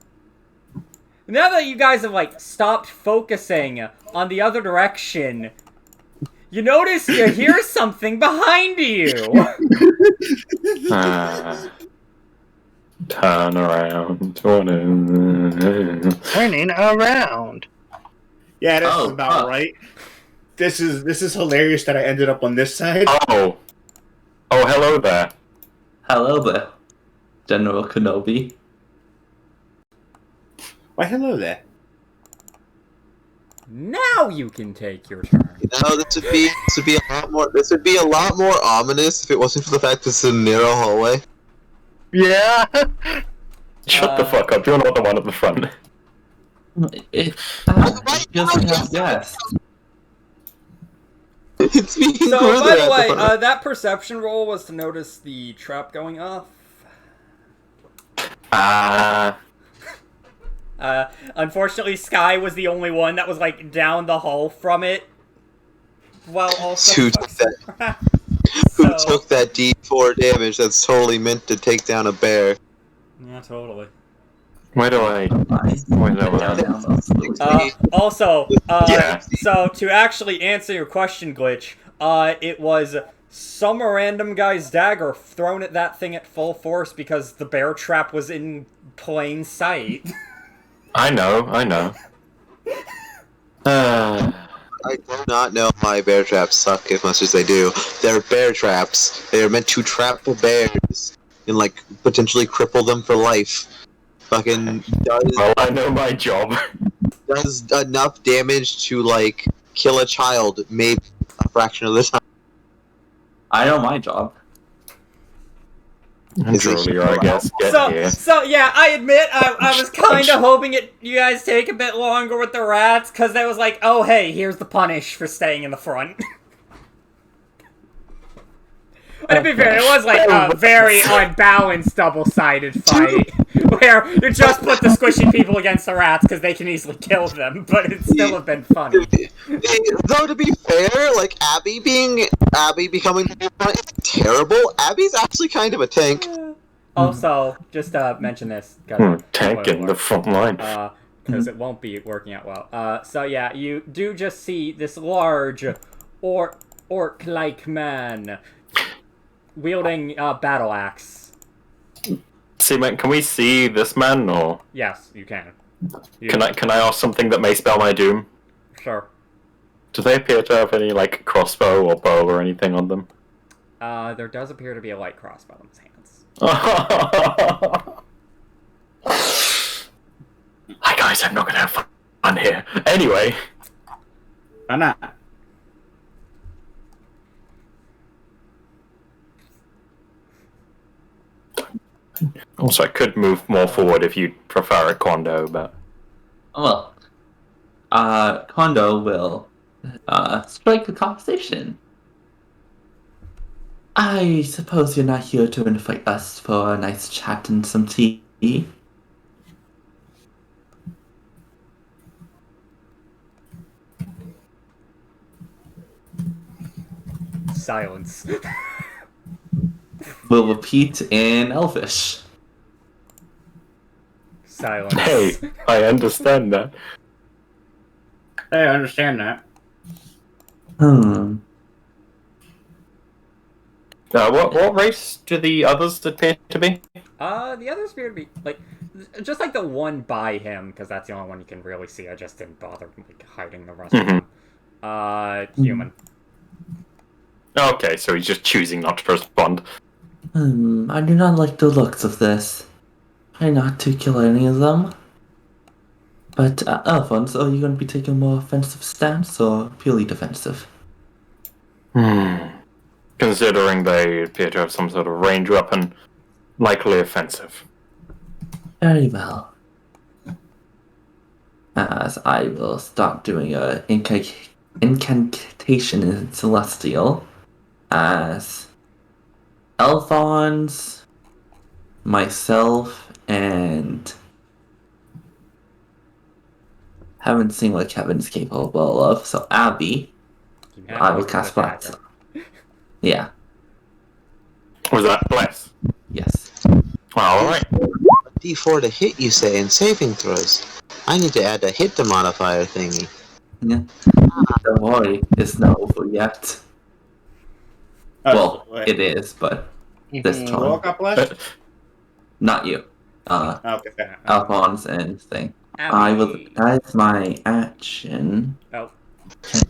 Now that you guys have, like, stopped focusing on the other direction, you notice you hear something behind you. Turn around. Turning around. Yeah, that's Oh, about fuck. right. This is hilarious that I ended up on this side. Oh, hello there. Hello there, General Kenobi. Why, hello there. Now you can take your turn. No, this would be a lot more. This would be a lot more ominous if it wasn't for the fact this is a narrow hallway. Yeah. Shut the fuck up. You're not the one at the front. It feels like a yes. It's being So, further by the at way, front. that perception roll was to notice the trap going off. Unfortunately, Sky was the only one that was, like, down the hall from it. While also... Who took that? Who took that D4 damage that's totally meant to take down a bear? Yeah, totally. Where do I... Also, Yeah. so to actually answer your question, Glitch, it was some random guy's dagger thrown at that thing at full force because the bear trap was in plain sight. I know. I do not know why bear traps suck as much as they do. They're bear traps. They are meant to trap the bears and, like, potentially cripple them for life. Fucking Well, I know my job. does enough damage to, like, kill a child, maybe a fraction of the time. I know my job. Julia, I guess. Get here. So yeah, I admit I was kind of hoping you guys take a bit longer with the rats because they was like, oh hey, here's the punish for staying in the front. And to be fair, it was like a very unbalanced double-sided fight where you just put the squishy people against the rats because they can easily kill them, but it'd still have been funny. Though, to be fair, like, Abby becoming terrible, Abby's actually kind of a tank. Also, just mention this. Tank in the front line. Because it won't be working out well. So yeah, you do just see this large orc-like man wielding a battle axe. See, man, can we see this man, or Yes, you can. can I ask something that may spell my doom? Sure. Do they appear to have any, like, crossbow or bow or anything on them? There does appear to be a light crossbow in his hands. Hi guys, I'm not gonna have fun here. Anyway. Why not? Uh, Why not? also, Why not? just mention this. 'Cause, Yeah. Also, I could move more forward if you prefer it, Kondo, but... Well, Kondo will strike the conversation. I suppose you're not here to invite us for a nice chat and some tea. Silence. We'll repeat in Elvish. Silence. Hey, I understand that. Hey, I understand that. What race do the others appear to be? The others appear to be, like, just like the one by him, because that's the only one you can really see. I just didn't bother, like, hiding the rest of them. Human. Okay, so he's just choosing not to respond. I do not like the looks of this. Try not to kill any of them. But, Alphonse, are you going to be taking a more offensive stance or purely defensive? Considering they appear to have some sort of ranged weapon, likely offensive. Very well. As I will start doing a incantation in Celestial, as Alphonse, myself, and haven't seen what Kevin's capable of, so Abby, I will cast Bless. Yeah. Was that Bless? Yes. Alright. D4 to hit, you say, in saving throws. I need to add a hit to modifier thingy. Yeah. Don't worry, it's not over yet. Well, it is, but this time. Woke up left? Not you. Okay. Alphonse and thing. Abby. I will. That's my action. Oh.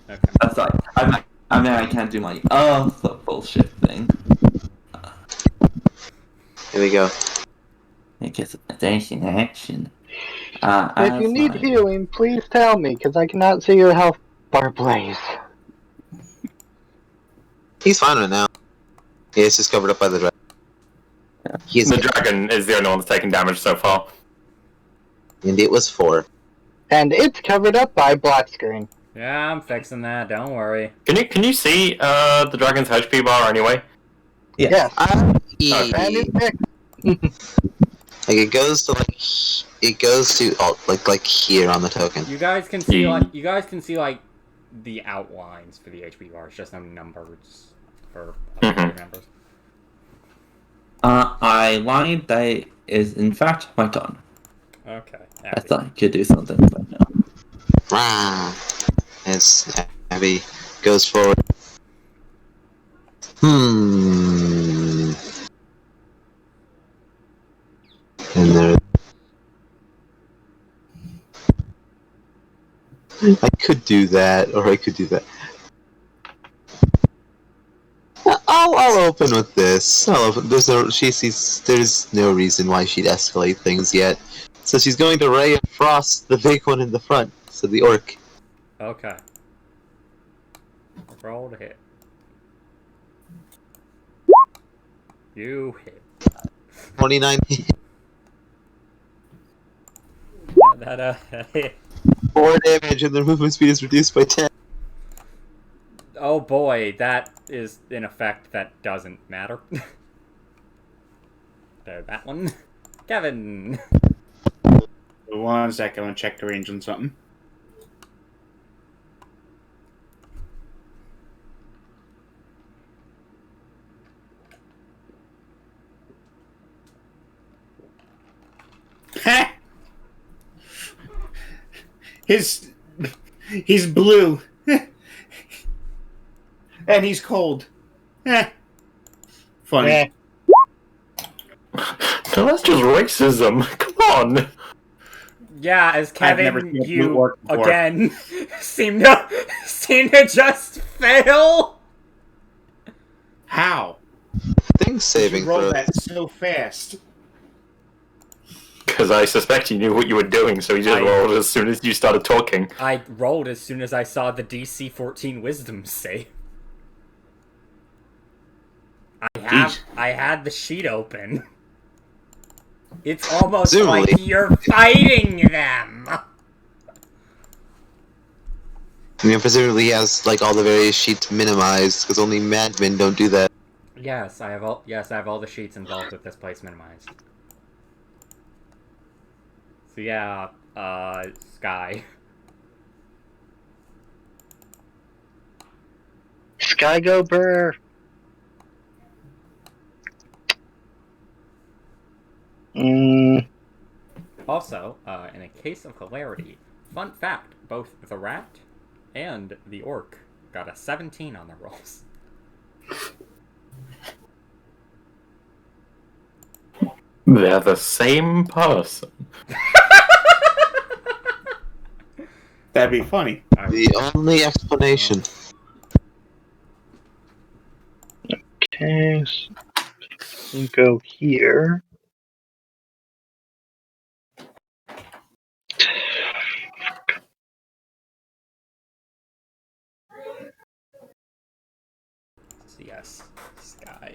Okay. I'm sorry. I mean, I can't do my the bullshit thing. Here we go. I guess there's an action. If you need healing, please tell me, because I cannot see your health bar blaze. He's fine right now. Yeah, it's just covered up by the dragon. The dragon is the only one that's taken damage so far. And it was 4. And it's covered up by black screen. Yeah, I'm fixing that. Don't worry. Can you see the dragon's HP bar anyway? Yes. And Okay. it's fixed. Like it goes to like here on the token. You guys can see like the outlines for the HP bars, just no numbers for other numbers. I lied. That is in fact my turn. Okay. I thought I could do something, but no. As Abby goes forward. And there. I could do that, or I could do that. I'll open with this. I'll open. There's no reason why she'd escalate things yet. So she's going to Ray of Frost, the big one in the front. So the orc. Okay. Roll to hit. You hit. 29. That hit. 4 damage, and their movement speed is reduced by 10. Oh boy, that is in effect that doesn't matter. There, that one. Kevin. 1 second, I'm gonna check the range on something. He's blue. And he's cold. Funny. No, that's just racism. Come on. Yeah, as I've never Kevin, seen a blue you orc before. again seem to just fail. How? Things saving You rolled throws. that so fast. Because I suspect he knew what you were doing, so he just rolled as soon as you started talking. I rolled as soon as I saw the DC 14 Wisdom save. I had the sheet open. It's almost Presumably. like you're fighting them. I mean, presumably he has like all the various sheets minimized because only madmen don't do that. Yes, I have all. Yes, I have all the sheets involved with this place minimized. So yeah, Sky. Sky go burr. Also, in a case of hilarity, fun fact: both the rat and the orc got a 17 on their rolls. They're the same person. That'd be funny. The only explanation. Okay, so we go here. So yes, Sky.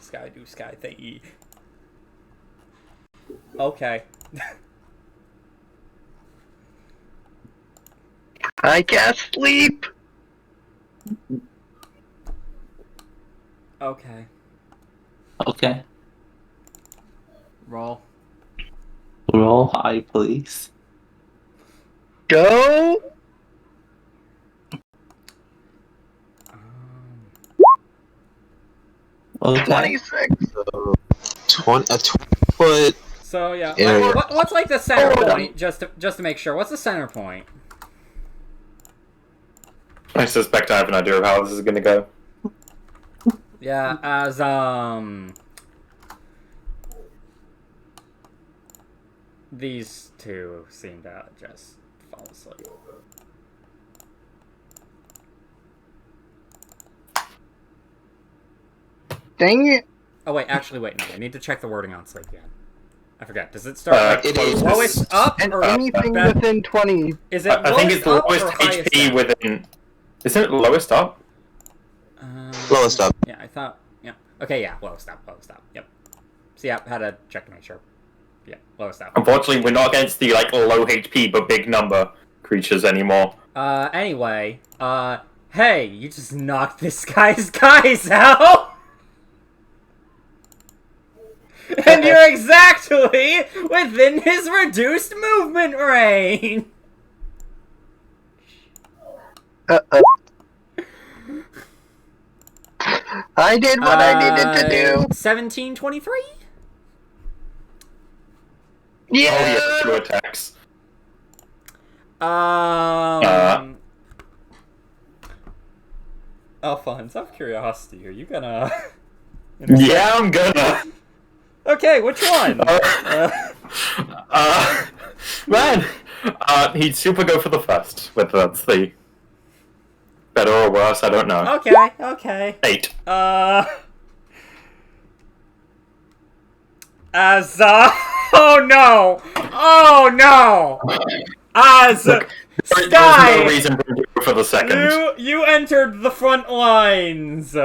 Sky do Sky thingy. Okay. I can't sleep. Okay. Okay. Roll. Roll high, please. Go. Okay. 26. So, 20-foot. So yeah, Yeah. what's like the center point? Just to make sure. What's the center point? I suspect I have an idea of how this is going to go. Yeah, as these two seem to just fall asleep. Dang it. Oh wait, actually wait, no, I need to check the wording on sleep again. I forget. Does it start like it is. lowest up And or anything best? within 20. Is it I think it's the up lowest or highest HP down? within. Isn't it lowest up? Lowest up. Yeah, I thought. Yeah. Okay, yeah, lowest up, lowest up. Yep. So yeah, had to check to make sure. Yeah, lowest up. Unfortunately, we're not against the like low HP but big number creatures anymore. Anyway, hey, you just knocked this guy's guys out! And you're exactly within his reduced movement range! Uh-oh. I did what I needed to do. 1723? Yeah. Oh yeah, 2 attacks. Alphonse, out of curiosity, are you gonna... Yeah, I'm gonna. Okay, which one? Man, he'd super go for the first. Whether that's the better or worse, I don't know. Okay. 8. As, oh no! As, Look, Sky! There's no reason to go for the second. You entered the front lines,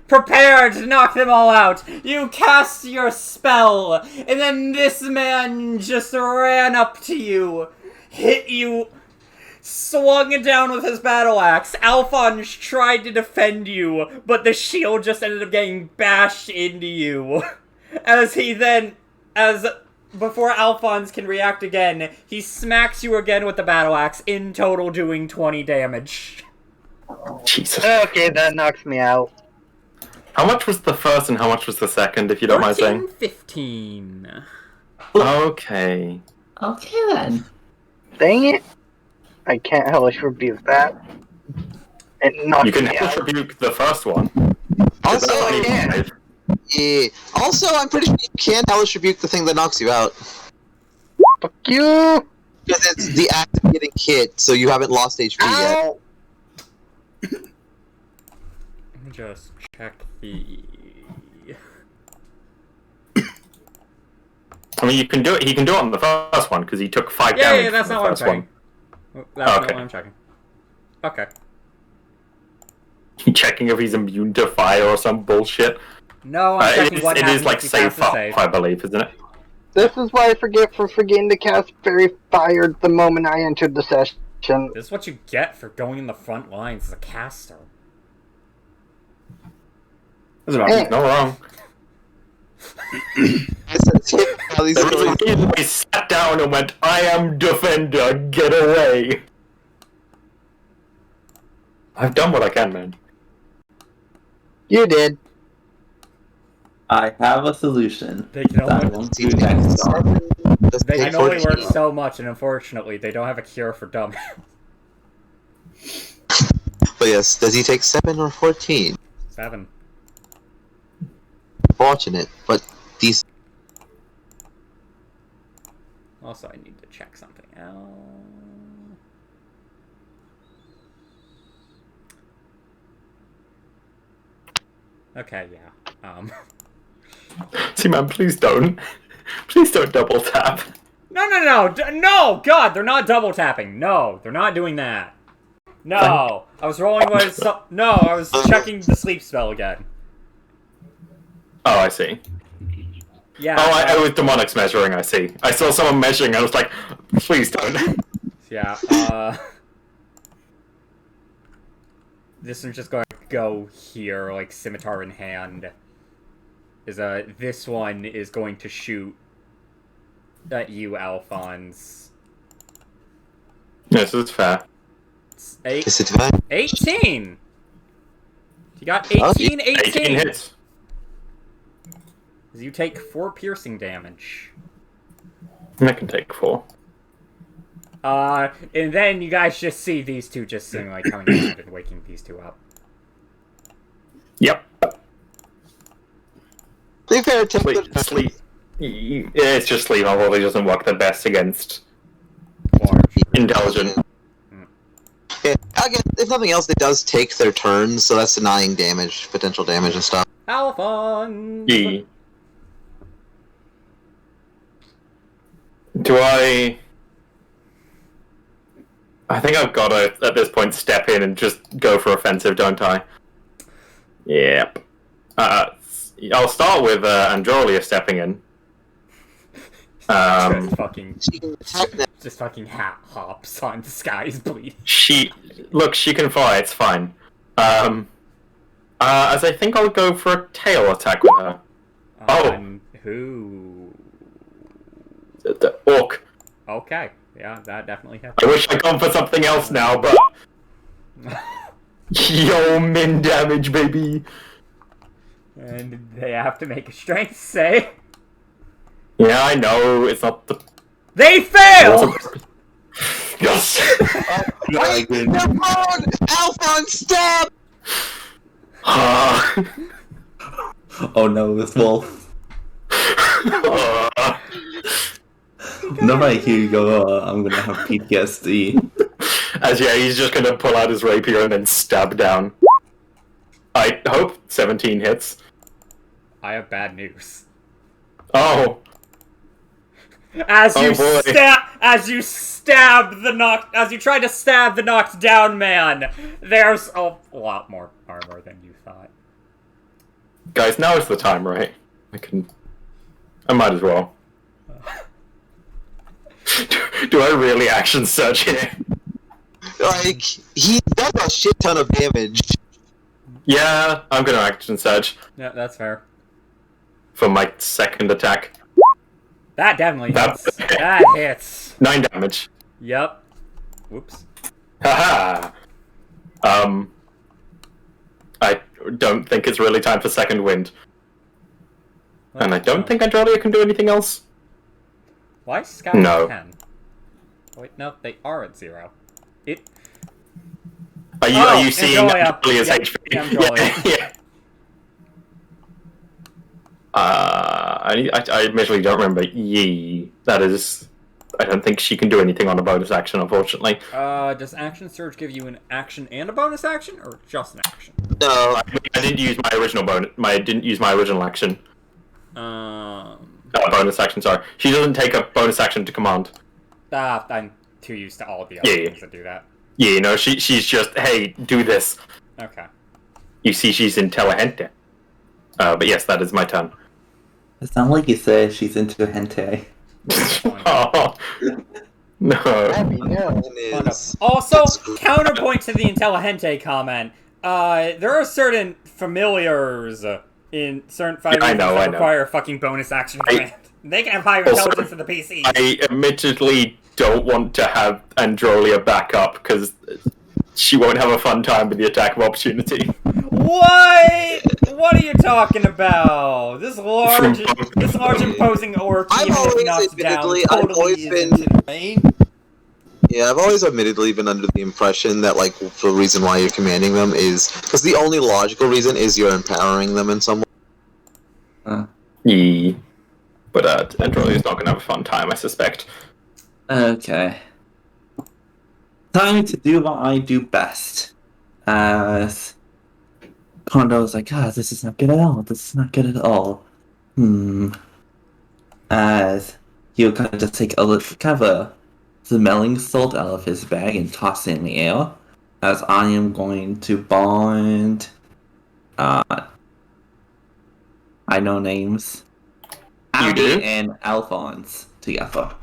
prepared to knock them all out. You cast your spell, and then this man just ran up to you, hit you, swung it down with his battle axe. Alphonse tried to defend you, but the shield just ended up getting bashed into you. Before Alphonse can react again, he smacks you again with the battle axe, in total doing 20 damage. Jesus. Okay, that knocks me out. How much was the first and how much was the second, if you don't mind saying? 15. Okay. Okay then. Dang it. I can't hellish rebuke that. It knocks You can me hellish out. rebuke the first one. Also, That's only yeah. 5. yeah. Also, I'm pretty sure you can hellish rebuke the thing that knocks you out. Fuck you! Because it's the act of getting hit, so you haven't lost HP yet. Ow! Let me just check the... I mean, you can do it. He can do it on the first one because he took 5 Yeah, damage. yeah, that's from not the what I'm first checking. one. That's not Okay. what I'm checking. Okay. Checking if he's immune to fire or some bullshit. No, I'm checking what it happens is like if you save pass the up, save. I believe, isn't it? This is why I forgetting to cast Fairy Fire the moment I entered the session. This is what you get for going in the front lines as a caster. That's not wrong. He sat down and went, "I am defender, get away." I've done what I can, man. You did. I have a solution. They can That only, won't do next time. they can only work so much, and unfortunately, they don't have a cure for dumb. But yes, does he take 7 or 14? 7. Fortunate, but these. Also, I need to check something else. Okay, yeah. See, man, please don't. Please don't double tap. No, God, they're not double tapping. No, they're not doing that. No, I was rolling with no, I was checking the sleep spell again. Oh, I see. Yeah. Oh, I was demonics measuring, I see. I saw someone measuring, and I was like, please don't. Yeah, this one's just going to go here, like, scimitar in hand. This one is going to shoot at you, Alphonse. Yes, it's fair. It's 18! You got 18, 18 hits. You take 4 piercing damage. I can take 4. And then you guys just see these two just sitting, like, coming around and waking these two up. Yep. Be fair, Sleep. Yeah, it's just sleep. Although it doesn't work the best against intelligent. Yeah, again, if nothing else, it does take their turns, so that's denying damage, potential damage and stuff. Alphonse! Yeah. Do I think I've got to, at this point, step in and just go for offensive, don't I? Yep. I'll start with Androlia stepping in. Just fucking hops on Sky's bleeding. She can fly, it's fine. As I think I'll go for a tail attack with her. Who? The orc. Okay, yeah, that definitely hits. I wish I'd gone for something else now, but... Yo, min damage, baby! And they have to make a strength save. Yeah, I know, it's not the... They fail! Yes! Come on! Alphonse, stab! Oh no, this wolf. Whenever I hear you go, I'm gonna have PTSD. He's just gonna pull out his rapier and then stab down. I hope 17 hits. I have bad news. Oh. As you try to stab the knocked down man, there's a lot more armor than you thought. Guys, now is the time, right? I might as well. Do I really action surge here? Like, he does a shit ton of damage. Yeah, I'm gonna action surge. Yeah, that's fair. For my second attack. That definitely hits. That hits. 9 damage. Yep. Whoops. Haha! I don't think it's really time for second wind. And I don't think Androlia can do anything else. Why is Scout No. 10? Wait, no, they are at 0. Are you seeing Androlia. Androlia's Yep. HP? Yeah, Androlia. Yeah. I admittedly don't remember Yi. That is... I don't think she can do anything on a bonus action, unfortunately. Does Action Surge give you an action and a bonus action, or just an action? No. I didn't use my original action. Bonus action, sorry. She doesn't take a bonus action to command. I'm too used to all of the other things that do that. Yeah, no, she's just, hey, do this. Okay. You see she's intelligente. But yes, that is my turn. It sounds like you said she's into hentai. Oh, no. Abby, no. Also, counterpoint to the IntelliHente comment. There are certain familiars in certain fighting games that require a fucking bonus action command. They can have higher intelligence than the PC. I admittedly don't want to have Androlia back up because she won't have a fun time with the attack of opportunity. What? What are you talking about? This large imposing orc I've even if always knocked down admittedly, I've always admittedly been under the impression that, like, the reason why you're commanding them is because the only logical reason is you're empowering them in some way. Yeah. But Androlia's not going to have a fun time, I suspect. Okay. Time to do what I do best. As Kondo's like, this is not good at all. This is not good at all. As he'll kind of just take a little, kind of a smelling salt out of his bag and toss it in the air. As I am going to bond, I know names. Abby and Alphonse together.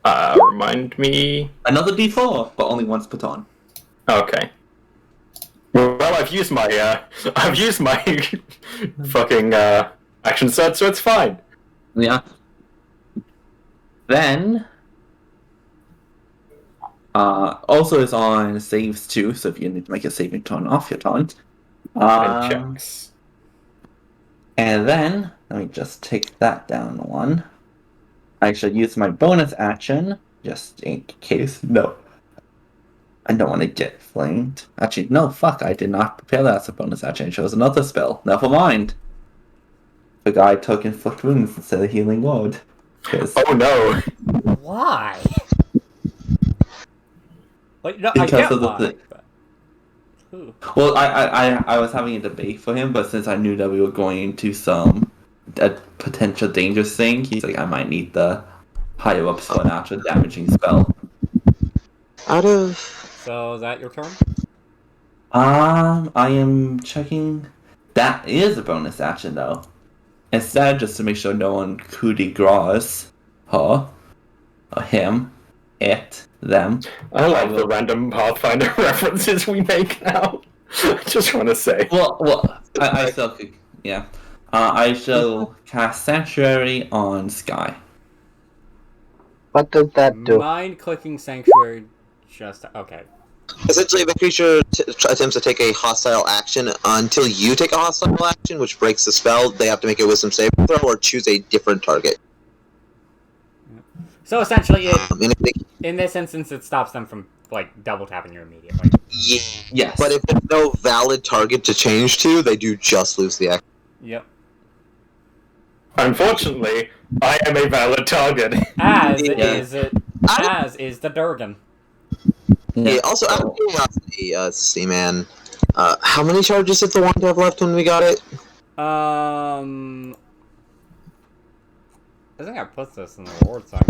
Remind me. Another D4, but only once per turn. Okay. Well, I've used my fucking action set, so it's fine. Yeah. Then, also it's on saves too, so if you need to make a saving turn off your turn. And checks. And then, let me just take that down one. I shall use my bonus action, just in case. No. I don't want to get flamed. Actually, no, fuck, I did not prepare that as a bonus action. I chose another spell. Never mind. The guy took inflict wounds instead of healing word. Oh no. Why? Like, no, because I get of the why. thing. Well, I was having a debate for him, but since I knew that we were going into a potential dangerous thing, he's like, I might need the higher up spell, natural damaging spell. So, is that your turn? I am checking. That is a bonus action, though. Instead, just to make sure no one coup de grace her, or him, it, them. I like the random Pathfinder references we make now. I just want to say. Well, I still could, yeah. I shall cast Sanctuary on Sky. What does that do? Mind-clicking Sanctuary just... Okay. Essentially, the creature attempts to take a hostile action until you take a hostile action, which breaks the spell. They have to make a wisdom saving throw or choose a different target. So essentially, in this instance, it stops them from, like, double-tapping you immediately. Yeah. Yes. But if there's no valid target to change to, they do just lose the action. Yep. Unfortunately, I am a valid target. As is the Durgan. Yeah, also, out of curiosity, C-Man, how many charges did the wand have left when we got it? I think I put this in the reward side.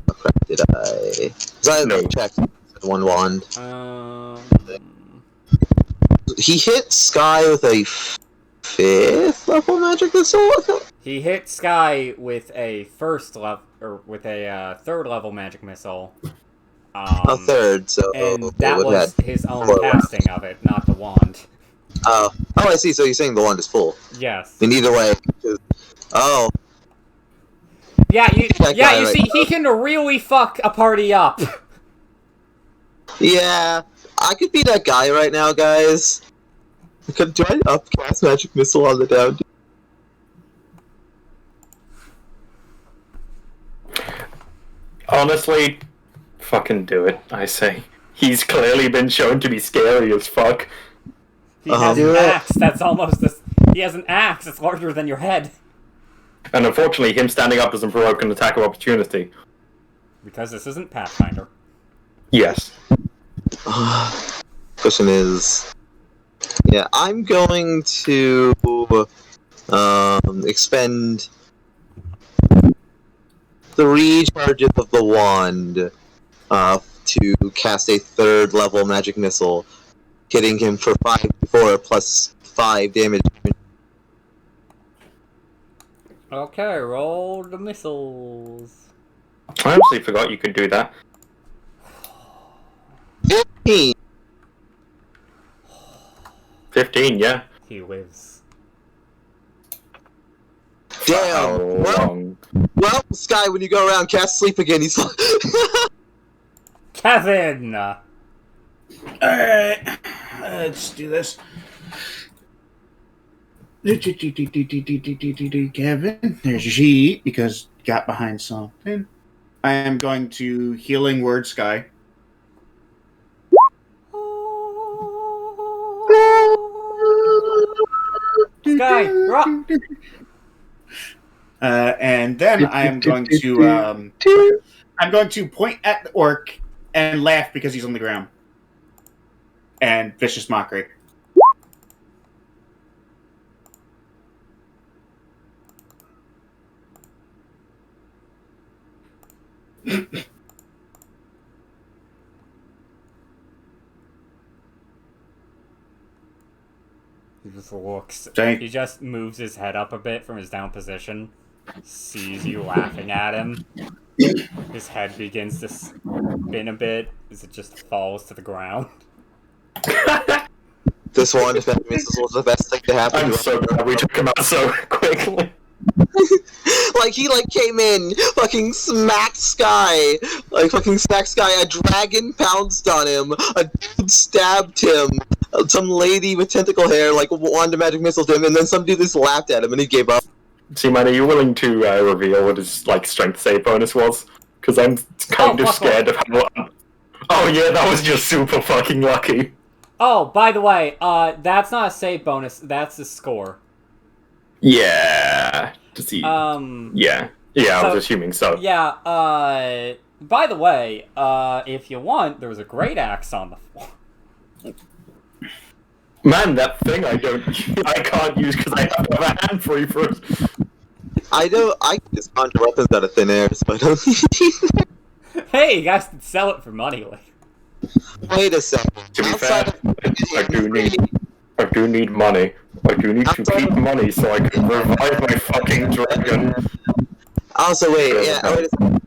Oh, crap, did I? Because I haven't checked one wand. He hit Sky with a 5th level magic missile, I think? He hit Sky with a third level magic missile. A third, so... And that was his own casting of it, not the wand. Oh, I see, so you're saying the wand is full. Yes. In either way, oh. Yeah, you see, he can really fuck a party up. Yeah, I could be that guy right now, guys. Do I upcast magic missile on the down? Honestly, fucking do it, I say. He's clearly been shown to be scary as fuck. He has an axe that's almost this. He has an axe that's larger than your head. And unfortunately, him standing up doesn't provoke an attack of opportunity. Because this isn't Pathfinder. Yes. Question is... Yeah, I'm going to expend 3 charges of the wand to cast a 3rd level magic missile, hitting him for 5d4 plus 5 damage. Okay, roll the missiles. I actually forgot you could do that. 15. 15, yeah. He lives. Damn. How long? Well, Sky, when you go around, cast sleep again. He's like, Kevin! Alright, let's do this. Kevin, there's your sheet because got behind something. I am going to Healing Word Sky. Sky, rock! And then I am going to I'm going to point at the orc and laugh because he's on the ground. And vicious mockery. He just looks. Dang. He just moves his head up a bit from his down position, sees you laughing at him. His head begins to spin a bit as it just falls to the ground. this one defense missile was the best thing to happen. I'm so glad we took him out so quickly. Like, he, like, came in, fucking smacked Sky. Like, fucking smacked Sky. A dragon pounced on him. A dude stabbed him. Some lady with tentacle hair, like, wanted magic missile to him, and then some dude just laughed at him, and he gave up. See, man, are you willing to reveal what his, like, strength save bonus was? Because I'm kind of scared of how... Oh, yeah, that was just super fucking lucky. Oh, by the way, that's not a save bonus, that's a score. Yeah. Does he... Yeah. Yeah, I So- was assuming so. Yeah, by the way, if you want, there's a great axe on the floor. Man, that thing I can't use because I have to have a hand free for it. I can just conjure weapons out of thin air, so I don't Hey, you guys can sell it for money, like. Wait a second. To be Outside fair, of- I do need money. I do need to keep money so I can revive my fucking dragon. Also, wait a second.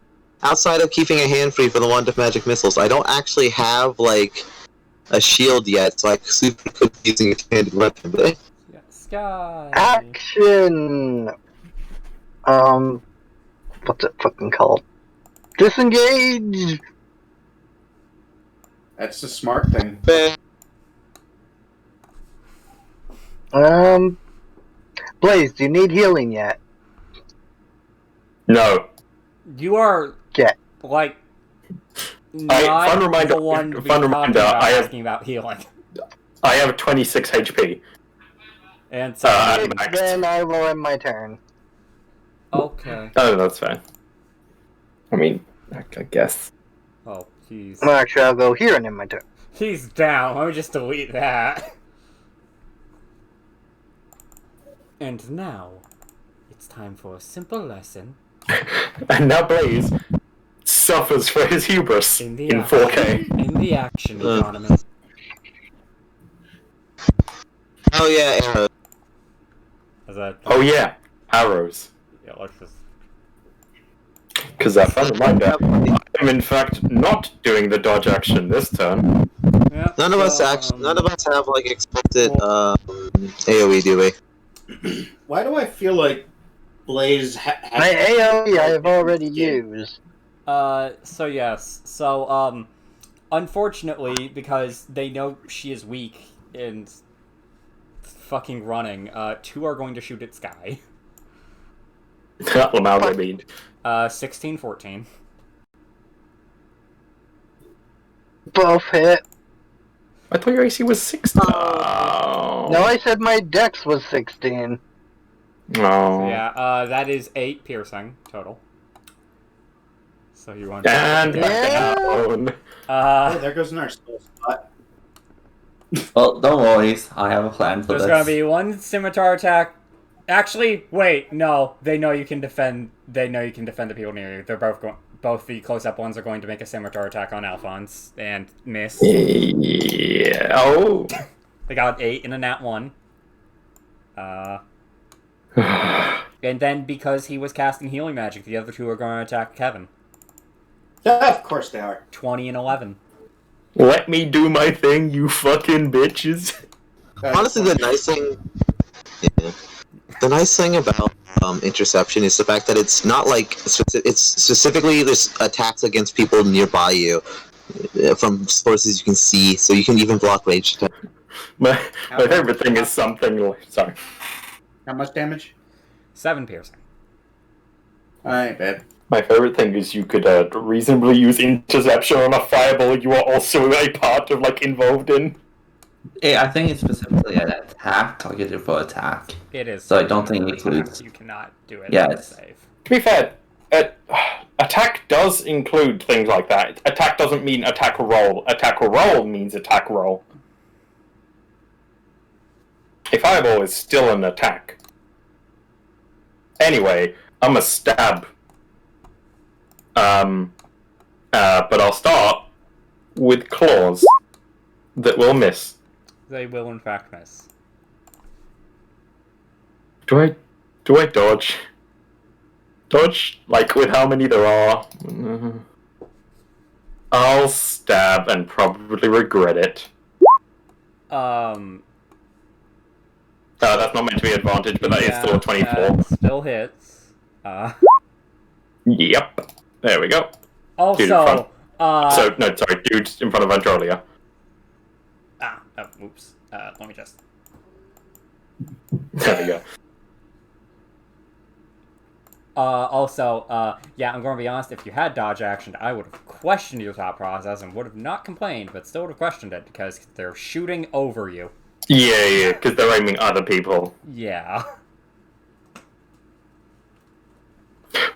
Outside of keeping a hand free for the wand of magic missiles, I don't actually have, like, a shield yet, so I super could be using a two-handed weapon, but Yeah, Sky. Action! What's it fucking called? Disengage! That's the smart thing. Blaze, do you need healing yet? No. You are, Get. like, Fun not reminder- the one to be fun talking reminder, about I have- asking about healing. I have 26 HP. And so, Maxed. Then I will end my turn. okay. Oh, that's fine. I mean, I guess. Oh, jeez. Well, actually, I'll go here and end my turn. He's down. Let me just delete that. And now, it's time for a simple lesson And now Blaze suffers for his hubris in in, the 4K. in the action economy. oh yeah, Is that? Oh yeah, arrows. Yeah, let's just. Because that fun reminder, I am in fact not doing the dodge action this turn. Yeah, none of us have like explicit AOE, do we? Why do I feel like Blaze My AoE I have already used. So yes. So, unfortunately, because they know she is weak and fucking running, two are going to shoot at Sky. Lamau, I mean. 16, 14. Both hit. I thought your AC was 16. No, I said my dex was 16. Oh. So yeah, that is 8 piercing total. So you want And Yeah. down. Oh, there goes another slow spot. Well, don't worry, I have a plan for there's this. gonna be one scimitar attack. Actually, wait, no. They know you can defend. They know you can defend the people near you. They're both going. Both the close-up ones are going to make a scimitar attack on Alphonse and miss. Yeah. Oh. They got 8 and a nat 1. And then because he was casting healing magic, the other two are going to attack Kevin. Of course they are. 20 and 11. Let me do my thing, you fucking bitches. Honestly, the nice thing about interception is the fact that it's not like it's specifically there's attacks against people nearby you from sources you can see, so you can even block rage attack. My favorite thing is something like... Sorry. How much damage? 7 piercing. Alright, babe. My favorite thing is you could reasonably use interception on a fireball you are also a part of, like, involved in. I think it's specifically an attack, targeted for attack. It is. So I don't think it includes... You cannot do it Yeah, as a save. To be fair, attack does include things like that. Attack doesn't mean attack roll. Attack roll means attack roll. A fireball is still an attack. Anyway, I'm a stab. But I'll start with claws that will miss. They will in fact miss. Do I dodge? Dodge? Like, with how many there are? I'll stab and probably regret it. That's not meant to be advantage, but that is still a 24. Still hits. Yep. There we go. Also, dude in front. Dude in front of Androlia. Oops. Let me just... There we go. Yeah, I'm going to be honest, if you had dodge action, I would have questioned your thought process and would have not complained, but still would have questioned it, because they're shooting over you. Yeah, because they're aiming other people. Yeah.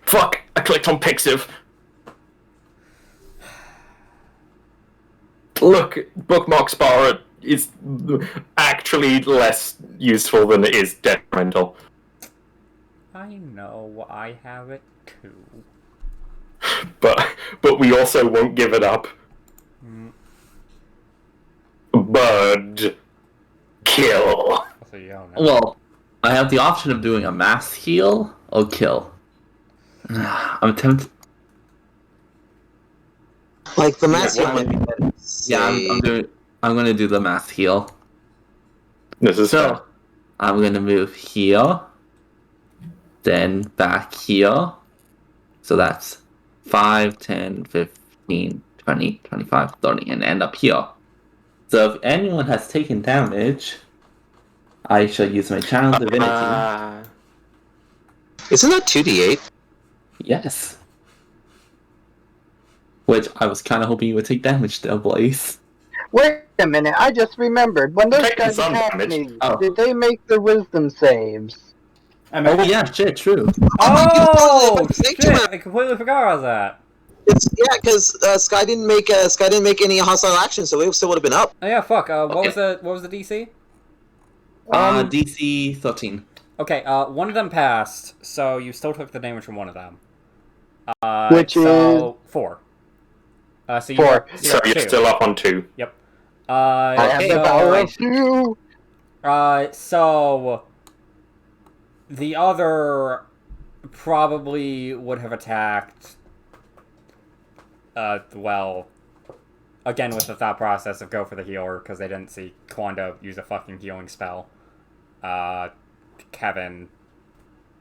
Fuck! I clicked on Pixiv. Look, bookmark bar is actually less useful than it is detrimental. I know, I have it too. But we also won't give it up. Bud. Kill. So you don't know. Well, I have the option of doing a mass heal or kill. I'm tempted. Like the mass heal. I'm gonna do the mass heal. This is So I'm gonna move here, then back here. So that's 5, 10, 15, 20, 25, 30, and end up here. So if anyone has taken damage, I shall use my channel divinity. Isn't that 2d8? Yes. Which I was kind of hoping you would take damage still, Blaze. Wait a minute, I just remembered. When those Taking guys some attacked damage. me, Oh. did they make their wisdom saves? Oh yeah, shit, true. Oh, Thank shit! you, I completely forgot about that. Because Sky didn't make any hostile action, so it still would have been up. Oh yeah, fuck. What Okay. was the DC? DC 13. Okay, one of them passed, so you still took the damage from one of them. Which so 4. So you 4. So you're 2. still up on 2. Yep. I have the power of 2! So the other probably would have attacked. Well, again with the thought process of go for the healer because they didn't see Kwanda use a fucking healing spell. Kevin.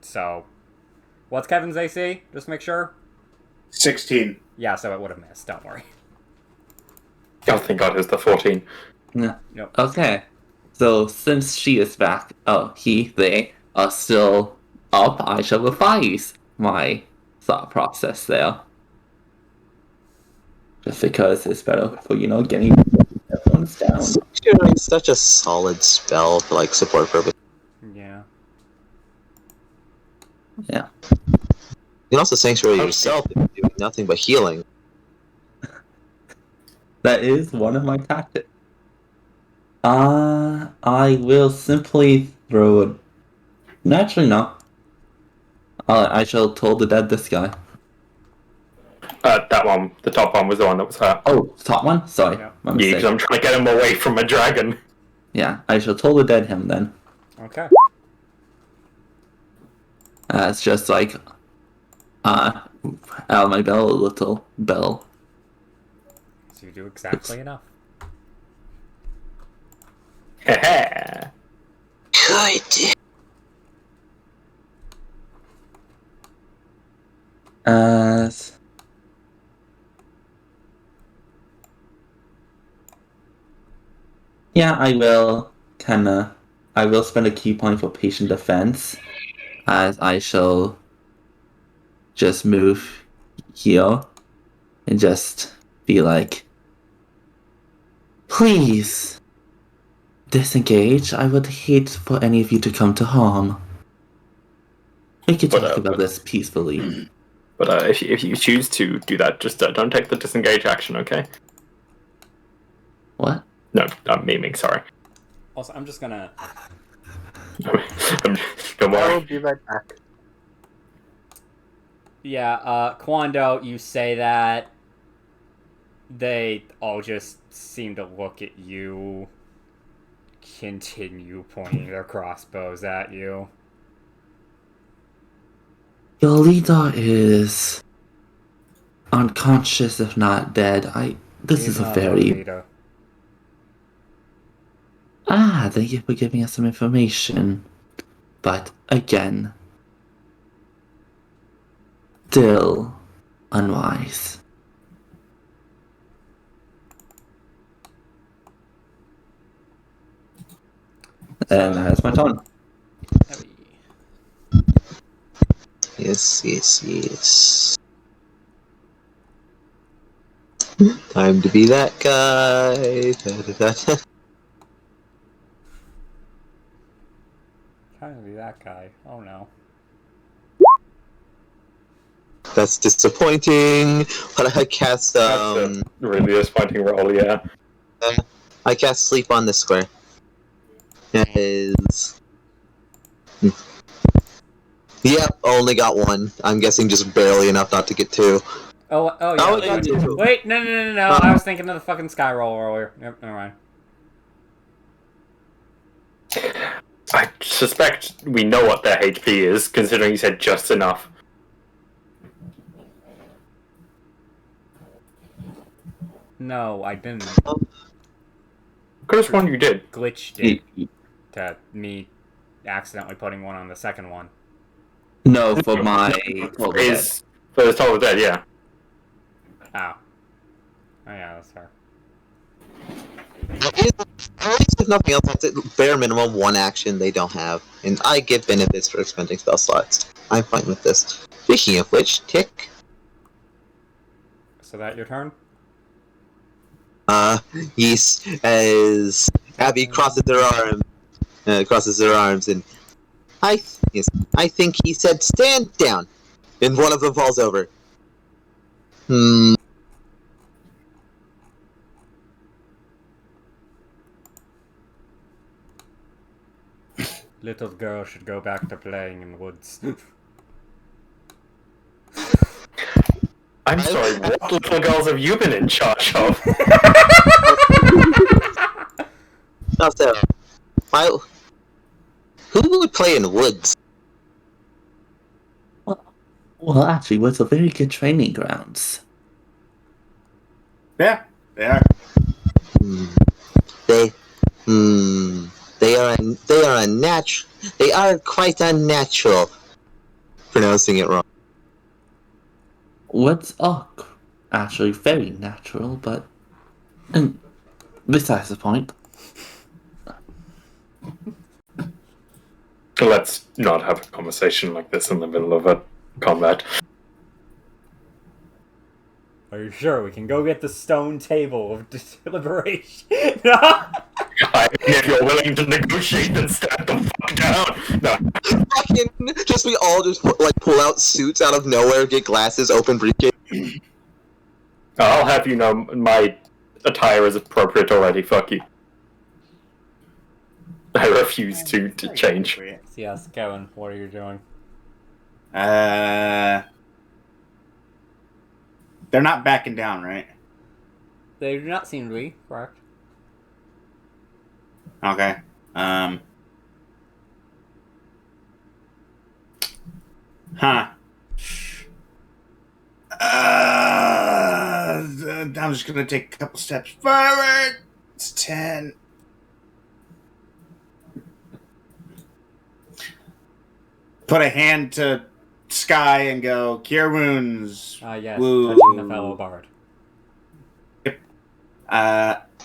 So, what's Kevin's AC? Just make sure. 16. Yeah, so it would have missed. Don't worry. Oh, thank God, it's the 14. Yeah. Nope. Okay. So since she is back, they are still up, I shall revise my thought process there. Just because it's better for, getting everyone's down. It's such a solid spell for like support purpose. Yeah. Yeah. You can also sanctuary yourself if you're doing nothing but healing. That is one of my tactics. I will simply throw it. No, actually, no. I shall toll the dead this guy. That one, the top one, was the one that was hurt. Oh, top one? Sorry. Yeah. My Yeah, mistake. because I'm trying to get him away from a dragon. Yeah, I shall toll the dead him then. Okay. It's just like, out of my bell, a little bell. So you do exactly enough. Good. Yeah, I will spend a key point for patient defense, as I shall just move here and just be like, please disengage. I would hate for any of you to come to harm. We can talk about this peacefully. But if you choose to do that, just don't take the disengage action, okay? What? No, I'm memeing, sorry. Also, I'm just gonna... Don't I will worry. be right back. Yeah, Quando, you say that. They all just seem to look at you, continue pointing their crossbows at you. Your leader is unconscious, if not dead. This He's is a not our very... leader. Thank you for giving us some information. But, again, still unwise. And that's my turn. Yes. Time to be that guy. Trying to be that guy. Oh no. That's disappointing. But I cast That's a really disappointing roll, yeah. I cast sleep on this square. It is. Yep, only got one. I'm guessing just barely enough not to get two. Oh Oh, yeah. we got two. Wait, no. I was thinking of the fucking sky roll earlier. Yep, never mind. I suspect we know what their HP is, considering you said just enough. No, I didn't. Could have sworn you did. Glitched it to me accidentally putting one on the second one. No, for my Total Dead. For his Total Dead, yeah. Oh. Oh yeah, that's fair. At least if nothing else, that's at bare minimum one action they don't have. And I get benefits for expending spell slots. I'm fine with this. Speaking of which, tick. So that your turn? Yes, as Abby crosses her arms, and I think he said stand down, and one of them falls over. Little girl should go back to playing in the woods. I'm sorry, what little girls have you been in charge of? Also, who would play in the woods? Well, actually, woods are very good training grounds. Yeah, they are. They are quite unnatural. Pronouncing it wrong. Woods are actually very natural, but besides the point. Let's not have a conversation like this in the middle of a combat. Are you sure we can go get the stone table of deliberation? If you're willing to negotiate, then stand the fuck down. No. Fucking, just we all just pull out suits out of nowhere, get glasses, open briefcase. I'll have you know my attire is appropriate already. Fuck you. I refuse to change. Yes, Kevin, what are you doing? They're not backing down, right? They do not seem to be, correct? Okay. Huh. I'm just gonna take a couple steps forward. It's 10. Put a hand to sky and go, cure wounds. Yes, Woo. touching the fellow bard. Yep.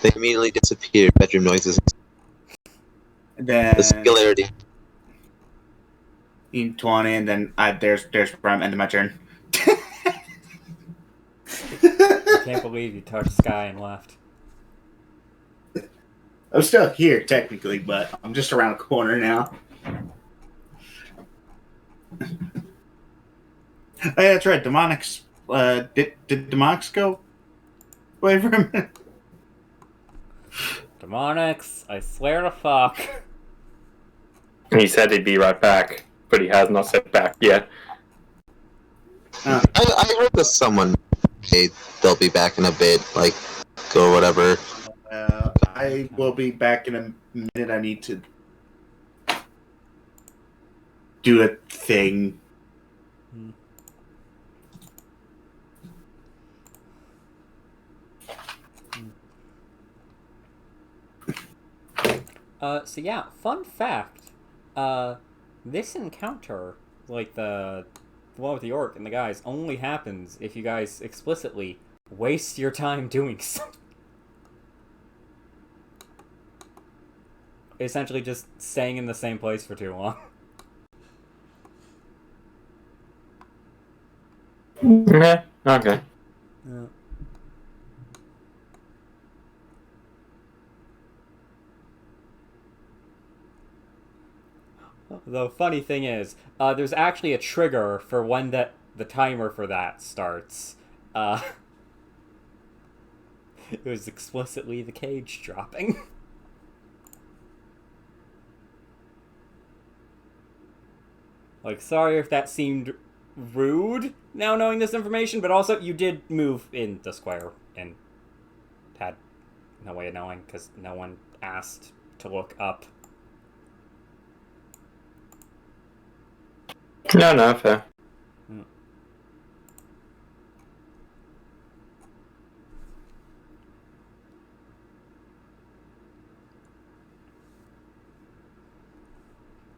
They immediately disappear. Bedroom noises. Then The singularity. 20, and then there's where I'm ending my turn. I can't believe you touched Sky and left. I'm still here, technically, but I'm just around a corner now. Oh, yeah, that's right. Demonics. Did Demonics go away for a minute? Demonics, I swear to fuck. He said he'd be right back, but he has not said back yet. I heard that someone, hey, they'll be back in a bit, like, go whatever. I will be back in a minute. I need to do a thing. So yeah, fun fact. This encounter, like the one with the orc and the guys, only happens if you guys explicitly waste your time doing something. Essentially just staying in the same place for too long. Yeah, okay. Yeah. The funny thing is, there's actually a trigger for when the timer for that starts. It was explicitly the cage dropping. Like, sorry if that seemed rude, now knowing this information, but also you did move in the square and had no way of knowing, because no one asked to look up. No, fair.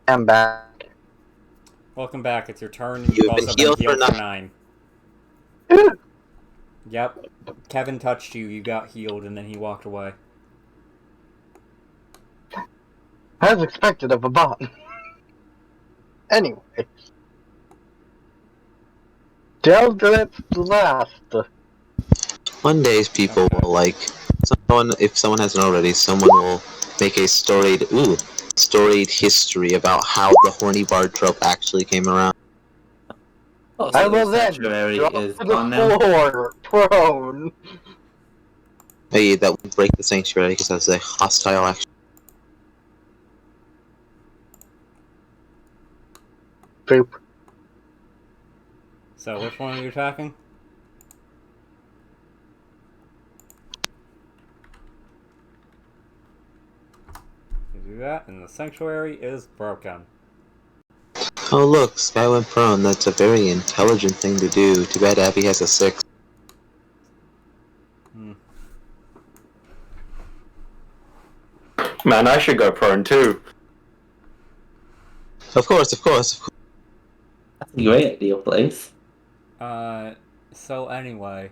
I'm back. Welcome back, it's your turn. You've also been healed for 9. Yep. Kevin touched you, you got healed, and then he walked away. As expected of a bot. Anyway. Delve to the last. One day, people will, like, if someone hasn't already, someone will make a storied history about how the horny bard trope actually came around. Oh, I so will the then sanctuary drop is to gone the now? floor, prone. Hey, that would break the sanctuary because that's a hostile action. Boop. So, which one are you attacking? You do that, and the sanctuary is broken. Oh look, Sky went prone. That's a very intelligent thing to do. Too bad Abby has a 6. Man, I should go prone too. Of course. That's a great idea, place. So anyway.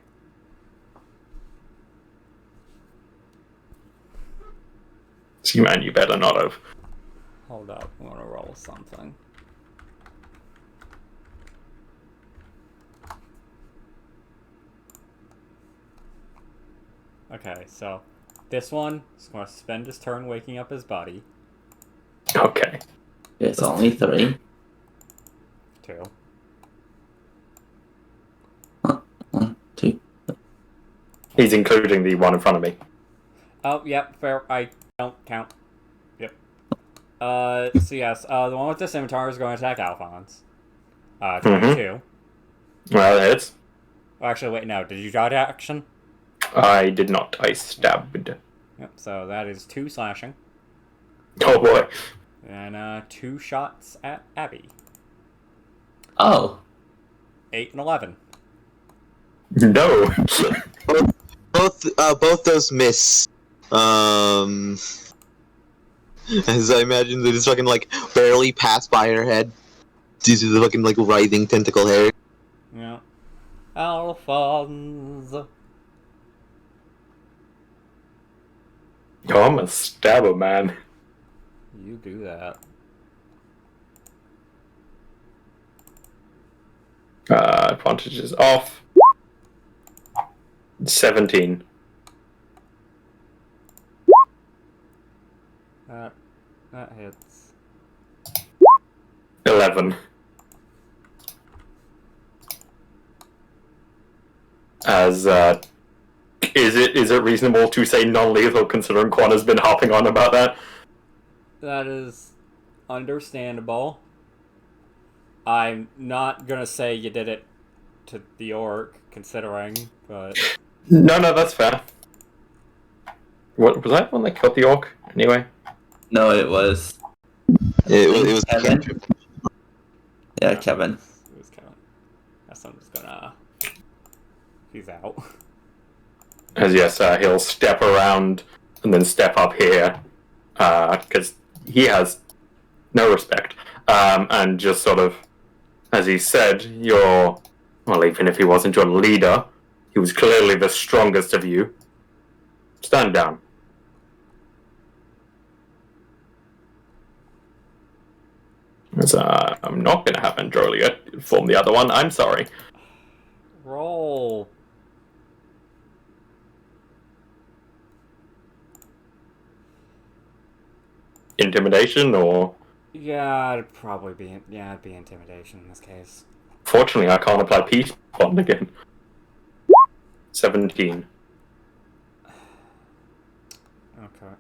See, man, you better not have. Hold up, I'm gonna roll something. Okay, so this one is gonna spend his turn waking up his body. Okay. It's only 3. 2. 1, 2. He's including the one in front of me. Oh, yep, fair. I don't count. Yep. So yes, the one with the scimitar is going to attack Alphonse. 22. Well, it hits. Oh, actually, wait, no. Did you dodge action? I did not. I stabbed. Yep, so that is 2 slashing. Oh boy. And 2 shots at Abby. Oh. 8 and 11. No. Both those miss. As I imagine they just fucking like barely pass by her head due to the fucking like writhing tentacle hair. Yeah. Alphonse. Yo, I'm a stabber, man. You do that. Advantage is off. 17. That hits. 11. As is it reasonable to say non-lethal considering Quan has been hopping on about that? That is understandable. I'm not gonna say you did it to the orc, considering, but... No, that's fair. What was that one that killed the orc, anyway? No, it was... It was Kevin. Yeah, Kevin. It was Kevin. Guess I'm just gonna... He's out. As yes, he'll step around and then step up here, because he has no respect. And just sort of, as he said, well, even if he wasn't your leader, he was clearly the strongest of you. Stand down. As, I'm not going to have Androlia inform the other one. I'm sorry. Roll. Intimidation, or... Yeah, it'd probably be... Yeah, it'd be intimidation in this case. Fortunately, I can't apply peace bond again. 17. Okay.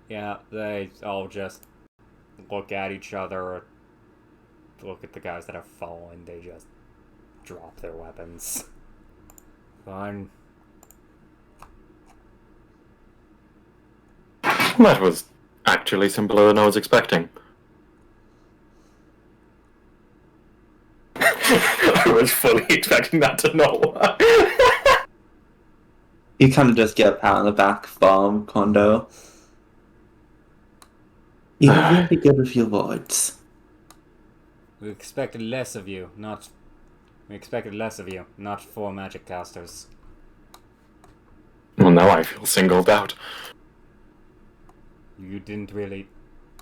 Yeah, they all just look at each other, look at the guys that have fallen, they just drop their weapons. Fine. That was actually simpler than I was expecting. I was fully expecting that to not work. You kind of just get a pat on the back from Kondo. You're really good with your words. We expected less of you, not... We expected less of you, not 4 magic casters. Well, now I feel singled out. You didn't really...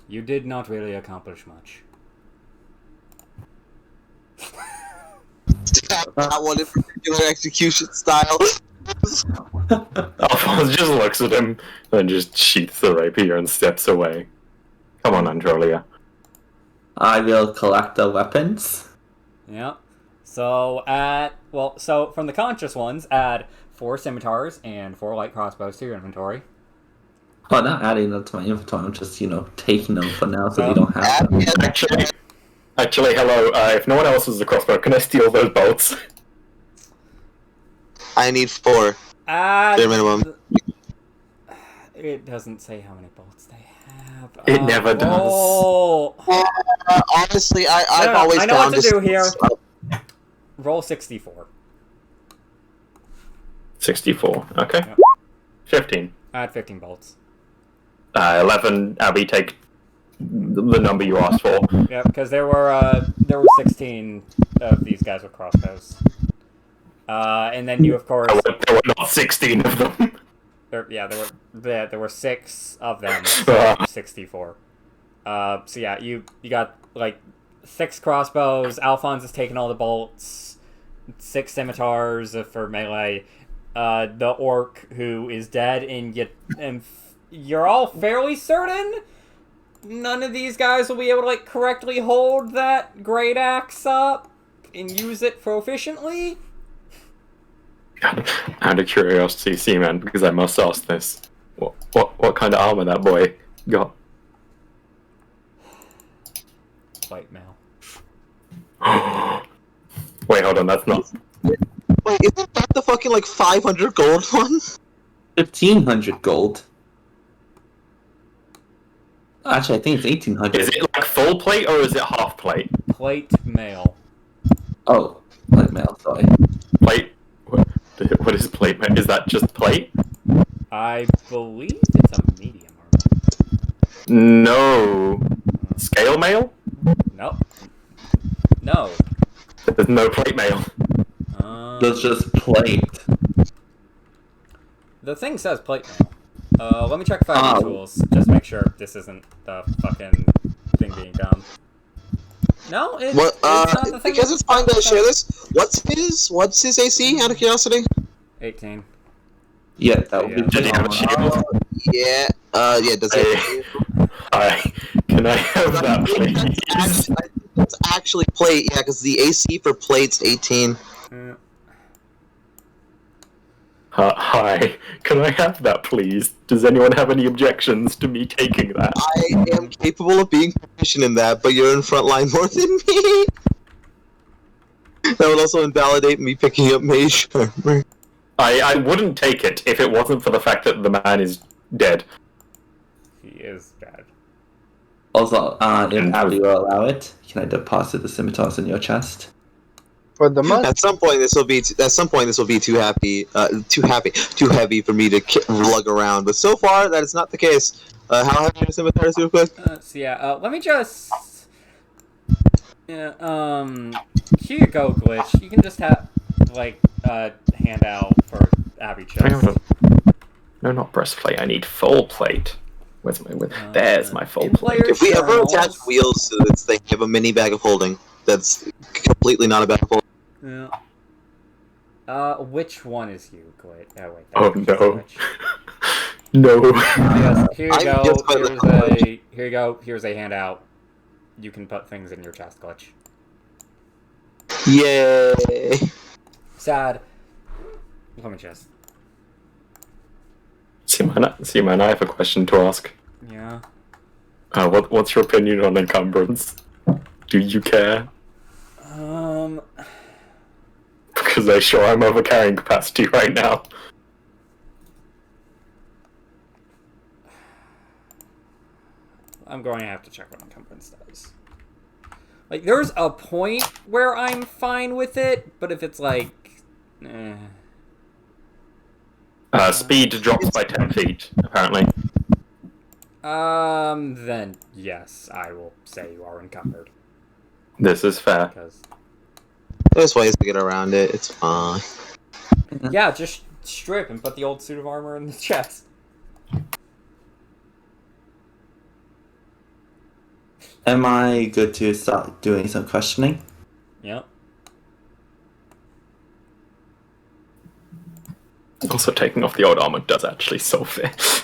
You did not really accomplish much. That one in particular execution style. Alphonse just looks at him, then just sheaths the rapier and steps away. Come on, Androlia. I will collect the weapons. Yeah. So so from the conscious ones, add 4 scimitars and 4 light crossbows to your inventory. Oh, not adding them to my inventory, I'm just, taking them for now so you don't have them. Actually, hello, if no one else has a crossbow, can I steal those bolts? I need 4. Bare minimum. It doesn't say how many bolts they have. It never does. Oh. Honestly, I've always I know found what to do here. Roll 64. 64, okay. Yep. 15. Add 15 bolts. 11, Abby, take the number you asked for. Yeah, because there were 16 of these guys with crossbows. And then you, of course... There were not 16 of them. There were 6 of them, so 64. So yeah, you got, 6 crossbows, Alphonse is taking all the bolts, 6 scimitars for melee, the orc who is dead, and you're all fairly certain none of these guys will be able to, correctly hold that great axe up and use it proficiently. Out of curiosity, Seaman, because I must ask this. What kind of armor that boy got? White mail. Wait, hold on, that's not... Wait, isn't that the fucking, 500 gold one? 1,500 gold. Actually, I think it's 1,800. Is it, full full plate or is it half plate? Plate mail. Oh, plate mail, sorry. Plate? What is plate mail? Is that just plate? I believe it's a medium armor. No. Scale mail? Nope. No. There's no plate mail. There's just plate. The thing says plate mail. Let me check fire tools. Just make sure this isn't the fucking thing being dumb. No, it's not the thing. Because it's fine to share this. What's his AC? Out of curiosity. 18. Yeah, that would be Did he have a shield? Yeah. Yeah. Does it? Hi. Can I have that, please? It's actually plate. Yeah, because the AC for plate's 18. Hi. Can I have that, please? Does anyone have any objections to me taking that? I am capable of being proficient in that, but you're in front line more than me. That would also invalidate me picking up mage armor. I wouldn't take it if it wasn't for the fact that the man is dead. He is dead. Also, if Abby will allow it, can I deposit the scimitars in your chest? For the month. At some point, this will be too heavy for me to lug around. But so far, that is not the case. How heavy are the scimitars, real quick? So yeah, let me just. Yeah. Here you go, Glitch. You can just have like handout for Abby chest. No, not breastplate. I need full plate. There's my full plate. If we ever attach wheels to this thing, give a mini bag of holding. That's completely not a bag of holding. Yeah. Which one is you, Glitch? Oh wait. Oh no. No. Yes, here you go. Here you go. Here's a handout. You can put things in your chest, Glitch. Yay! Sad. Let me just. See, man, I have a question to ask. Yeah. What's your opinion on encumbrance? Do you care? Because I sure I'm over carrying capacity right now. I'm going to have to check what encumbrance does. Like, there's a point where I'm fine with it, but if it's like, Speed drops by 10 feet, apparently. Then yes, I will say you are encumbered. This is fair. Because there's ways to get around it. It's fine. Yeah, just strip and put the old suit of armor in the chest. Am I good to start doing some questioning? Yep. Also, taking off the old armor does actually solve it.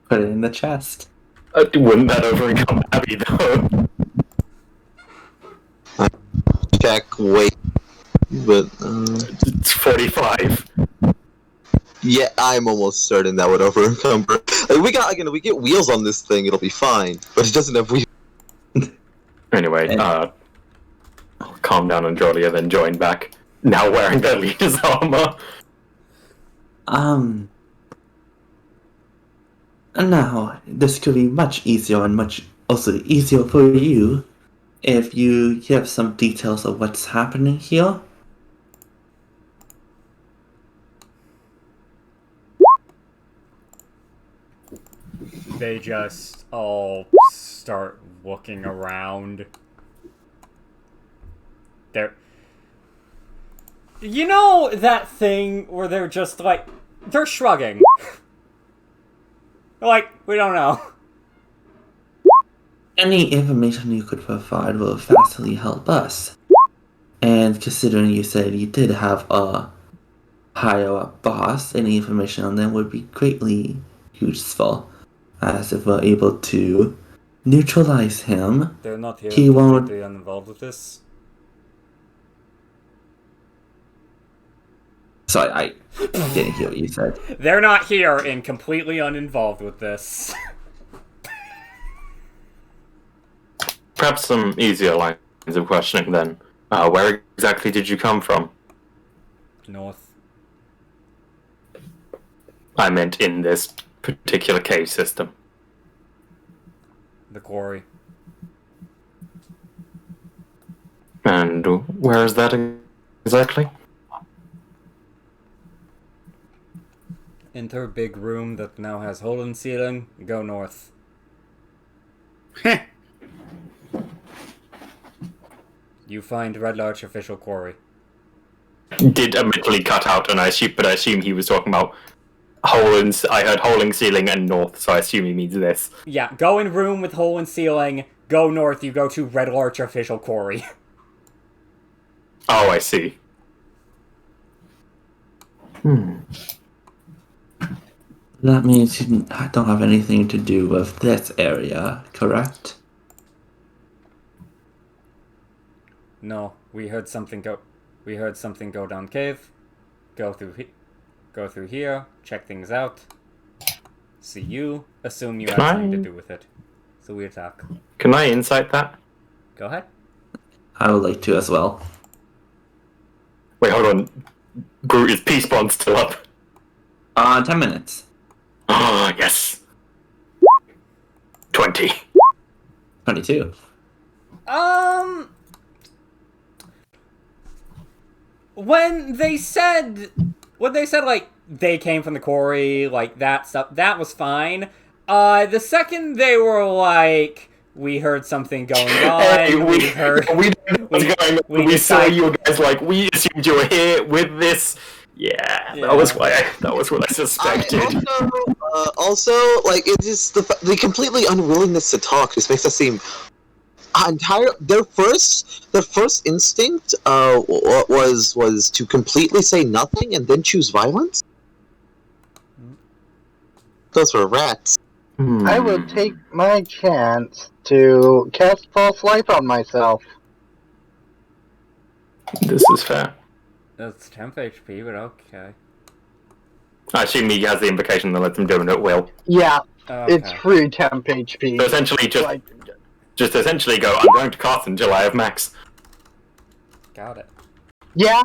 Put it in the chest. Wouldn't that overcome Abby, though? Check, wait. But, It's 45. yeah, I'm almost certain that would overcome. Like, we get wheels on this thing, it'll be fine. But it doesn't have wheels. Anyway, I'll calm down on Jolia, then join back. Now wearing their leader's armor. Now, this could be much easier and much also easier for you if you give some details of what's happening here. They just all start looking around. You know that thing where they're just like, they're shrugging. Like, we don't know. Any information you could provide will vastly help us. And considering you said you did have a higher up boss, any information on them would be greatly useful. As if we're able to neutralize him, They're not here. He won't be involved with this. Sorry, I didn't hear what you said. They're not here and completely uninvolved with this. Perhaps some easier lines of questioning then. Where exactly did you come from? North. I meant in this particular cave system. the quarry. And where is that exactly? Enter a big room that now has hole in the ceiling. Go north. You find Red Larch official quarry. Did admittedly cut out, and I assume he was talking about I heard hole in ceiling and north, so I assume he means this. Yeah, go in room with hole in ceiling. Go north. You go to Red Larch official quarry. Oh, I see. That means you don't have anything to do with this area, correct? No, we heard something go. We heard something go down cave. Go through here. Check things out. See you. Assume you had something to do with it. So we attack. Can I insight that? Go ahead. I would like to as well. Wait, hold on. Groot, is peace bond still up? 10 minutes. Oh, yes. 20. 22. When they said like they came from the quarry, like that stuff, that was fine. The second they were like, we heard something going on. Hey, we heard. We didn't know what's going on. We saw you guys like we assumed you were here with this. Yeah, that was what I suspected. Also, like it just the completely unwillingness to talk just makes us seem their first instinct was to completely say nothing and then choose violence. Those were rats. I would take my chance to cast false life on myself. This is fair. That's 10 HP, but okay. I assume he has the invocation that lets him do it at will. Yeah, Okay. it's free temp HP. So essentially, just essentially go. I'm going to cast until I have max. Got it. Yeah,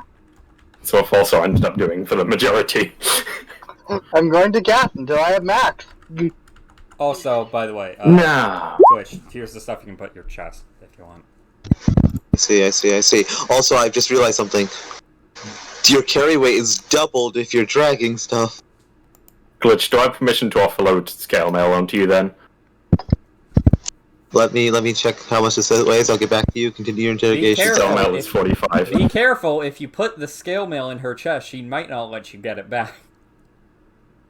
So what also ended up doing for the majority. I'm going to cast until I have max. Also, by the way, No. Glitch, here's the stuff you can put in your chest if you want. I see. Also, I've just realized something. Your carry weight is doubled if you're dragging stuff. Glitch, do I have permission to offload scale mail onto you then? Let me check how much this weighs. I'll get back to you. Continue your interrogation. careful. Scale mail is 45. Be careful, if you put the scale mail in her chest, she might not let you get it back.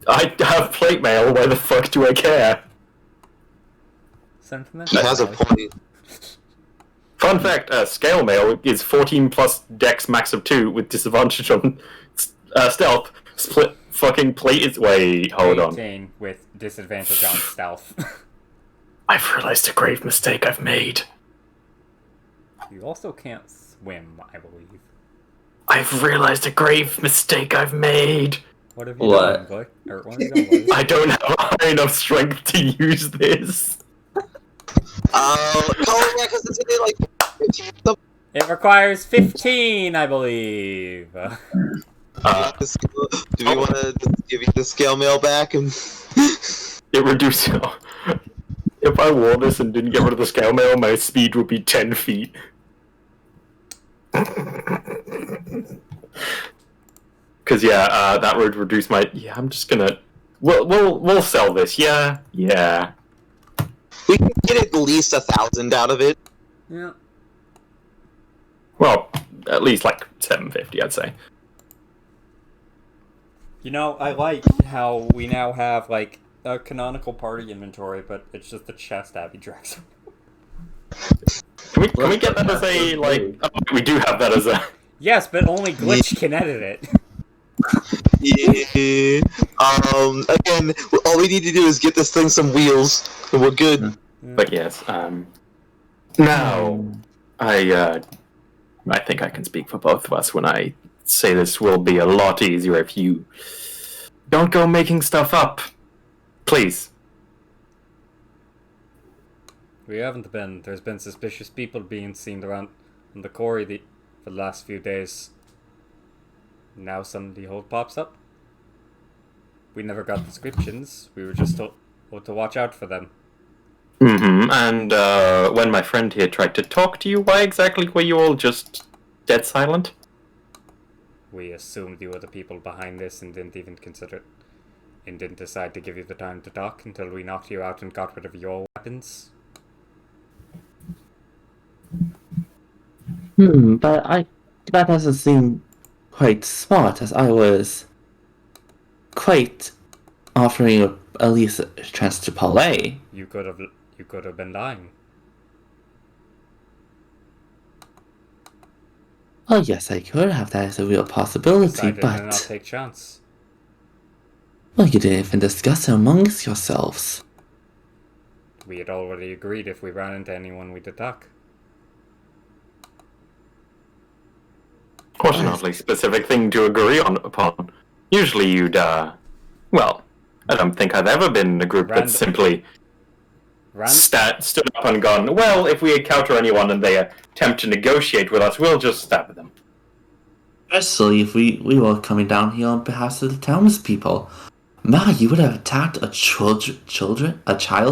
I have plate mail. Why the fuck do I care? Sentiment? He has a point. Fun fact: scale mail is 14 plus Dex max of 2 with disadvantage on stealth. Split fucking plate its way. Hold on. 18 with disadvantage on stealth. I've realized a grave mistake I've made. You also can't swim, I believe. I've realized a grave mistake I've made. What have you done, Glitch? Or what have you done, Glitch? I don't have high enough strength to use this. It requires 15, I believe. Do we want to give you the scale mail back? And it reduced. If I wore this and didn't get rid of the scale mail, my speed would be 10 feet. Because that would reduce my. Yeah, I'm just gonna. We'll sell this. Yeah. we can get at least 1,000 out of it. Yeah. Well, at least like 750, I'd say. You know, I like how we now have, like, a canonical party inventory, but it's just the chest Abby drags. Can we get that as a, like... Oh, we do have that as a... Yes, but only Glitch can edit it. Yeah. Again, all we need to do is get this thing some wheels, and we're good. But yes, now, I think I can speak for both of us when I say this will be a lot easier if you don't go making stuff up. Please. We haven't been. There's been suspicious people being seen around the quarry for the last few days. Now suddenly hold pops up. We never got descriptions. We were just told to watch out for them. And when my friend here tried to talk to you, why exactly were you all just dead silent? We assumed you were the people behind this and didn't even consider it. And didn't decide to give you the time to talk until we knocked you out and got rid of your weapons. But that doesn't seem quite smart, as I was quite offering you at least a chance to parlay. You could have been lying. Oh yes, I could have. That is a real possibility, Decided to not but take chance. well, you didn't even discuss it amongst yourselves. We had already agreed if we ran into anyone we'd attack. What an oddly specific thing to agree upon. Usually you'd, well, I don't think I've ever been in a group that simply stood up and gone, well, if we encounter anyone and they attempt to negotiate with us, we'll just stab them. Especially if we were coming down here on behalf of the townspeople. Ma, you would have attacked a child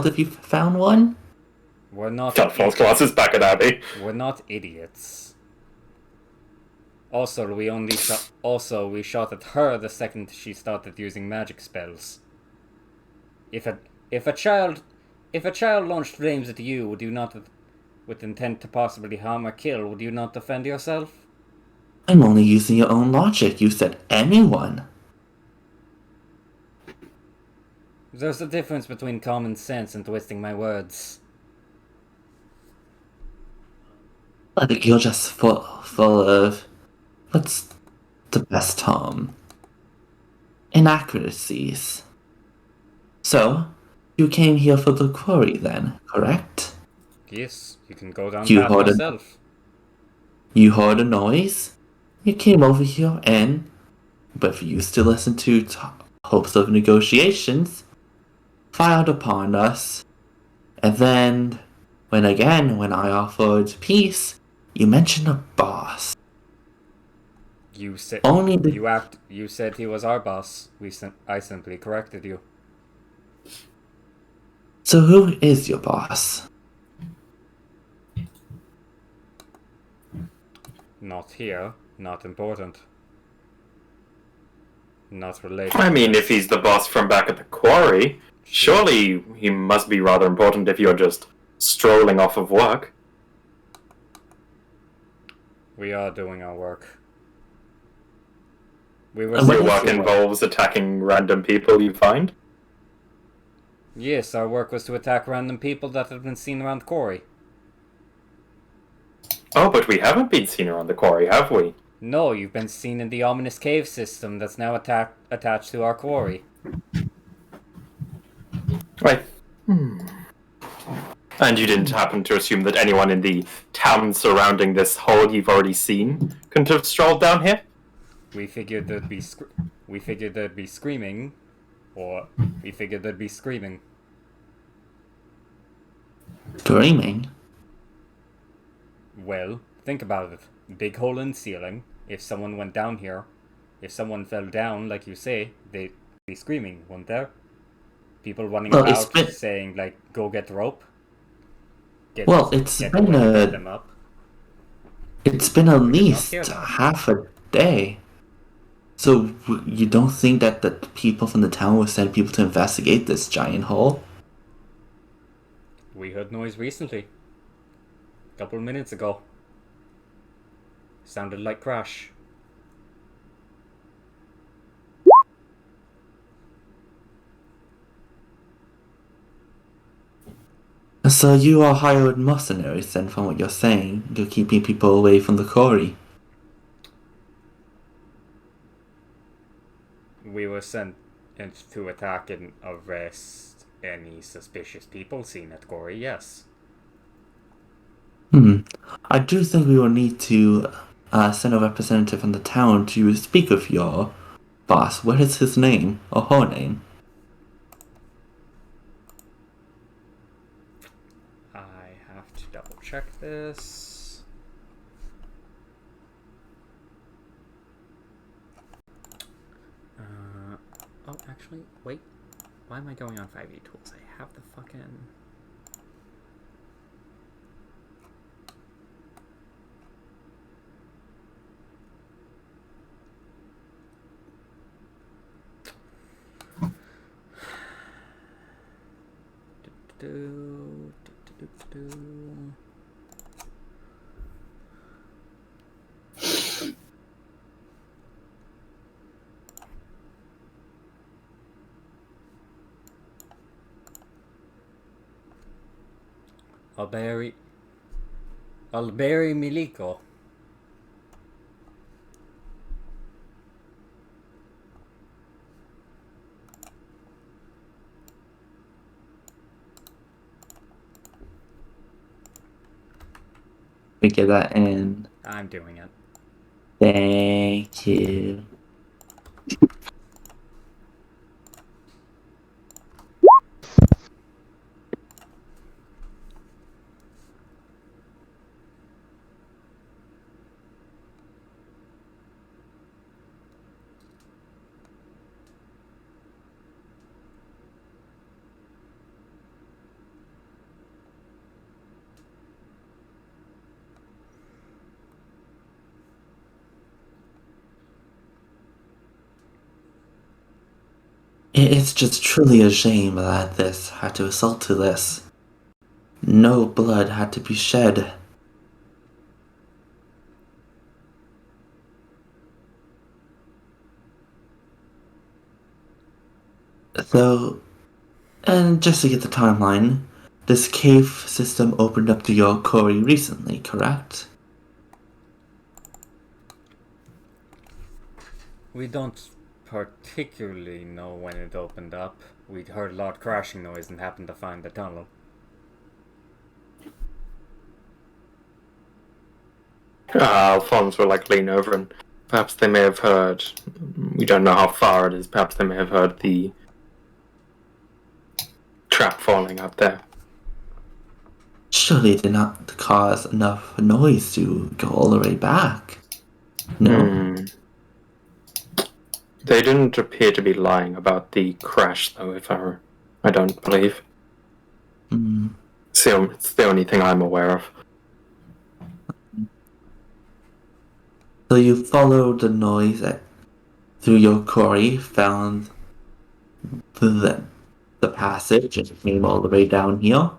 if you found one? We're not Got false glasses back at Abby. We're not idiots. Also, we shot at her the second she started using magic spells. If a child launched flames at you, would you not, with intent to possibly harm or kill, would you not defend yourself? I'm only using your own logic. You said anyone. There's a difference between common sense and twisting my words. I think you're just full of, what's the best term? Inaccuracies. So, you came here for the quarry then, correct? Yes, you can go down You that heard yourself. You heard a noise? You came over here and, refused to listen to hopes of negotiations, fired upon us, and then, when I offered peace, you mentioned a boss. You said Only you said he was our boss. I simply corrected you. So who is your boss? Not here. Not important. Not related. I mean, if he's the boss from back at the quarry, surely he must be rather important if you're just strolling off of work. We are doing our work. Your work involves attacking random people you find? Yes, our work was to attack random people that had been seen around the quarry. Oh, but we haven't been seen around the quarry, have we? No, you've been seen in the ominous cave system that's now attached to our quarry. Right. And you didn't happen to assume that anyone in the town surrounding this hole you've already seen couldn't have strolled down here? We figured there'd be screaming, or we figured there'd be screaming. Screaming? Well, think about it. Big hole in the ceiling. If someone went down here, if someone fell down, like you say, they'd be screaming, wouldn't there? People running about saying, like, go get the rope. It's been at least half a day. So you don't think that the people from the town will send people to investigate this giant hole? We heard noise recently. A couple minutes ago. Sounded like crash. So you are hired mercenaries then, from what you're saying, to keeping people away from the quarry. We were sent to attack and arrest any suspicious people seen at quarry, yes. I do think we will need to send a representative from the town to speak with your boss. What is his name, or her name? I have to double check this. Oh, actually, wait. Why am I going on 5e tools? I have the fucking... Alberi Milico. We get that in. I'm doing it. Thank you. It's just truly a shame that this had to result to this. No blood had to be shed. So, and just to get the timeline, this cave system opened up to your quarry recently, correct? We don't particularly know when it opened up. We heard a loud crashing noise and happened to find the tunnel. Alphonse will lean over and perhaps they may have heard, we don't know how far it is, perhaps they may have heard the trap falling out there. Surely it did not cause enough noise to go all the way back. No? They didn't appear to be lying about the crash, though, I don't believe. It's the only thing I'm aware of. So you followed the noise through your quarry, found the passage, and came all the way down here?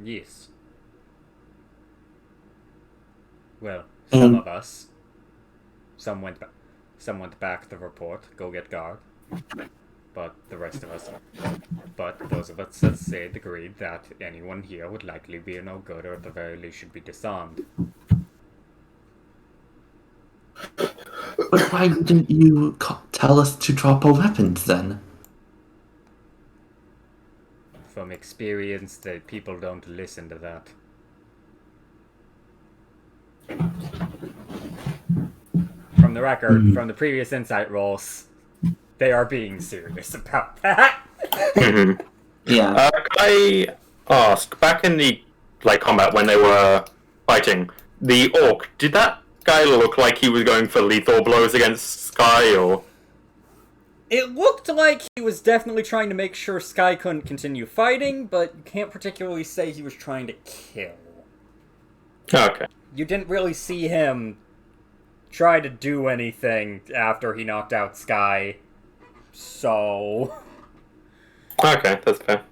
Yes. Well, some of us. Some went back to report, go get guard. But the rest of us. But those of us that said agreed that anyone here would likely be a no good, or at the very least should be disarmed. But why didn't you tell us to drop our weapons then? From experience, that people don't listen to that. From the record, from the previous insight rolls, they are being serious about that. Yeah. Can I ask, back in the combat when they were fighting, the orc, did that guy look like he was going for lethal blows against Sky, or? It looked like he was definitely trying to make sure Sky couldn't continue fighting, but you can't particularly say he was trying to kill. Okay. You didn't really see him try to do anything after he knocked out Sky, so... Okay, that's fair.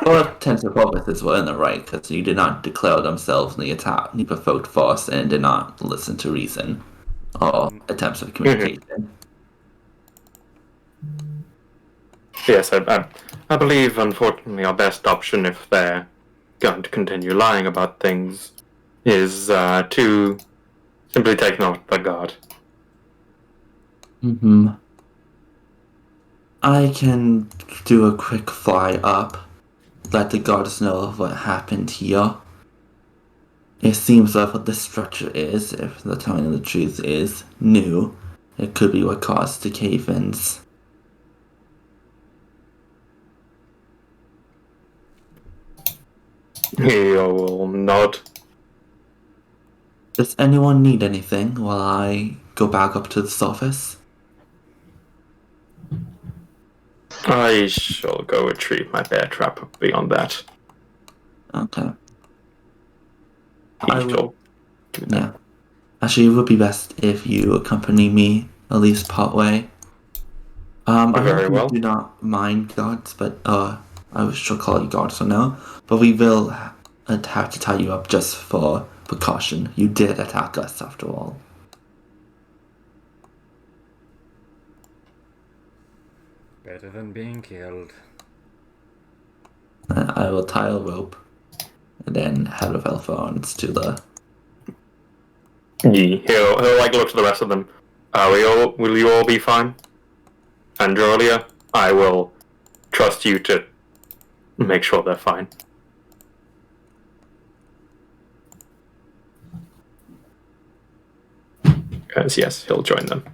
All intents and purposes were in the right, because you did not declare themselves in the attack, you provoked force, and did not listen to reason, or attempts of communication. Yes, I believe, unfortunately, our best option, if they're going to continue lying about things, is to simply take note the guard. I can do a quick fly up, let the guards know of what happened here. It seems like what the structure is, if the telling of the truth is new, it could be what caused the cave-ins. He will nod. Does anyone need anything while I go back up to the surface? I shall go retrieve my bear trap beyond that. Okay. He shall do that. Yeah. Actually, it would be best if you accompany me at least part way. I Very hope well. you do not mind, gods, but I shall call you guards for now, but we will have to tie you up just for precaution. You did attack us, after all. Better than being killed. I will tie a rope, and then head of Elfons to the... He'll like look to the rest of them. Will you all be fine? Androlia, I will trust you to make sure they're fine. Yes, he'll join them.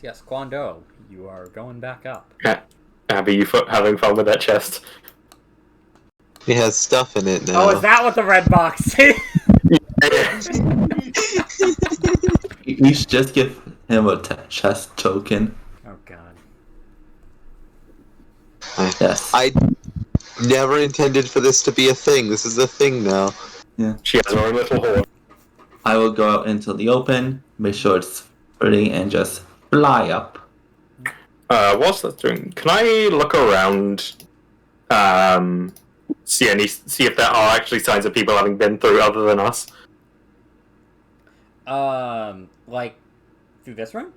Yes, Kwando, you are going back up. Abby, you having fun with that chest? It has stuff in it now. Oh, is that what the red box is? You should just give him a chest token. Oh god. Yes. I never intended for this to be a thing. This is a thing now. Yeah. She has her own little hole. I will go out into the open, make sure it's pretty, and just fly up. Whilst that's doing, can I look around, see if there are actually signs of people having been through other than us? Like, through this room?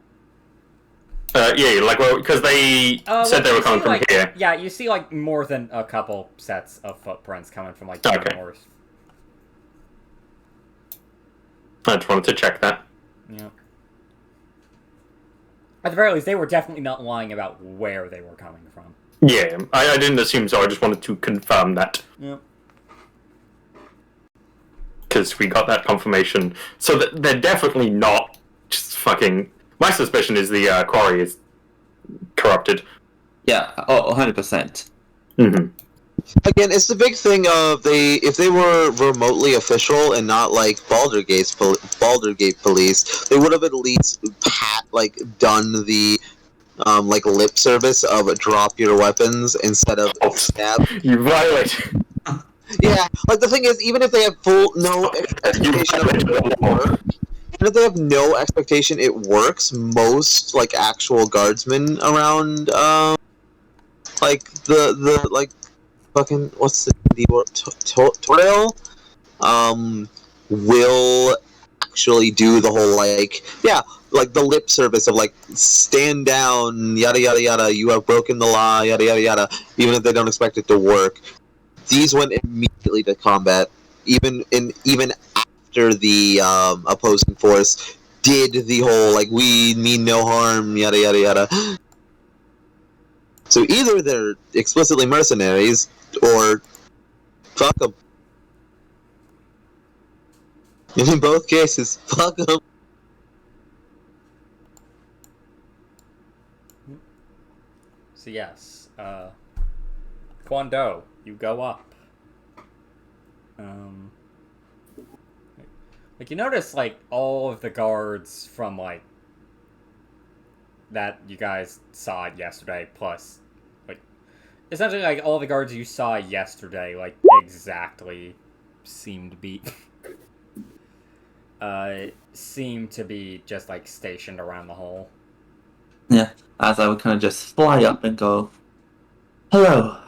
Yeah, like, well, because they said they were coming from here. Yeah, you see, like, more than a couple sets of footprints coming from, like, Okay. north. I just wanted to check that. Yeah. At the very least, they were definitely not lying about where they were coming from. Yeah, I didn't assume so, I just wanted to confirm that. Yep. Because we got that confirmation. So they're definitely not just fucking... My suspicion is the quarry is corrupted. Yeah, 100%. Mm-hmm. Again, it's the big thing of if they were remotely official and not like Baldur's Gate police, they would have at least done the like lip service of drop your weapons instead of stab. You violate. Yeah, like the thing is, even if they have no expectation of it work, even if they have no expectation it works, most like actual guardsmen around like the like fucking what's the word Toril will actually do the whole like the lip service of like stand down, yada yada yada, you have broken the law, yada yada yada, even if they don't expect it to work. These went immediately to combat, even after the opposing force did the whole like we mean no harm, yada yada yada. So either they're explicitly mercenaries, or fuck them. And in both cases, fuck them. So yes, Kwando, you go up. Like you notice, like all of the guards from like that you guys saw yesterday, plus like essentially like all the guards you saw yesterday, like exactly seem to be just like stationed around the hole. Yeah, as I would kind of just fly up and go, hello,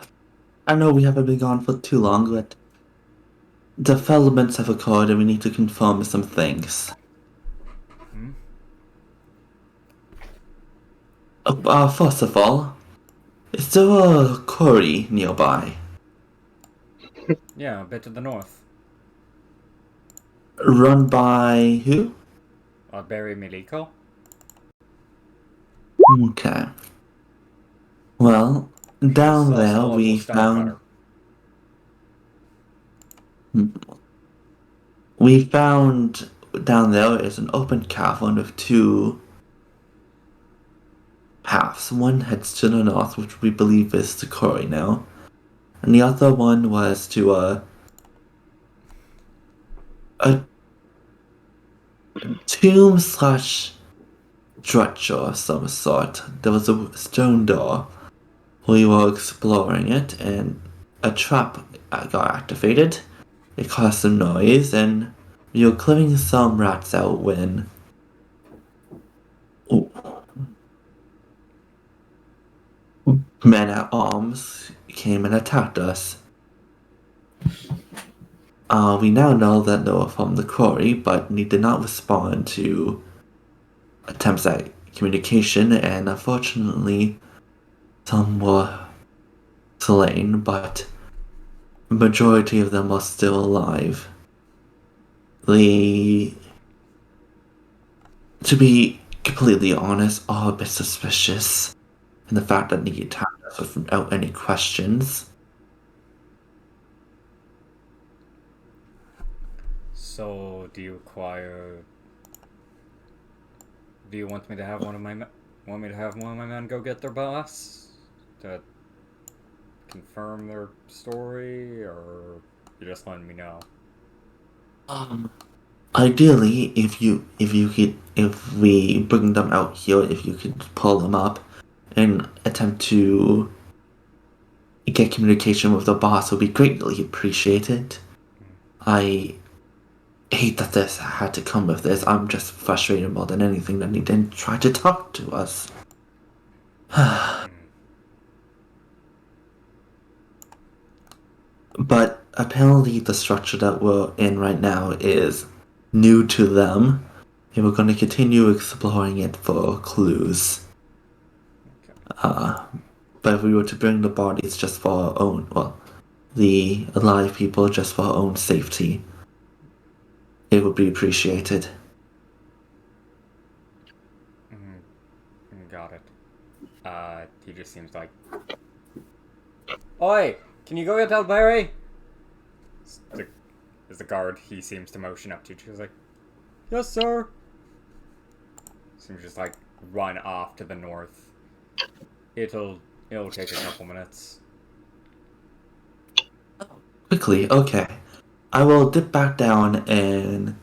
I know we haven't been gone for too long, but developments have occurred and we need to confirm some things. First of all, is there a quarry nearby? Yeah, a bit to the north. Run by who? Barry Miliko? Okay. Well, down It's there also a we local found... stonecutter. We found down there is an open cavern with two paths. One heads to the north, which we believe is the quarry now, and the other one was to a tomb slash structure of some sort. There was a stone door. We were exploring it, and a trap got activated. It caused some noise, and we were clearing some rats out when men-at-arms came and attacked us. We now know that they were from the quarry, but he did not respond to attempts at communication, and unfortunately, some were slain, but the majority of them are still alive. They, to be completely honest, are a bit suspicious in the fact that they attacked us without any questions. So, do you want me to have one of my men go get their boss to confirm their story, or you just letting me know? Ideally, if we bring them out here, if you could pull them up and attempt to get communication with the boss, would be greatly appreciated. I hate that this had to come with this. I'm just frustrated more than anything that he didn't try to talk to us. But apparently the structure that we're in right now is new to them, and we're going to continue exploring it for clues. But if we were to bring the bodies just for our own, the alive people just for our own safety, it would be appreciated. Got it. He just seems like... Oi! Can you go get Delberry? As the guard he seems to motion up to, she's like, yes, sir. Seems to just like run off to the north. It'll take a couple minutes. Quickly, okay. I will dip back down and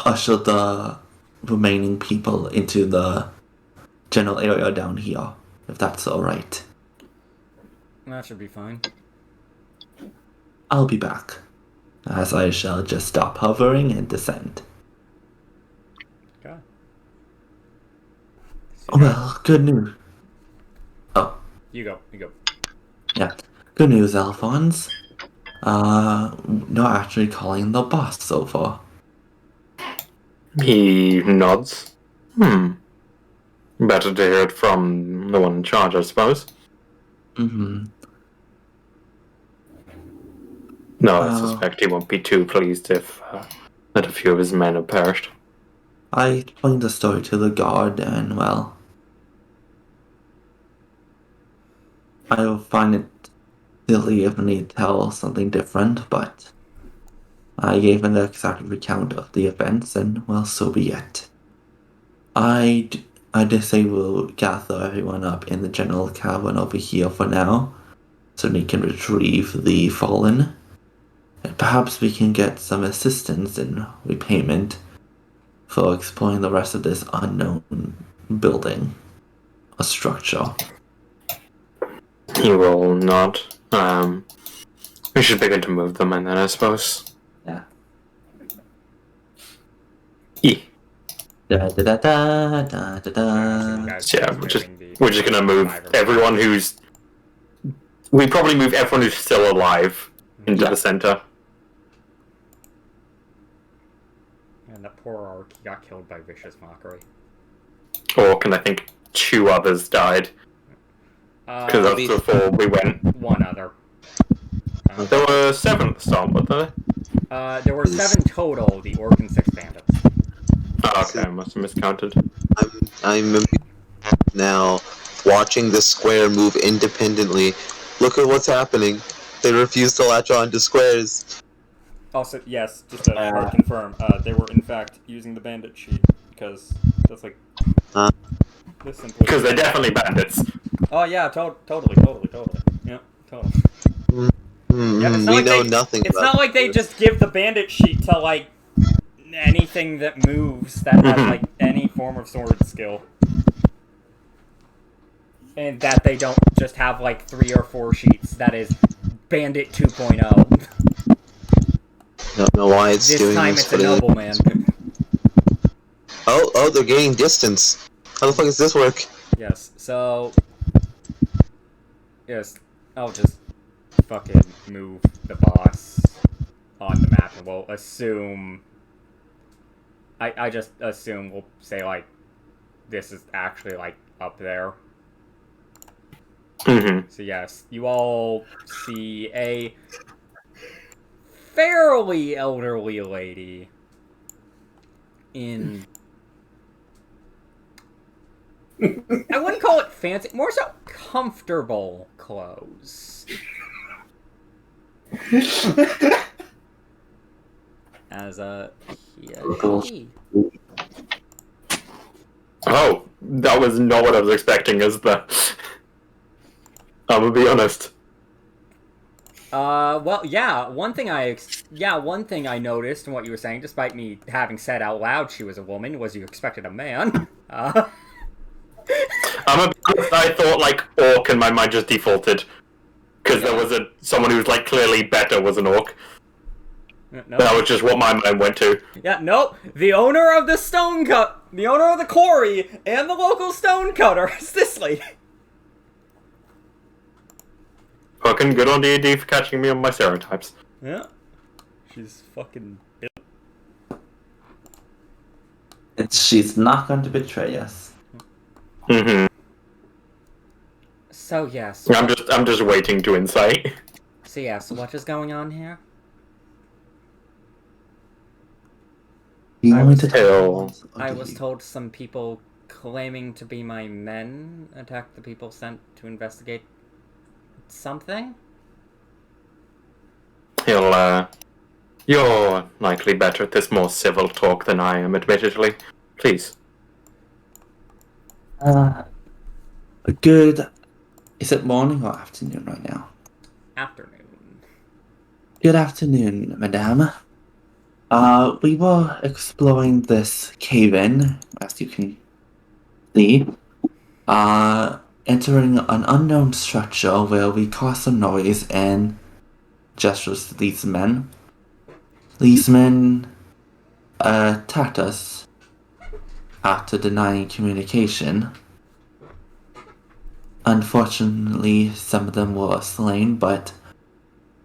usher the remaining people into the general area down here, if that's alright. That should be fine. I'll be back, as I shall just stop hovering and descend. Okay. Well, good news. Oh. You go. Yeah. Good news, Alphonse. No actually calling the boss so far. He nods. Better to hear it from the one in charge, I suppose. No, I suspect he won't be too pleased if that a few of his men have perished. I explained the story to the guard, and well, I will find it silly if I need to tell something different, but I gave an exact recount of the events, and well, so be it. I did say we'll gather everyone up in the general cavern over here for now, so they can retrieve the fallen. And perhaps we can get some assistance in repayment for exploring the rest of this unknown building or structure. He will nod. We should begin to move them in then, I suppose. Yeah. Yeah, we're just gonna move everyone who's... We probably move everyone who's still alive into the center. And that poor orc, he got killed by vicious mockery. Orc, and I think 2 others died. Because that's before we went. 1 other. There were 7 at the start, weren't there? There were 7 total, the orc and 6 bandits. Oh, okay, I must have miscounted. I'm now watching the square move independently. Look at what's happening. They refuse to latch on to squares. Also, yes, just to confirm, they were in fact using the bandit sheet, because that's like... this simple. Because they're definitely bandits. Oh yeah, totally. Yeah, totally. Yeah, We know nothing It's about not like they just give the bandit sheet to, like, anything that moves that has, like, any form of sword skill. And that they don't just have, like, 3 or 4 sheets that is Bandit 2.0. Don't know why it's doing this. This time it's a nobleman. Oh, they're gaining distance. How the fuck does this work? Yes, so... Yes, I'll just fucking move the boss on the map, and we'll assume... I just assume we'll say, like, this is actually, like, up there. Mm-hmm. So yes, you all see a fairly elderly lady in... I wouldn't call it fancy, more so comfortable clothes. As a... Hey. Oh, that was not what I was expecting as the... I'm gonna be honest. Well, yeah, one thing I noticed in what you were saying, despite me having said out loud she was a woman, was you expected a man. I'm a bit honest, I thought, like, orc, and my mind just defaulted. Because there was someone who was, like, clearly better was an orc. No. That was just what my mind went to. Yeah, nope. The owner of the the owner of the quarry, and the local stone cutter is this lady. Fucking good on D&D for catching me on my stereotypes. Yeah. She's fucking... She's not going to betray us. Mm-hmm. So, yes. I'm just waiting to insight. So, yes, what is going on here? I was told some people claiming to be my men attacked the people sent to investigate something? You're likely better at this more civil talk than I am, admittedly. Please. Good. Is it morning or afternoon right now? Afternoon. Good afternoon, madame. We were exploring this cave-in, as you can see. Entering an unknown structure where we caused some noise and gestures to these men. These men attacked us after denying communication. Unfortunately, some of them were slain, but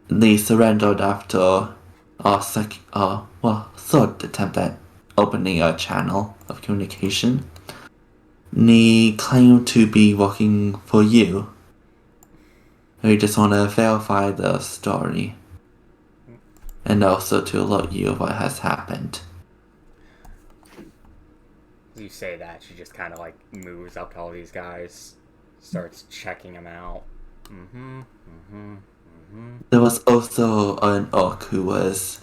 they surrendered after our third attempt at opening a channel of communication. They claim to be working for you. We just want to verify the story. And also to alert you of what has happened. As you say that, she just kind of, like, moves up to all these guys, starts checking them out. There was also an orc who was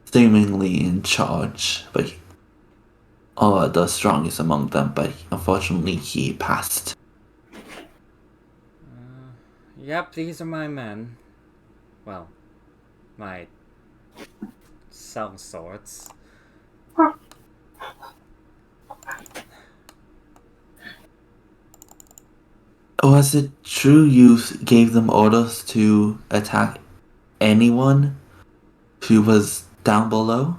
seemingly in charge, but the strongest among them, but unfortunately he passed. Yep, these are my men. Well, my some sorts. Was it true you gave them orders to attack anyone who was down below?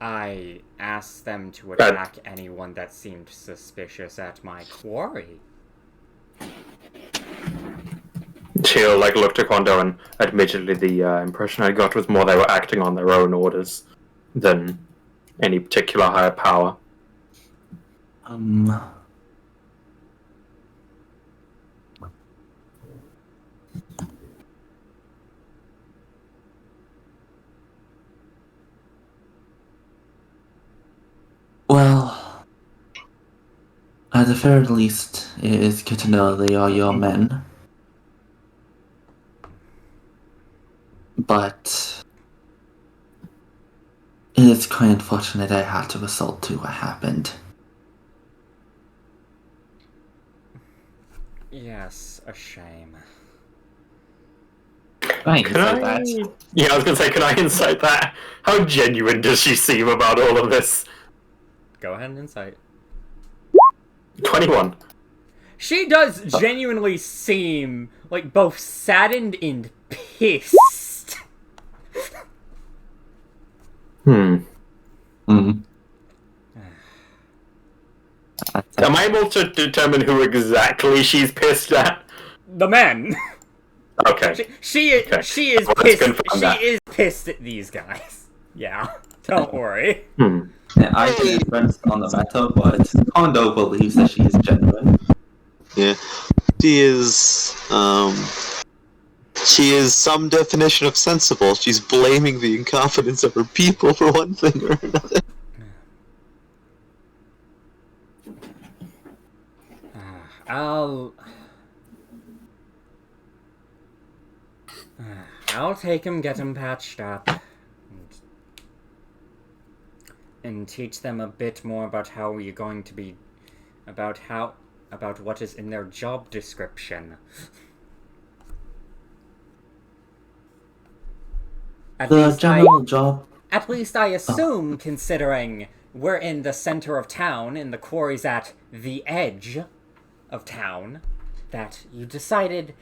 I asked them to attack anyone that seemed suspicious at my quarry. She'll, like, look to Kondo, and admittedly the impression I got was more they were acting on their own orders than any particular higher power. Well, at the very least, it is good to know they are your men. But it is quite unfortunate I had to resort to what happened. Yes, a shame. Right, Yeah, I was gonna say, can I insight that? How genuine does she seem about all of this? Go ahead and insight. 21. She does genuinely seem, like, both saddened and pissed. Am I able to determine who exactly she's pissed at? The men. Okay. She is Okay. she is Let's pissed. confirm She that. is pissed at these guys. Yeah. Don't worry. Yeah, I can influence on the matter, but Kondo believes that she is genuine. Yeah. She is some definition of sensible. She's blaming the incompetence of her people for one thing or another. I'll take him, get him patched up, and teach them a bit more about how you're going to be, about what is in their job description. The general job. At least I assume, considering we're in the center of town and the quarry's at the edge of town, that you decided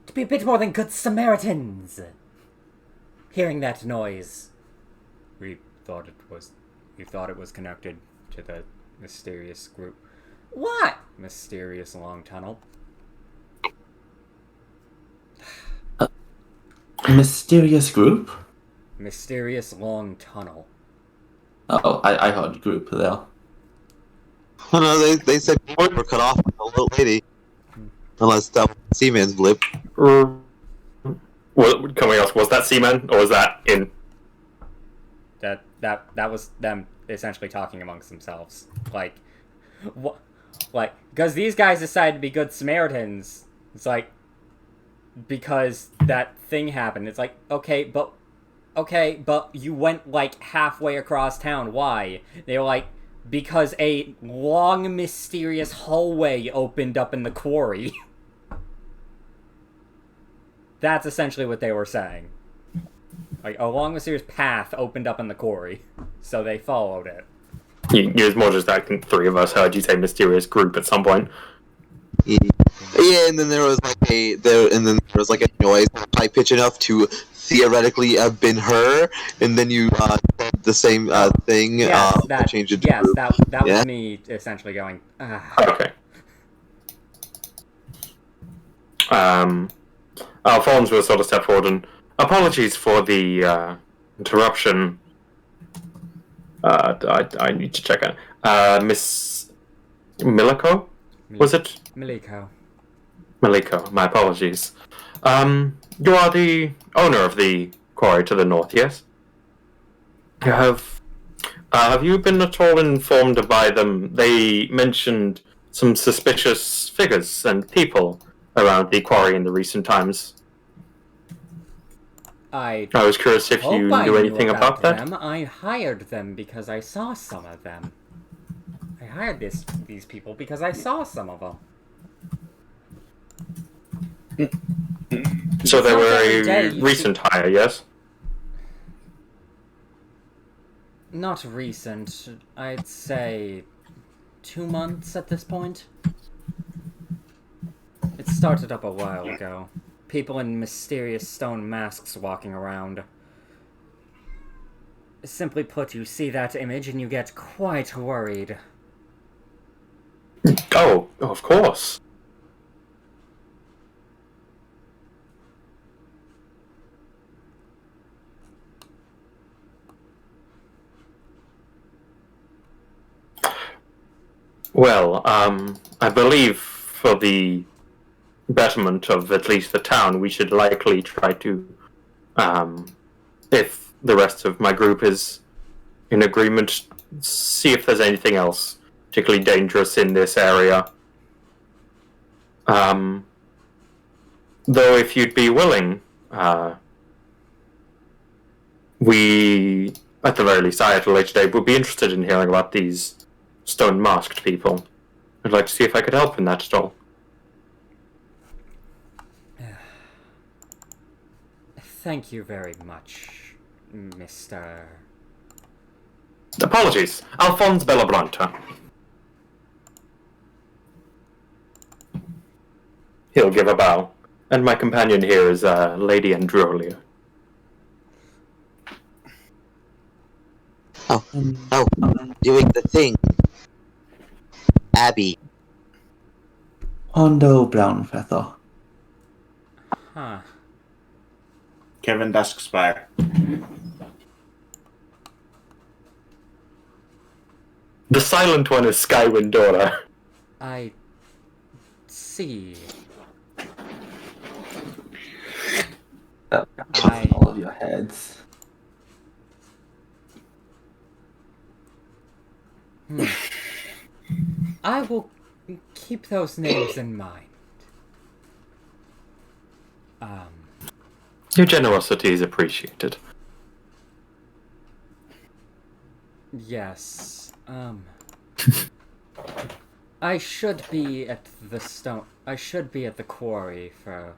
to be a bit more than good Samaritans. Hearing that noise, we thought it was connected to the mysterious group. What? Mysterious long tunnel. Mysterious group? Mysterious long tunnel. Oh, I heard group there. Oh no, they said we're cut off by the little lady. Unless that was Seaman's blip. Can we ask, was that Seaman, or was that in? That was them essentially talking amongst themselves. Like, what? Like, because these guys decided to be good Samaritans. It's like, because that thing happened. It's like, okay, but you went, like, halfway across town. Why? They were like, because a long, mysterious hallway opened up in the quarry. That's essentially what they were saying. Like, a long, mysterious path opened up in the quarry. So they followed it. It was more just that three of us heard you say mysterious group at some point. Yeah, and then there was like a noise high pitch enough to theoretically have been her, and then you said the same thing. Yes, change it to yes, group. that Yeah? was me essentially going. Okay. Alphonse will sort of step forward and apologies for the interruption. I need to check it. Miss Miliko? Was it? Miliko. Miliko, my apologies. You are the owner of the quarry to the north, yes? Have you been at all informed by them? They mentioned some suspicious figures and people around the quarry in the recent times. I was curious if you knew anything about that. Them. I hired them because I saw some of them. I hired these people because I saw some of them. So they were a recent hire, yes? Not recent. I'd say 2 months at this point. It started up a while ago. People in mysterious stone masks walking around. Simply put, you see that image and you get quite worried. Oh, of course. Well, I believe for the betterment of at least the town, we should likely try to, if the rest of my group is in agreement, see if there's anything else particularly dangerous in this area. Though if you'd be willing, we, at the very least, I at a later date would be interested in hearing about these stone-masked people. I'd like to see if I could help in that at all. Thank you very much, Mr. Apologies. Alphonse Bellablanta. He'll give a bow. And my companion here is Lady Androlia. Doing the thing. Abby. Hondo Brownfeather. Huh. Kevin Duskspire. The silent one is Skywind Dora. I see. Off all of your heads. I will keep those names in mind. Your generosity is appreciated. Yes. I should be at the quarry for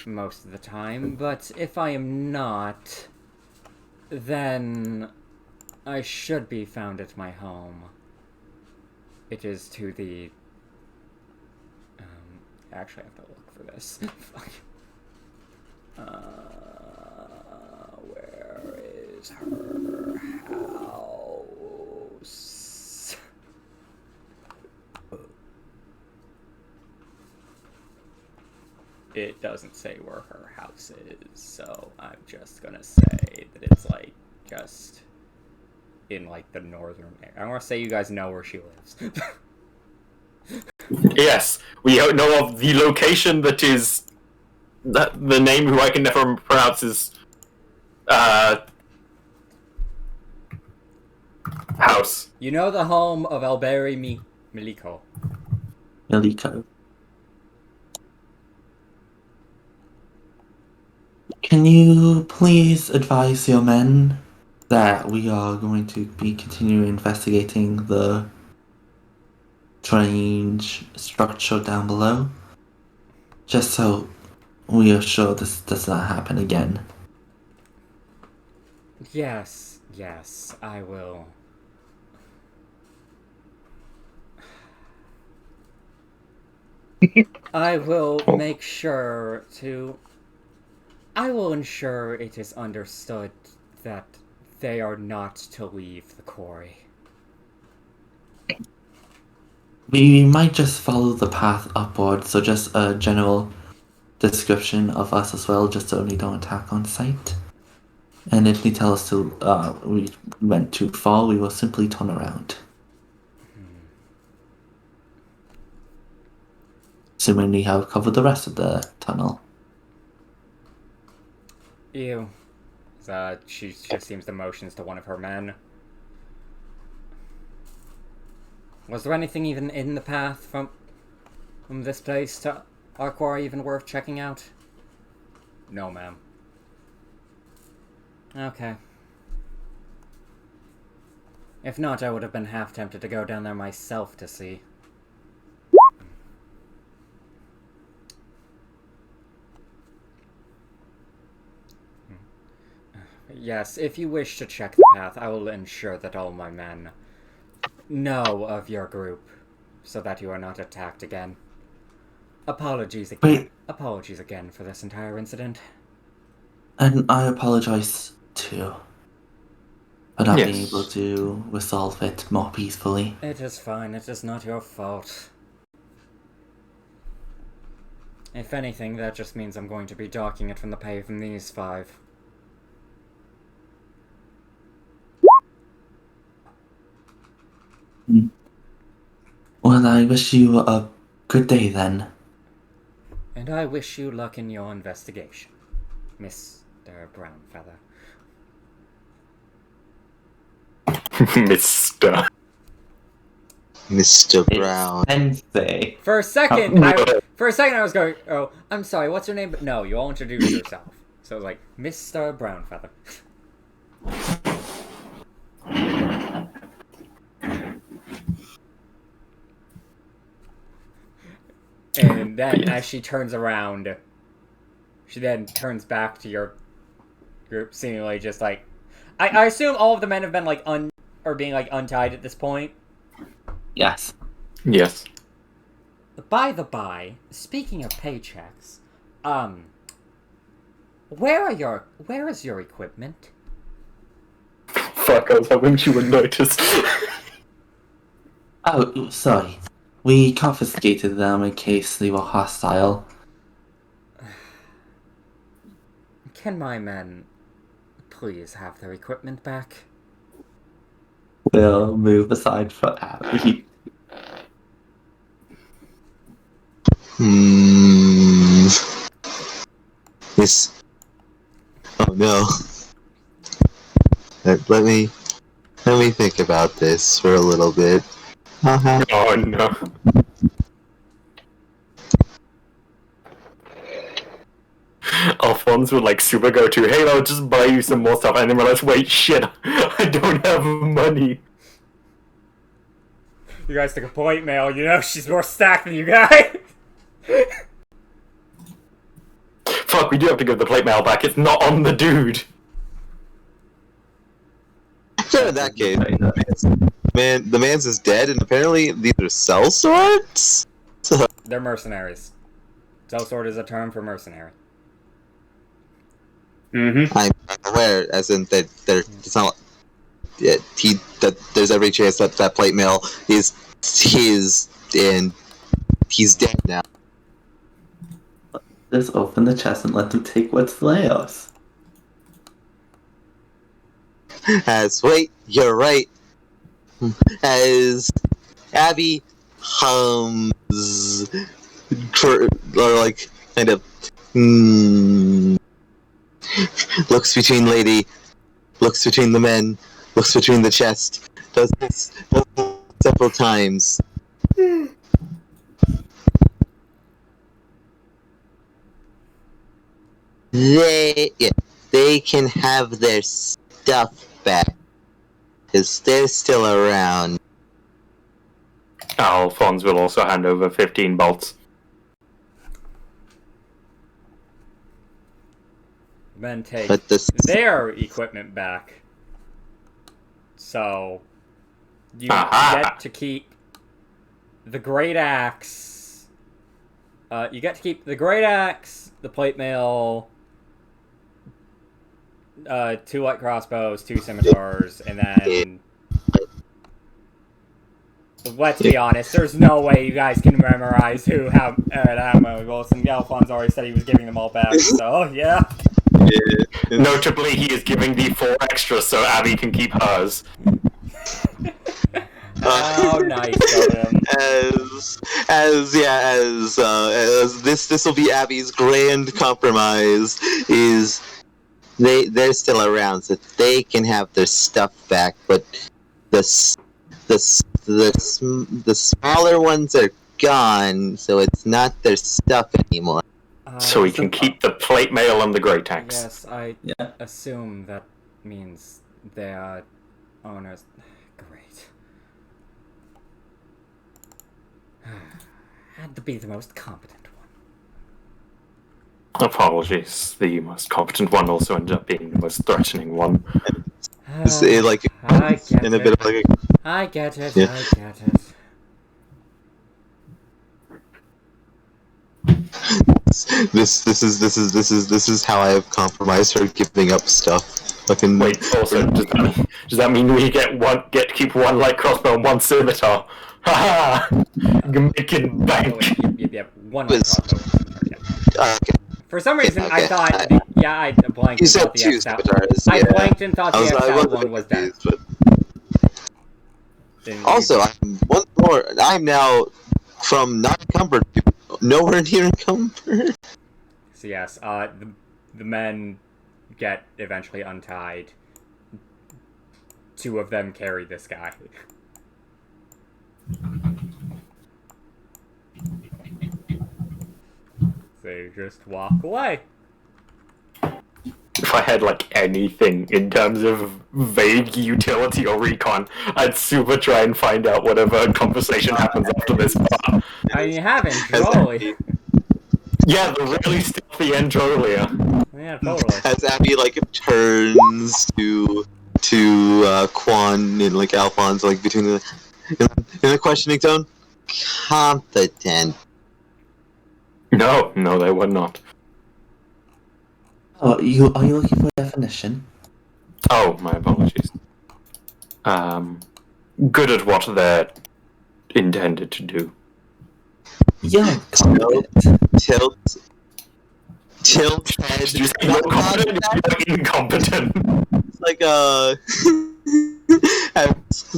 most of the time, but if I am not, then I should be found at my home. It is to the... actually I have to look for this. Fuck. Where is her house? It doesn't say where her house is, so I'm just gonna say that it's, like, just in, like, the northern area. I want to say you guys know where she lives. Yes, we know of the location that is... The name who I can never pronounce is... house. You know the home of Alberi Miliko. Miliko. Can you please advise your men that we are going to be continuing investigating the strange structure down below? Just so we are sure this does not happen again. Yes, I will. I will make sure to... I will ensure it is understood that they are not to leave the quarry. We might just follow the path upward, so just a general description of us as well, just so we don't attack on sight. And if they tell us to we went too far, we will simply turn around. Assuming we have covered the rest of the tunnel. Ew. She just seems to motions to one of her men. Was there anything even in the path from this place to our quarry even worth checking out? No, ma'am. Okay. If not, I would have been half tempted to go down there myself to see. Yes, if you wish to check the path, I will ensure that all my men know of your group, so that you are not attacked again. Apologies again. Apologies again for this entire incident. And I apologize too for not being able to resolve it more peacefully. It is fine, it is not your fault. If anything, that just means I'm going to be docking it from the pay from these 5. Well, I wish you a good day then. And I wish you luck in your investigation, Mr. Brownfeather. Mr. Brown. Sensei. For a second, I was going, oh, I'm sorry, what's your name? But no, you all introduce yourself. So it was like, Mr. Brownfeather. And then, as she turns around, she then turns back to your group, seemingly just like... I assume all of the men have been, like, being, like, untied at this point? Yes. Yes. By the by, speaking of paychecks, where is your equipment? Fuck, I was hoping she would notice. Oh, sorry. We confiscated them in case they were hostile. Can my men please have their equipment back? We'll move aside for Abby. This. Oh no. Let me think about this for a little bit. Oh no. Alphonse would like super go to, hey, I'll just buy you some more stuff, and then realize, wait, shit, I don't have money. You guys took a plate mail, you know she's more stacked than you guys! Fuck, we do have to give the plate mail back, it's not on the dude. So in that case, the man's is dead, and apparently these are cell swords? They're mercenaries. Sellsword is a term for mercenary. Mm-hmm. I'm aware, as in that it's not. That there's every chance that that plate mail is his, and he's dead now. Just open the chest and let them take what's theirs. Wait, you're right. As Abby hums, or like kind of looks between the men, looks between the chest, does this several times. They can have their stuff back, because they're still around. Alphonse will also hand over 15 bolts. Men take But their equipment back. So, you get to keep the Great Axe. You get to keep the Great Axe, the plate mail, 2 light crossbows, 2 scimitars, and then... Let's be honest, there's no way you guys can memorize who have ammo. Wilson Alphonse already said he was giving them all back, so yeah. Notably, he is giving the 4 extras so Abby can keep hers. Oh, nice of him. As this will be Abby's grand compromise. Is they're still around, so they can have their stuff back, but the smaller ones are gone, so it's not their stuff anymore. So we can keep the plate mail and the Great Axe. Yes, I assume that means they are owners. Great. Had to be the most competent one. Apologies, the most competent one also ended up being the most threatening one. Like I get in a it. bit of like I get it. Yeah. I get it. This is how I have compromised her giving up stuff. Fucking Wait, also, does that mean we get to keep 1 light crossbow and 1 scimitar? Haha! Making bank! Yep. 1 light crossbow. okay. For some reason, Okay. I thought... I blanked You and said thought the 2 XL... scimitars. I Yeah. blanked and thought the XL one was dead. But also, I'm now from not encumbered to nowhere near encumbered. So yes, the men get eventually untied. 2 of them carry this guy. They just walk away. If I had, like, anything in terms of vague utility or recon, I'd super try and find out whatever conversation happens after this part. I mean, you have Androli. Yeah, the really stealthy Androlia. Yeah, totally. As Abby like turns to Quan and like Alphonse like between in a questioning tone, competent. No, they were not. Oh, are you looking for a definition? Oh, my apologies. Good at what they're intended to do. You're competent. Tilt head. Did you say you're competent? You're incompetent. It's like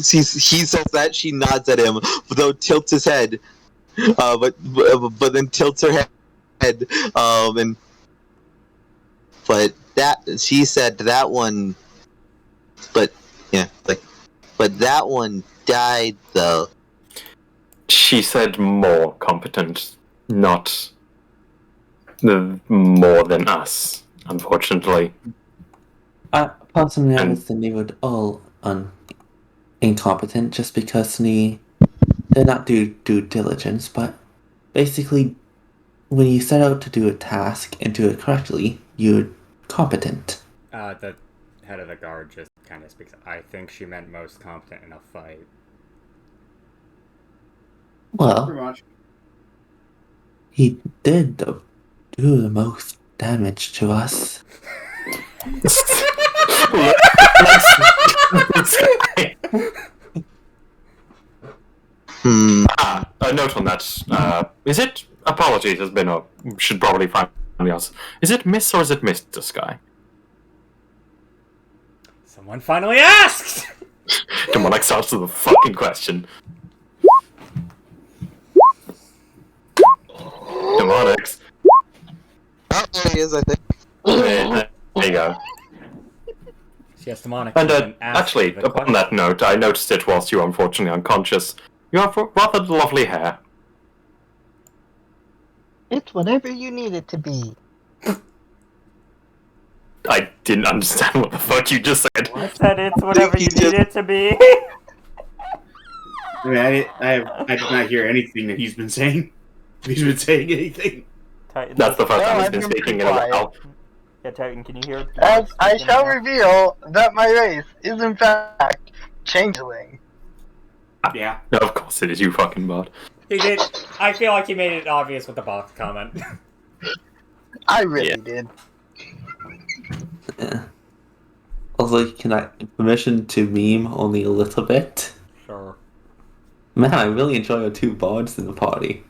he says that, she nods at him, though tilts his head. But then tilts her head. And but that she said that one. But yeah, but that one died though. She said more competent, not more than us, unfortunately. Personally, I would say they would all incompetent just because they not do due diligence, but basically, when you set out to do a task and do it correctly, you're competent. The head of the guard just kind of speaks. I think she meant most competent in a fight. Well, Pretty much. he did do the most damage to us. A note on that. Is it? Apologies, has been a. Should probably find the answer. Is it Miss or is it Mr. Sky? Someone finally asked! Demonic starts with the fucking question. Demonics. Oh, there he is, I think. There you go. Yes, demonic. And actually, upon that note, I noticed it whilst you were unfortunately unconscious. You have rather lovely hair. It's whatever you need it to be. I didn't understand what the fuck you just said. I said it's whatever you need it to be. I mean, I did not hear anything that he's been saying. He's been saying anything. Titan, That's the first time he's I've been been speaking in pretty a while. Yeah, Titan, can you hear? As I shall reveal that my race is in fact changeling. Yeah. No, of course it is, you fucking bot. He did. I feel like he made it obvious with the box comment. I really did. Yeah. Also, can I permission to meme only a little bit? Sure. Man, I really enjoy our two bards in the party.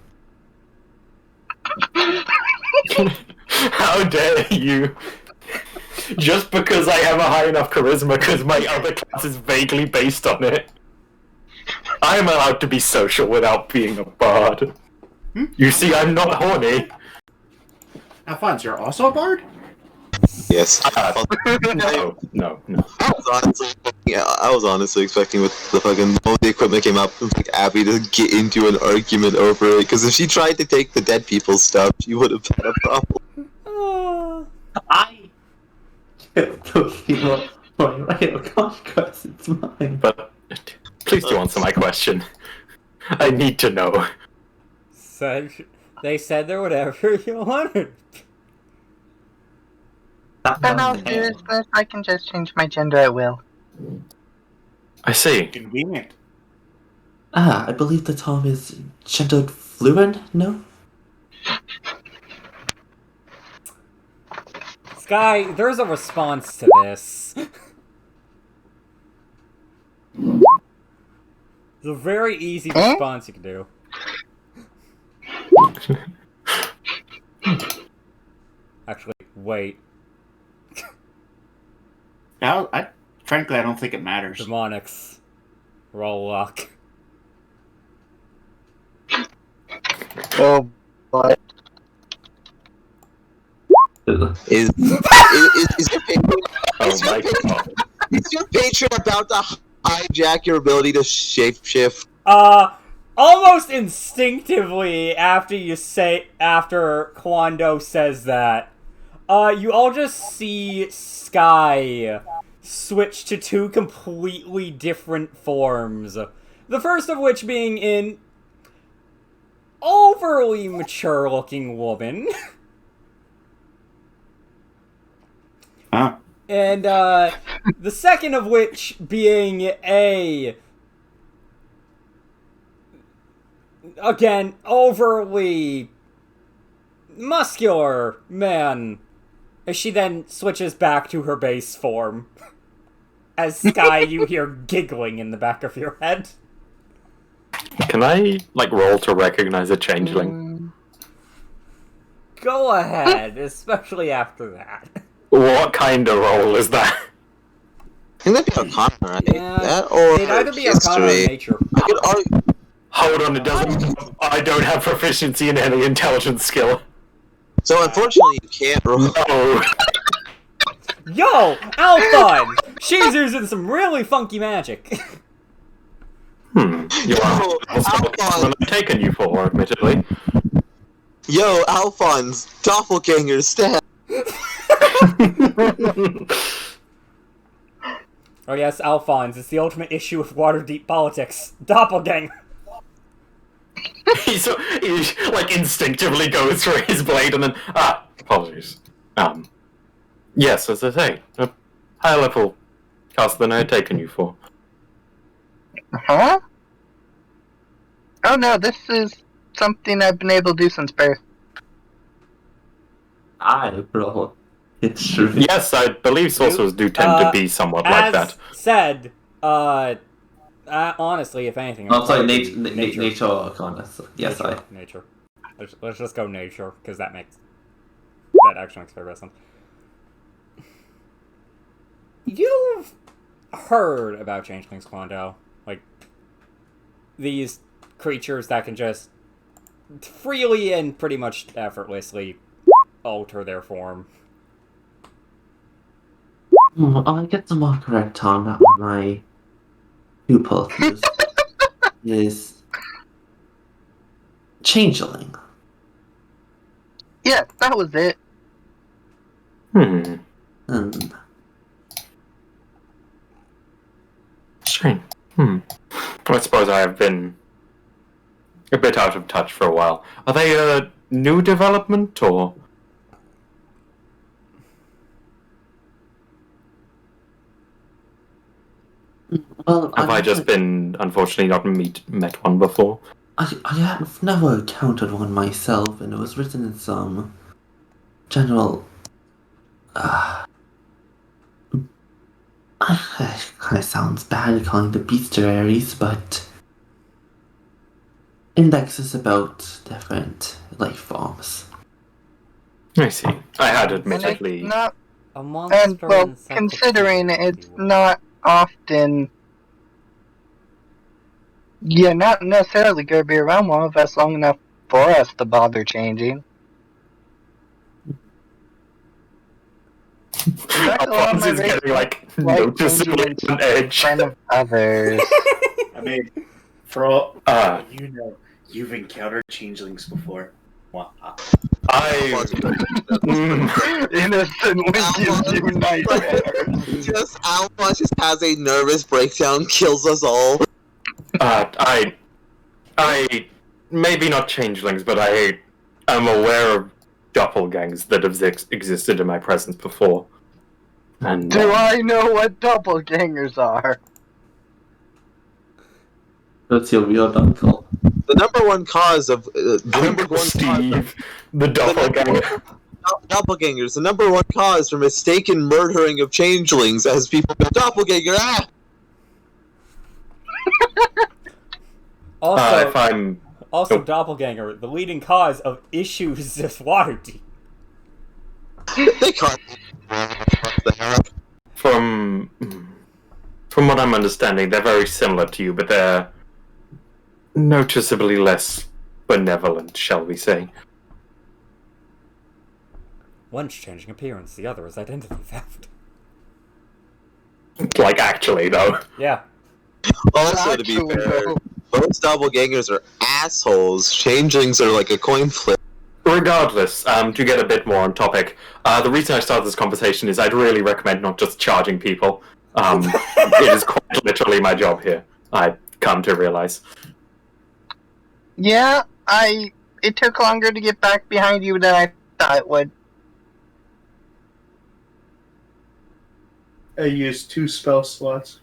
How dare you? Just because I have a high enough charisma because my other class is vaguely based on it. I am allowed to be social without being a bard. You see, I'm not horny. Alphonse, you're also a bard? Yes. No. I was honestly expecting with the fucking all the equipment came up, like Abby to get into an argument over it. Because if she tried to take the dead people's stuff, she would have had a problem. I killed those people for my right of conquest. It's mine. But please do answer my question. I need to know. They said they're whatever you wanted. And I'll do this, I can just change my gender at will. I see. Convenient. I believe the term is gender fluid, no? Sky, there's a response to this. It's a very easy response you can do. Actually, wait. Now, frankly, I don't think it matters. Demonics. Roll luck. Oh, but Is your patron? Oh my god. Is your patron about to hijack your ability to shapeshift? Almost instinctively after Kwando says that, you all just see Sky switch to two completely different forms. The first of which being an overly mature-looking woman. Huh? And, the second of which being a... again, overly muscular man. As she then switches back to her base form. As Sky, you hear giggling in the back of your head. Can I, roll to recognize a changeling? Go ahead, especially after that. What kind of roll is that? I think that'd be Arcana, right? Yeah, That or it'd either be Arcana or history. Nature. I could argue. Hold on, it doesn't... I don't have proficiency in any intelligence skill. So unfortunately, you can't roll. No. Yo, Alphonse! She's using some really funky magic. You're Yo, I'm taking you for, admittedly. Yo, Alphonse, doppelganger stab. Oh yes, Alphonse, it's the ultimate issue of Waterdeep politics. Doppelganger! he instinctively goes for his blade and then... apologies. Yes, as I say, a higher level cast than I had taken you for. Huh? Oh no, this is something I've been able to do since birth. I roll history. Yes, I believe sorcerers do tend to be somewhat like that. As said, honestly, if anything... Oh, sorry, nature. nature Arcana. Yes, Nature. Let's just go nature, because that actually makes very sense. You've heard about changelings, Quando. Like, these creatures that can just freely and pretty much effortlessly alter their form. I get the more correct term that my pupil is changeling. Yeah, that was it. Strange. I suppose I have been a bit out of touch for a while. Are they a new development, or...? Well, have I just been, unfortunately, not met one before? I have never encountered one myself, and it was written in some general... kind of sounds bad calling the bestiaries, but indexes about different life forms. I see. I had admittedly... Not, A monster and, well, encyclopedia. considering it's not often... Yeah, not necessarily going to be around one of us long enough for us to bother changing. Alphonse is getting, noticeably on edge. In front of others. I mean, for all you know, you've encountered changelings before. Innocently gives you nightmares. Just Alphonse just has a nervous breakdown, kills us all. I maybe not changelings, but I am aware of doppelgangers that have existed in my presence before. And do I know what doppelgangers are? That's your weird uncle. The number one cause of the doppelganger. Doppelgangers. The number one cause for mistaken murdering of changelings, as people go doppelganger. Also, if I'm doppelganger, the leading cause of issues with Waterdeep. They can't. From what I'm understanding, they're very similar to you, but they're noticeably less benevolent, shall we say. One's changing appearance, the other is identity theft. Actually, though. Yeah. Also, to be fair, most doppelgangers are assholes. Changelings are like a coin flip. Regardless, to get a bit more on topic, the reason I started this conversation is I'd really recommend not just charging people. It is quite literally my job here, I come to realize. Yeah, it took longer to get back behind you than I thought it would. I used 2 spell slots.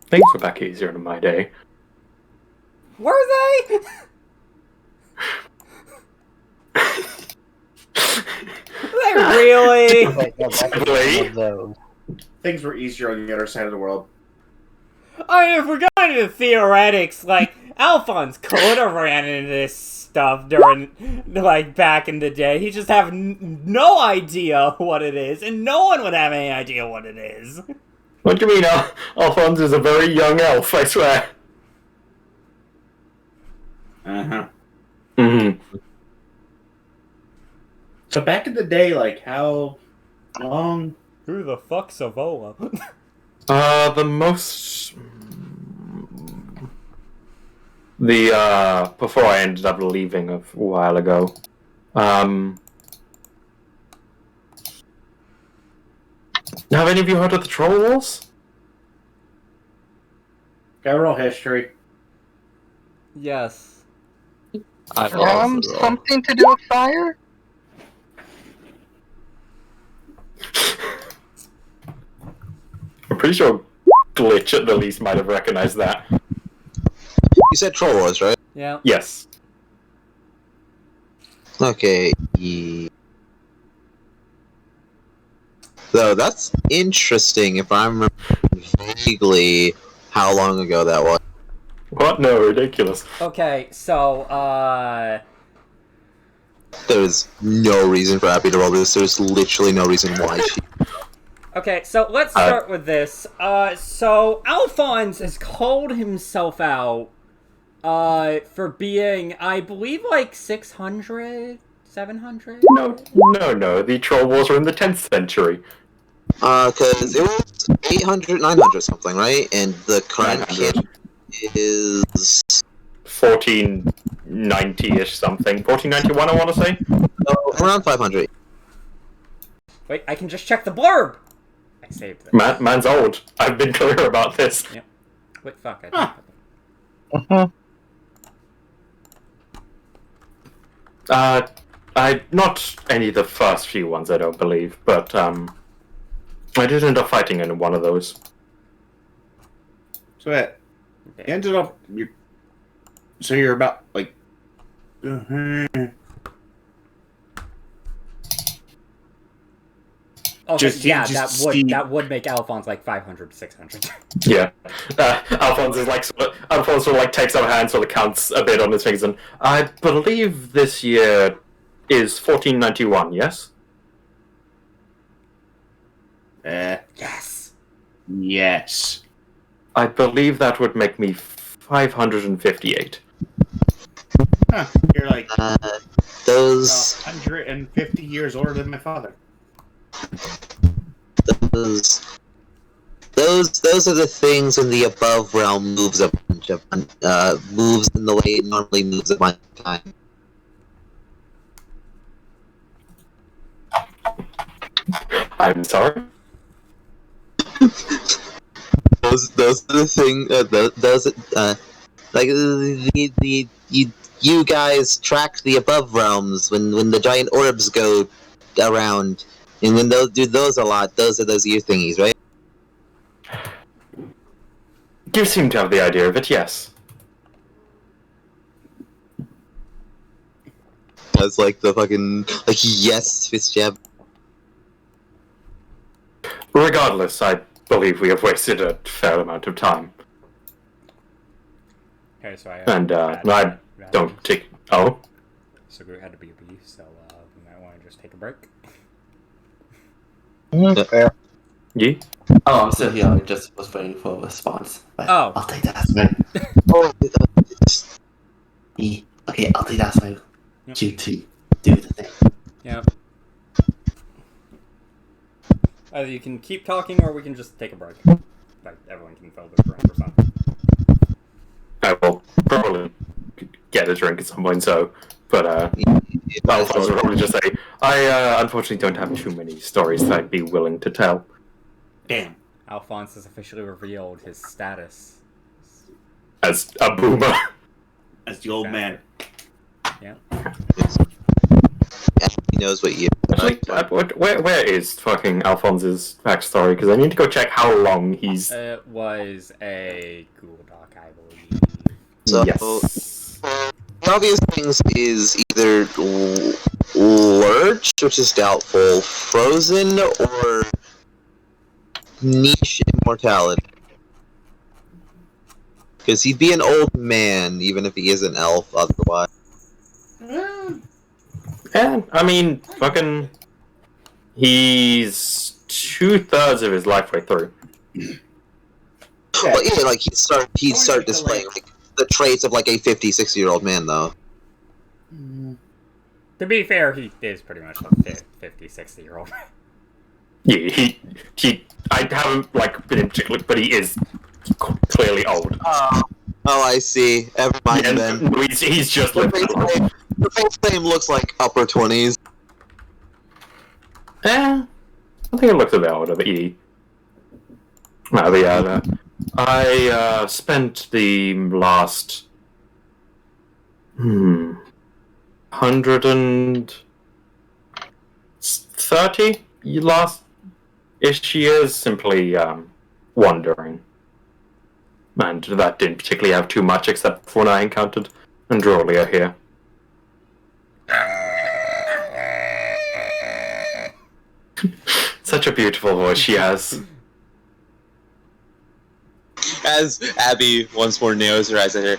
Things were back easier in my day. Were they? they really? Wait, no, that's Really? one of those. Things were easier on the other side of the world. I mean, if we're going into theoretics, like, Alphonse could have ran into this stuff during, like, back in the day. He just have no idea what it is, and no one would have any idea what it is. What do you mean, Alphonse is a very young elf, I swear. Uh-huh. Mm-hmm. So back in the day, like, how long? Who the fuck's Savola? The most... before I ended up leaving a while ago. Have any of you heard of the Troll Wars? Got roll history. Yes. Something to do with fire? I'm pretty sure Glitch at the least might have recognized that. You said Troll Wars, right? Yeah. Yes. Okay. So that's interesting if I remember vaguely how long ago that was. What? No, ridiculous. Okay, so, There's no reason for Abby to roll this. There's literally no reason why she... Okay, so let's start with this. So Alphonse has called himself out, for being, I believe, like 600? 700? No. The Troll Wars were in the 10th century. Cause it was 800, 900 something, right? And the current kid is... 1490-ish something. 1491, I want to say? around 500. Wait, I can just check the blurb! I saved this. Man's old. I've been clear about this. Yep. Wait, fuck, I Huh. Not any of the first few ones, I don't believe, but, I did end up fighting in one of those. So you ended up... So you're about, like... Okay, Just- yeah, just that see- would make Alphonse like 500, 600. Yeah. Alphonse sort of takes out a hand, sort of counts a bit on his fingers, and I believe this year is 1491, yes? Yes! Yes. I believe that would make me 558. Huh. You're like Those... 150 years older than my father. Those are the things in the above realm moves a bunch of moves in the way it normally moves a bunch of time. I'm sorry? Those are the thing. Like you guys track the above realms when the giant orbs go around, and when those do those a lot, those are those ear thingies, right? You seem to have the idea of it, yes. That's like the fucking yes, fist jab. Regardless, I believe we have wasted a fair amount of time. Okay, so I don't take... Oh? So we had to be brief, so we might want to just take a break. Fair. Ye? Oh, I'm still here. I just was waiting for a response. But Oh. I'll take that as well. Oh, Okay, I'll take that as well. Yep. You to do the thing. Yep. Either you can keep talking, or we can just take a break. Like, everyone can fill this room for something. I will probably get a drink at some point, so... But, Alphonse would probably just say, I, unfortunately don't have too many stories that I'd be willing to tell. Damn. Alphonse has officially revealed his status. As a boomer. As the old man. Yeah. he knows what you. Actually, where is fucking Alphonse's backstory? Because I need to go check how long he's... It was a Google Doc, I believe. So, Yes. the obvious things is either lurch, which is doubtful, frozen, or niche immortality. Because he'd be an old man, even if he is an elf otherwise. Yeah, I mean, fucking... He's 2/3 of his life way through. Well, yeah, like he'd start displaying like the traits of like a 50, 60-year-old man, though. To be fair, he is pretty much a 50, 60-year-old. Yeah, I haven't, like, been in particular, but he is clearly old. Oh, I see. Never mind then. He's just living alone. The face name looks like upper 20s. I think it looks a bit older, but he... No, but yeah, I spent the last... 130 last-ish years simply wandering. And that didn't particularly have too much, except for when I encountered Androlia here. Such a beautiful voice she has. As Abby once more narrows her eyes at her.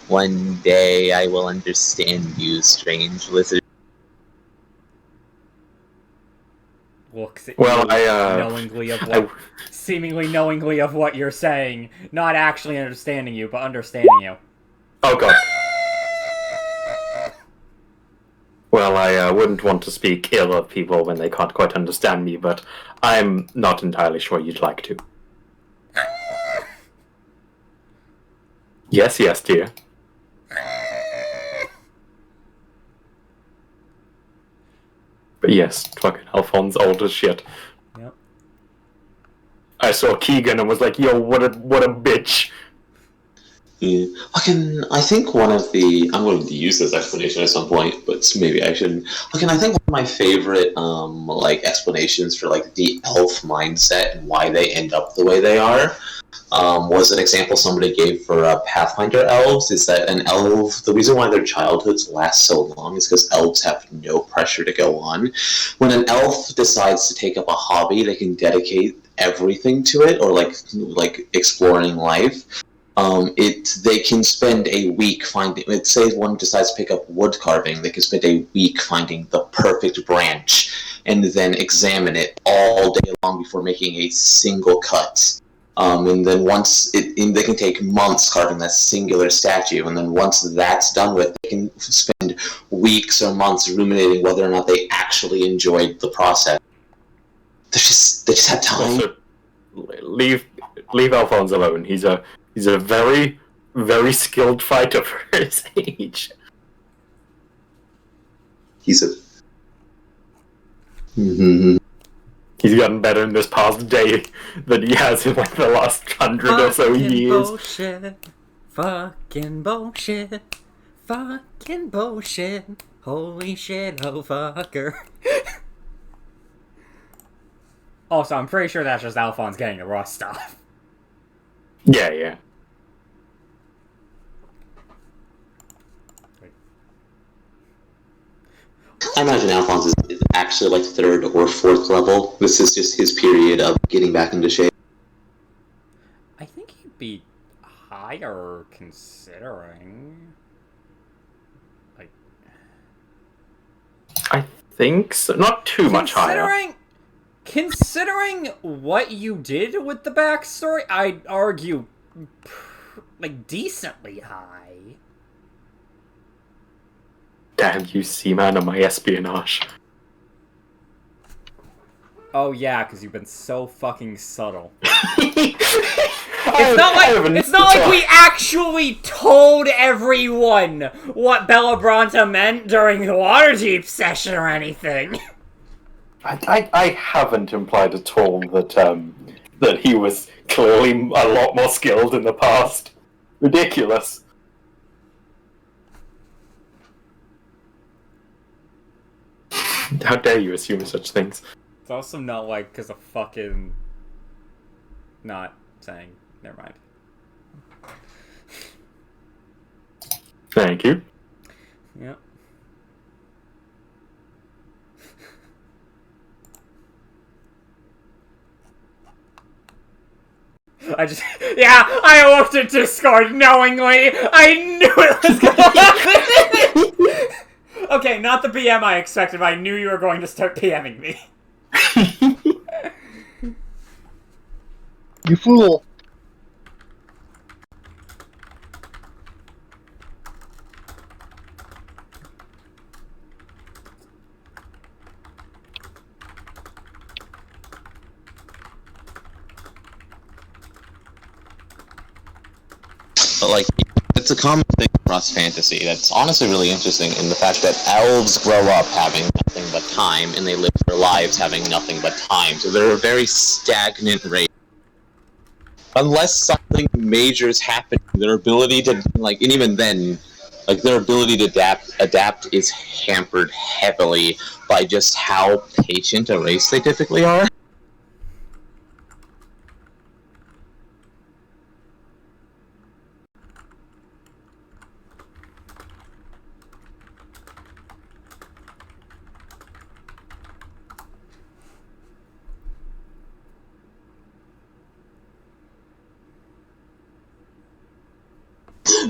One day I will understand you, strange lizard. Looks at Well, seemingly knowingly of what you're saying, not actually understanding you, but understanding you. Oh god. Well, I wouldn't want to speak ill of people when they can't quite understand me, but I'm not entirely sure you'd like to. Yes, dear. But yes, fucking Alphonse old as shit. Yep. I saw Keegan and was like, yo, what a bitch. Yeah. I think one of the... I'm going to use this explanation at some point, but maybe I shouldn't. I think one of my favorite explanations for like the elf mindset and why they end up the way they are was an example somebody gave for Pathfinder elves, is that an elf, the reason why their childhoods last so long is because elves have no pressure to go on. When an elf decides to take up a hobby, they can dedicate everything to it, or like exploring life. They can spend a week finding. Let's say one decides to pick up wood carving, they can spend a week finding the perfect branch, and then examine it all day long before making a single cut. And then they can take months carving that singular statue, and then once that's done with, they can spend weeks or months ruminating whether or not they actually enjoyed the process. They just have time. Also, leave Alphonse alone. He's a very, very skilled fighter for his age. He's a... He's gotten better in this past day than he has in like the last 100 or so years. Fucking bullshit. Fucking bullshit. Holy shit, oh fucker. Also, I'm pretty sure that's just Alphonse getting the raw stuff. Yeah. I imagine Alphonse is actually like 3rd or 4th level. This is just his period of getting back into shape. I think he'd be higher considering. Like, I think so. Not too much higher. Considering what you did with the backstory, I'd argue, like, decently high. Damn you, Seaman, and my espionage. Oh yeah, because you've been so fucking subtle. It's not like we actually told everyone what Bella Bronta meant during the Waterdeep session or anything. I haven't implied at all that he was clearly a lot more skilled in the past. Ridiculous. How dare you assume such things? It's also not like because of fucking... Not saying. Never mind. Thank you. Yep. I looked at Discord knowingly. I knew it was gonna happen. Okay, not the PM I expected, but I knew you were going to start PMing me. You fool! But like, it's a common thing across fantasy that's honestly really interesting in the fact that elves grow up having nothing but time, and they live their lives having nothing but time. So they're a very stagnant race. Unless something major is happening, their ability to like, and even then, like their ability to adapt is hampered heavily by just how patient a race they typically are.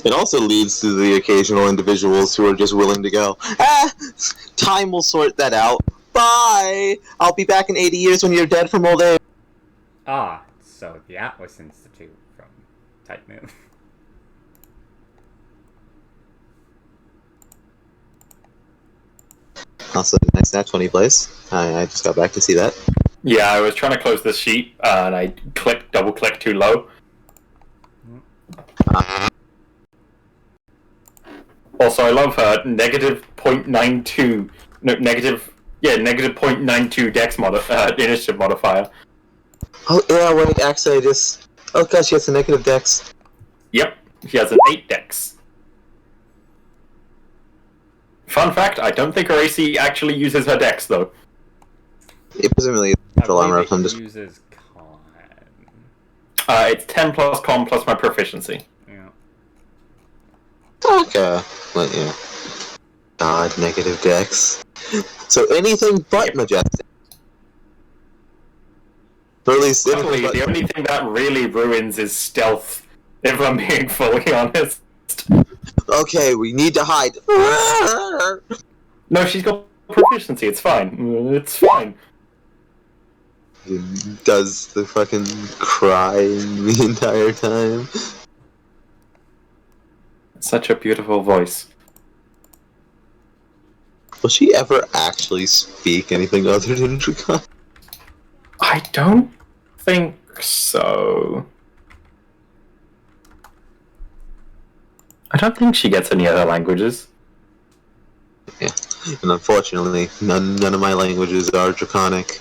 It also leads to the occasional individuals who are just willing to go, time will sort that out. Bye! I'll be back in 80 years when you're dead from old age. Ah, so the Atlas Institute from Type Moon. Also, nice nat 20 place. I just got back to see that. Yeah, I was trying to close the sheet, and I double clicked too low. Also, I love negative 0.92, no, negative 0.92 dex initiative modifier. Oh, yeah, wait, actually, I just... Oh gosh, she has a negative dex. Yep, she has an 8 dex. Fun fact, I don't think her AC actually uses her dex, though. It doesn't really control armor if I'm just... uses con. It's 10 plus con plus my proficiency. Yeah. Okay. But, yeah. God, negative dex. So anything but majestic. Or at least... Luckily, the only thing that really ruins is stealth, if I'm being fully honest. Okay, we need to hide. No, she's got proficiency, it's fine. It's fine. Does the fucking crying the entire time. Such a beautiful voice. Will she ever actually speak anything other than Draconic? I don't think so. I don't think she gets any other languages. Yeah, and unfortunately, none of my languages are Draconic.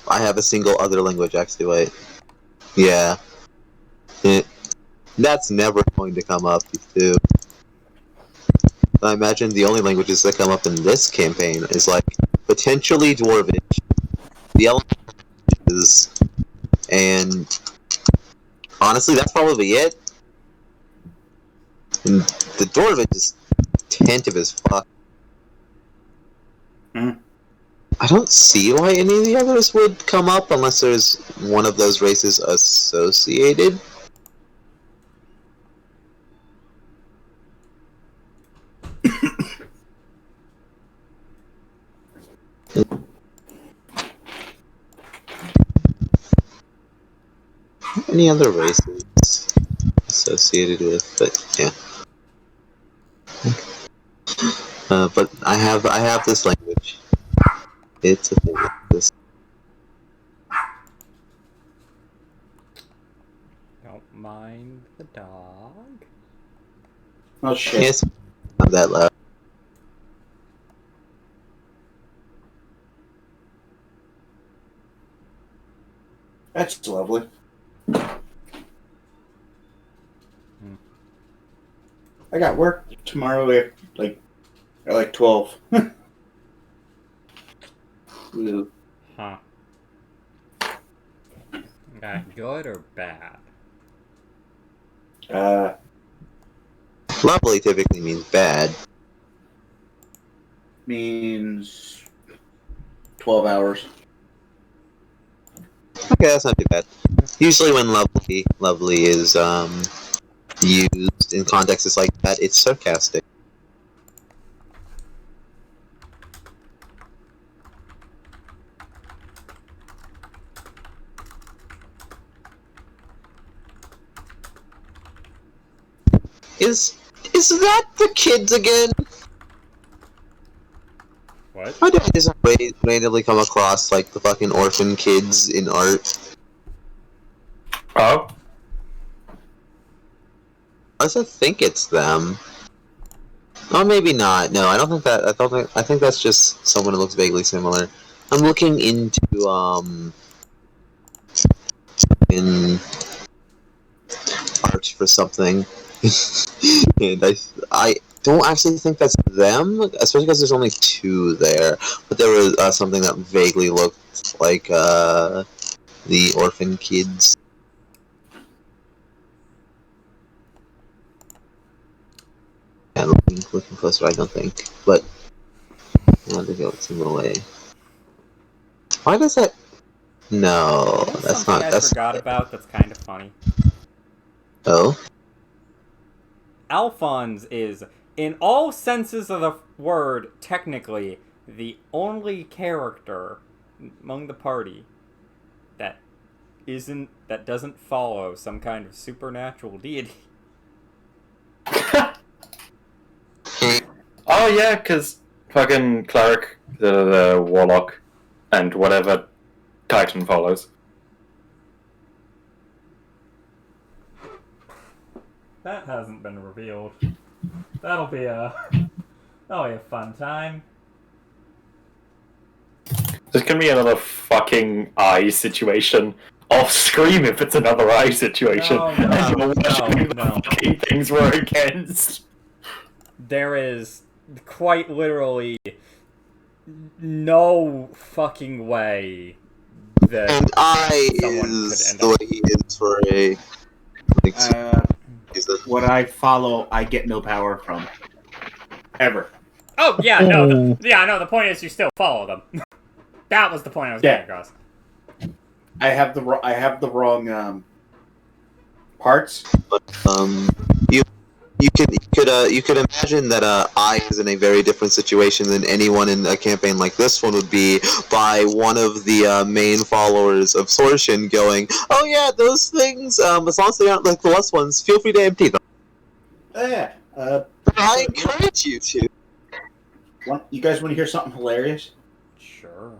I have a single other language, actually, wait. Yeah. That's never going to come up, too. I imagine the only languages that come up in this campaign is, like, potentially Dwarvish, the Elementals, and honestly, that's probably it. And the Dwarvish is tentative as fuck. I don't see why any of the others would come up unless there's one of those races associated. Any other races associated with, but yeah. But I have this language. It's a thing like this. Don't mind the dog. Oh shit. It's not that loud. That's lovely. I got work tomorrow at like 12. Ooh. Huh. That good or bad? Lovely typically means bad. Means 12 hours. Okay, that's not too bad. Usually when lovely is used in contexts like that, it's sarcastic. Is that the kids again? What? Why do I just randomly come across like the fucking orphan kids in art? Oh, I also think it's them. Oh, maybe not. No, I don't think that. I think that's just someone who looks vaguely similar. I'm looking into in art for something, and I don't actually think that's them, especially because there's only 2 there. But there was something that vaguely looked like the orphan kids. Yeah, looking closer, I don't think. But I want to go some away. Why does that? No, You know that's something not. I That's forgot about that's kind of funny? oh. Alphonse is, in all senses of the word, technically the only character among the party that doesn't follow some kind of supernatural deity. oh yeah, because fucking cleric, the warlock, and whatever titan follows. That hasn't been revealed. That'll be a fun time. There's gonna be another fucking eye situation. I'll scream if it's another eye situation. No, And you'll watch who the no. fucking things we're against. There is quite literally no fucking way that And I someone is could the end up. way he is for a like What I follow, I get no power from. Ever. Oh yeah, no, the point is you still follow them. That was the point I was getting across. I have the wrong parts. But you could imagine that I is in a very different situation than anyone in a campaign like this one would be, by one of the main followers of Sorshin going, "Oh yeah, those things. As long as they aren't like the less ones, feel free to empty them." Yeah. I encourage you to. You guys want to hear something hilarious? Sure.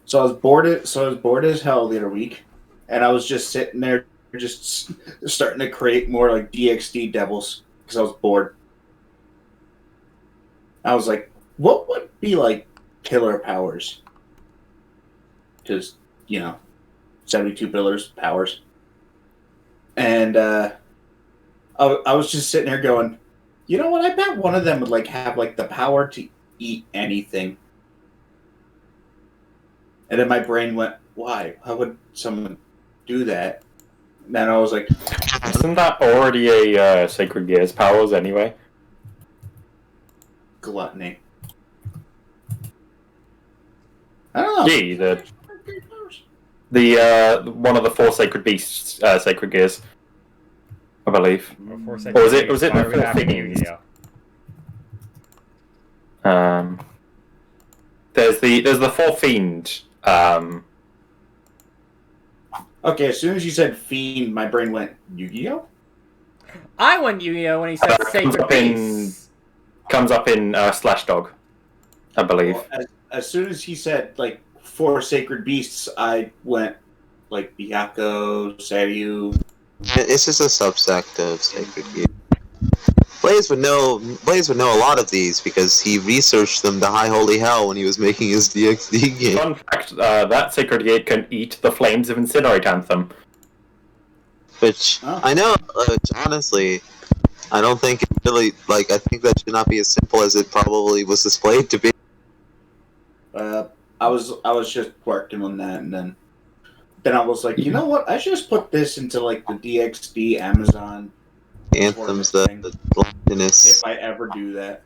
So I was bored as hell the other week, and I was just sitting there, just starting to create more like DXD devils because I was bored. I was like, what would be like killer powers? Because 72 pillars powers, and I was just sitting there going, you know what? I bet one of them would like have like the power to eat anything. And then my brain went, why? How would someone do that? And then I was like, Isn't that already a Sacred Gears powers anyway? gluttony. I don't know. Yeah, the one of the 4 Sacred Beasts, Sacred Gears, I believe. Before Or was it the 4 Fiends? There's the 4 Fiend. Okay, as soon as you said fiend, my brain went, Yu-Gi-Oh? I went Yu-Gi-Oh when he said Sacred Beasts. Comes up in Slash Dog, I believe. Well, as soon as he said, like, 4 sacred beasts, I went, like, Byakuo, Saryu. It's just a subsect of Sacred Gear. Blaze would know a lot of these because he researched them to high holy hell when he was making his DXD game. Fun fact, that Sacred Gate can eat the flames of Incinerate Anthem. Which, I know, honestly, I don't think it really, I think that should not be as simple as it probably was displayed to be. I was just working on that, and then I was like, you know what? I should just put this into, like, the DXD Amazon Anthem's the laziness. If I ever do that.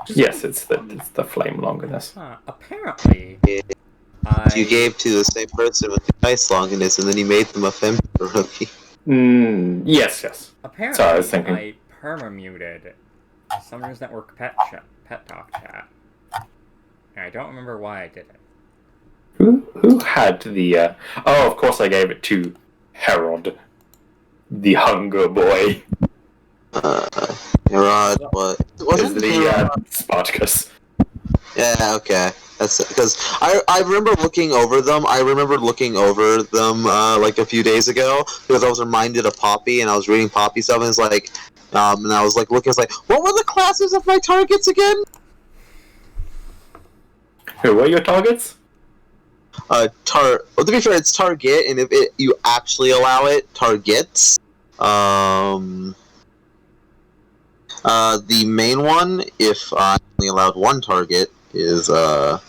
Yes, it's the flame longiness. Apparently, You gave to the same person with the ice longiness, and then you made them a fem rookie. Yes. Apparently, Sorry, I was thinking. I perma-muted Summer's Network Pet Talk chat. And I don't remember why I did it. Who had the? Oh, of course, I gave it to Herod, the Hunger Boy. Herod, what? Is the Spartacus? Yeah, okay. That's because I remember looking over them. Like a few days ago because I was reminded of Poppy and I was reading Poppy stuff and it's like, and I was like looking. It's like, what were the classes of my targets again? Who were your targets? Well, to be fair, it's target, and if you actually allow it, targets. The main one, if I only allowed one target, is Oh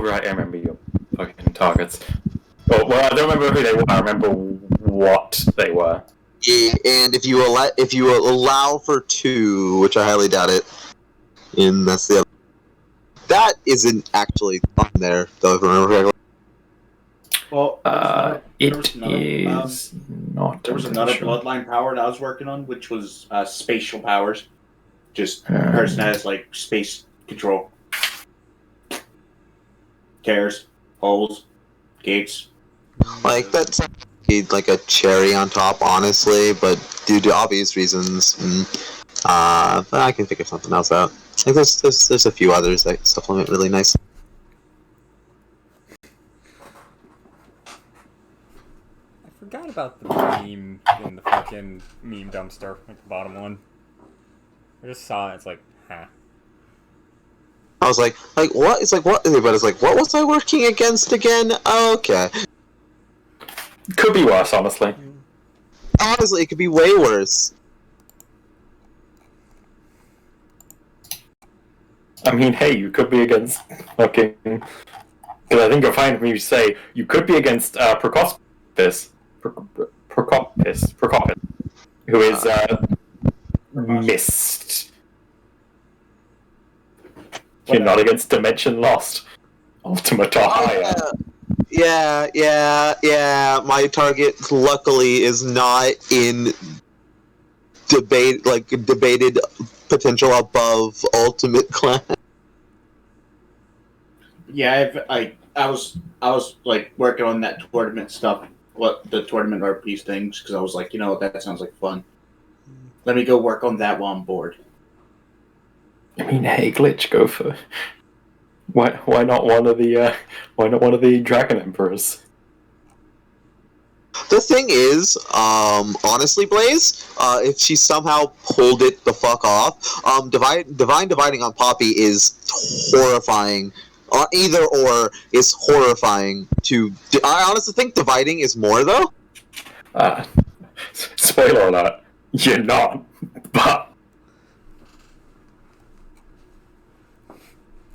right, I remember your fucking targets. Well, I don't remember who they were. I remember what they were. Yeah, and if you allow for 2, which I highly doubt it, and that's the other. That isn't actually on there, though. If I remember correctly. Well, It is not. There was another bloodline power that I was working on, which was spatial powers. Just a person that has like space control. Tears, holes, gates. Like that's like a cherry on top, honestly, but due to obvious reasons, I can figure something else out. Like there's a few others that supplement really nice. I forgot about the meme in the fucking meme dumpster, like the bottom one. I just saw it. It's like, huh. I was like what? It's like what? But it's like, what was I working against again? Oh, okay. Could be worse, honestly. Honestly, it could be way worse. I mean, hey, you could be against fucking. Because I think you'll find when you say you could be against Procospis, who is Mist. You're not against Dimension Lost. Ultimate or higher. Yeah. My target, luckily, is not in debated potential above ultimate class. Yeah, I was like working on that tournament stuff, the tournament RP things, because I was like, that sounds like fun. Let me go work on that while I'm bored. I mean, hey, Glitch, go for. Why not one of the Dragon Emperors? The thing is, honestly, Blaze, if she somehow pulled it the fuck off, divine dividing on Poppy is horrifying. Either or is horrifying. I honestly think dividing is more though. Spoiler alert: you're not, but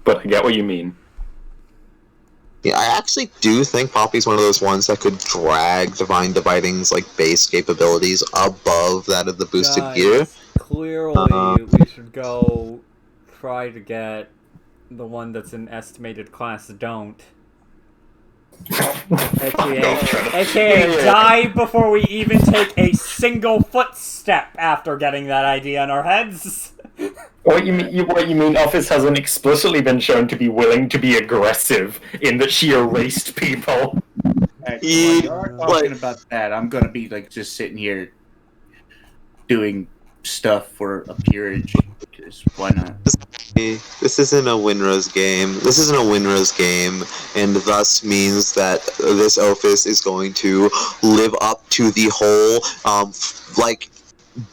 I get what you mean. Yeah, I actually do think Poppy's one of those ones that could drag Divine Dividing's like base capabilities above that of the boosted gear. Clearly, we should go try to get the one that's an estimated class don't. AKA die before we even take a single footstep after getting that idea in our heads. What you mean? Office hasn't explicitly been shown to be willing to be aggressive in that she erased people. Actually, while you're talking about that, I'm gonna be like just sitting here doing stuff for a peerage. Because why not? This isn't a Winrose game. And thus means that this office is going to live up to the whole,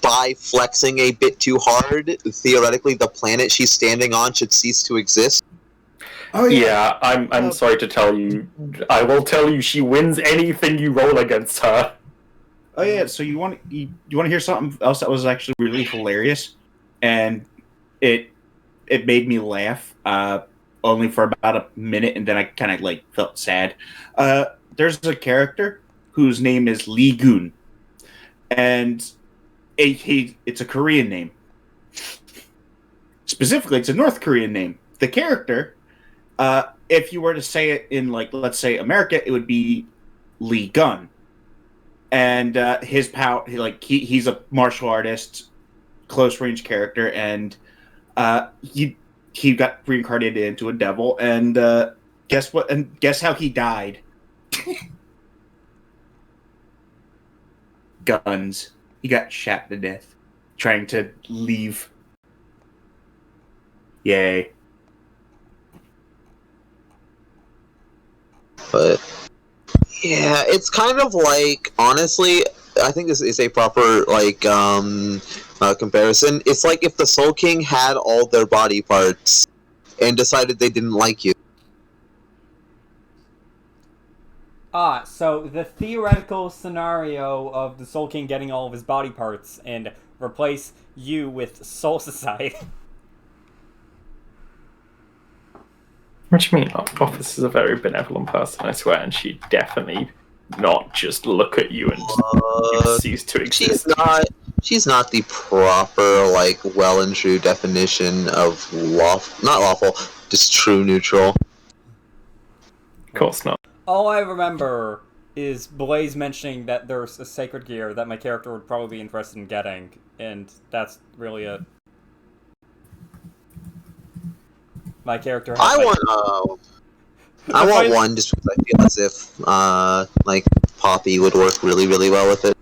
by flexing a bit too hard, theoretically the planet she's standing on should cease to exist. Oh yeah, I'm sorry to tell you. I will tell you she wins anything you roll against her. Oh yeah, so you want to hear something else that was actually really hilarious, and it made me laugh only for about a minute, and then I kind of felt sad. There's a character whose name is Lee Goon, and it's a Korean name. Specifically, it's a North Korean name. The character, if you were to say it in, like, let's say America, it would be Lee Gun. And his power, he's a martial artist, close range character, and he got reincarnated into a devil. And guess what? And guess how he died? Guns. He got shot to death trying to leave. Yay. But yeah, it's kind of like, honestly, I think this is a proper comparison. It's like if the Soul King had all their body parts and decided they didn't like you. So the theoretical scenario of the Soul King getting all of his body parts and replace you with Soul Society. What do you mean? Office is a very benevolent person, I swear, and she'd definitely not just look at you and cease to exist. She's not the proper, like, well and true definition of not lawful, just true neutral. Of course not. All I remember is Blaze mentioning that there's a sacred gear that my character would probably be interested in getting, and that's really it. My character has, I want one just because I feel as if Poppy would work really, really well with it.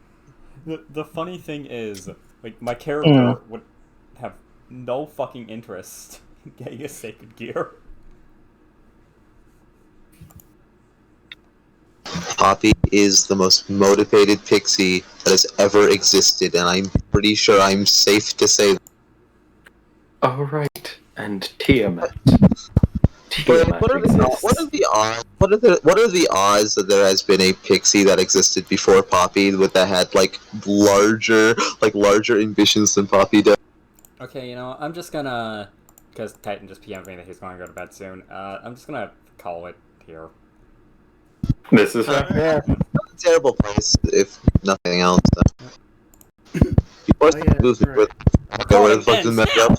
The funny thing is, like, my character would have no fucking interest in getting a sacred gear. Poppy is the most motivated pixie that has ever existed, and I'm pretty sure I'm safe to say that. Oh, right. And Tiamat. But what are the odds that there has been a pixie that existed before Poppy that had larger ambitions than Poppy does? Okay, I'm just gonna, because Titan just PM'd me that he's going to go to bed soon. I'm just gonna call it here. This is a terrible place, if nothing else. Before I move with where the fuck is the mess up?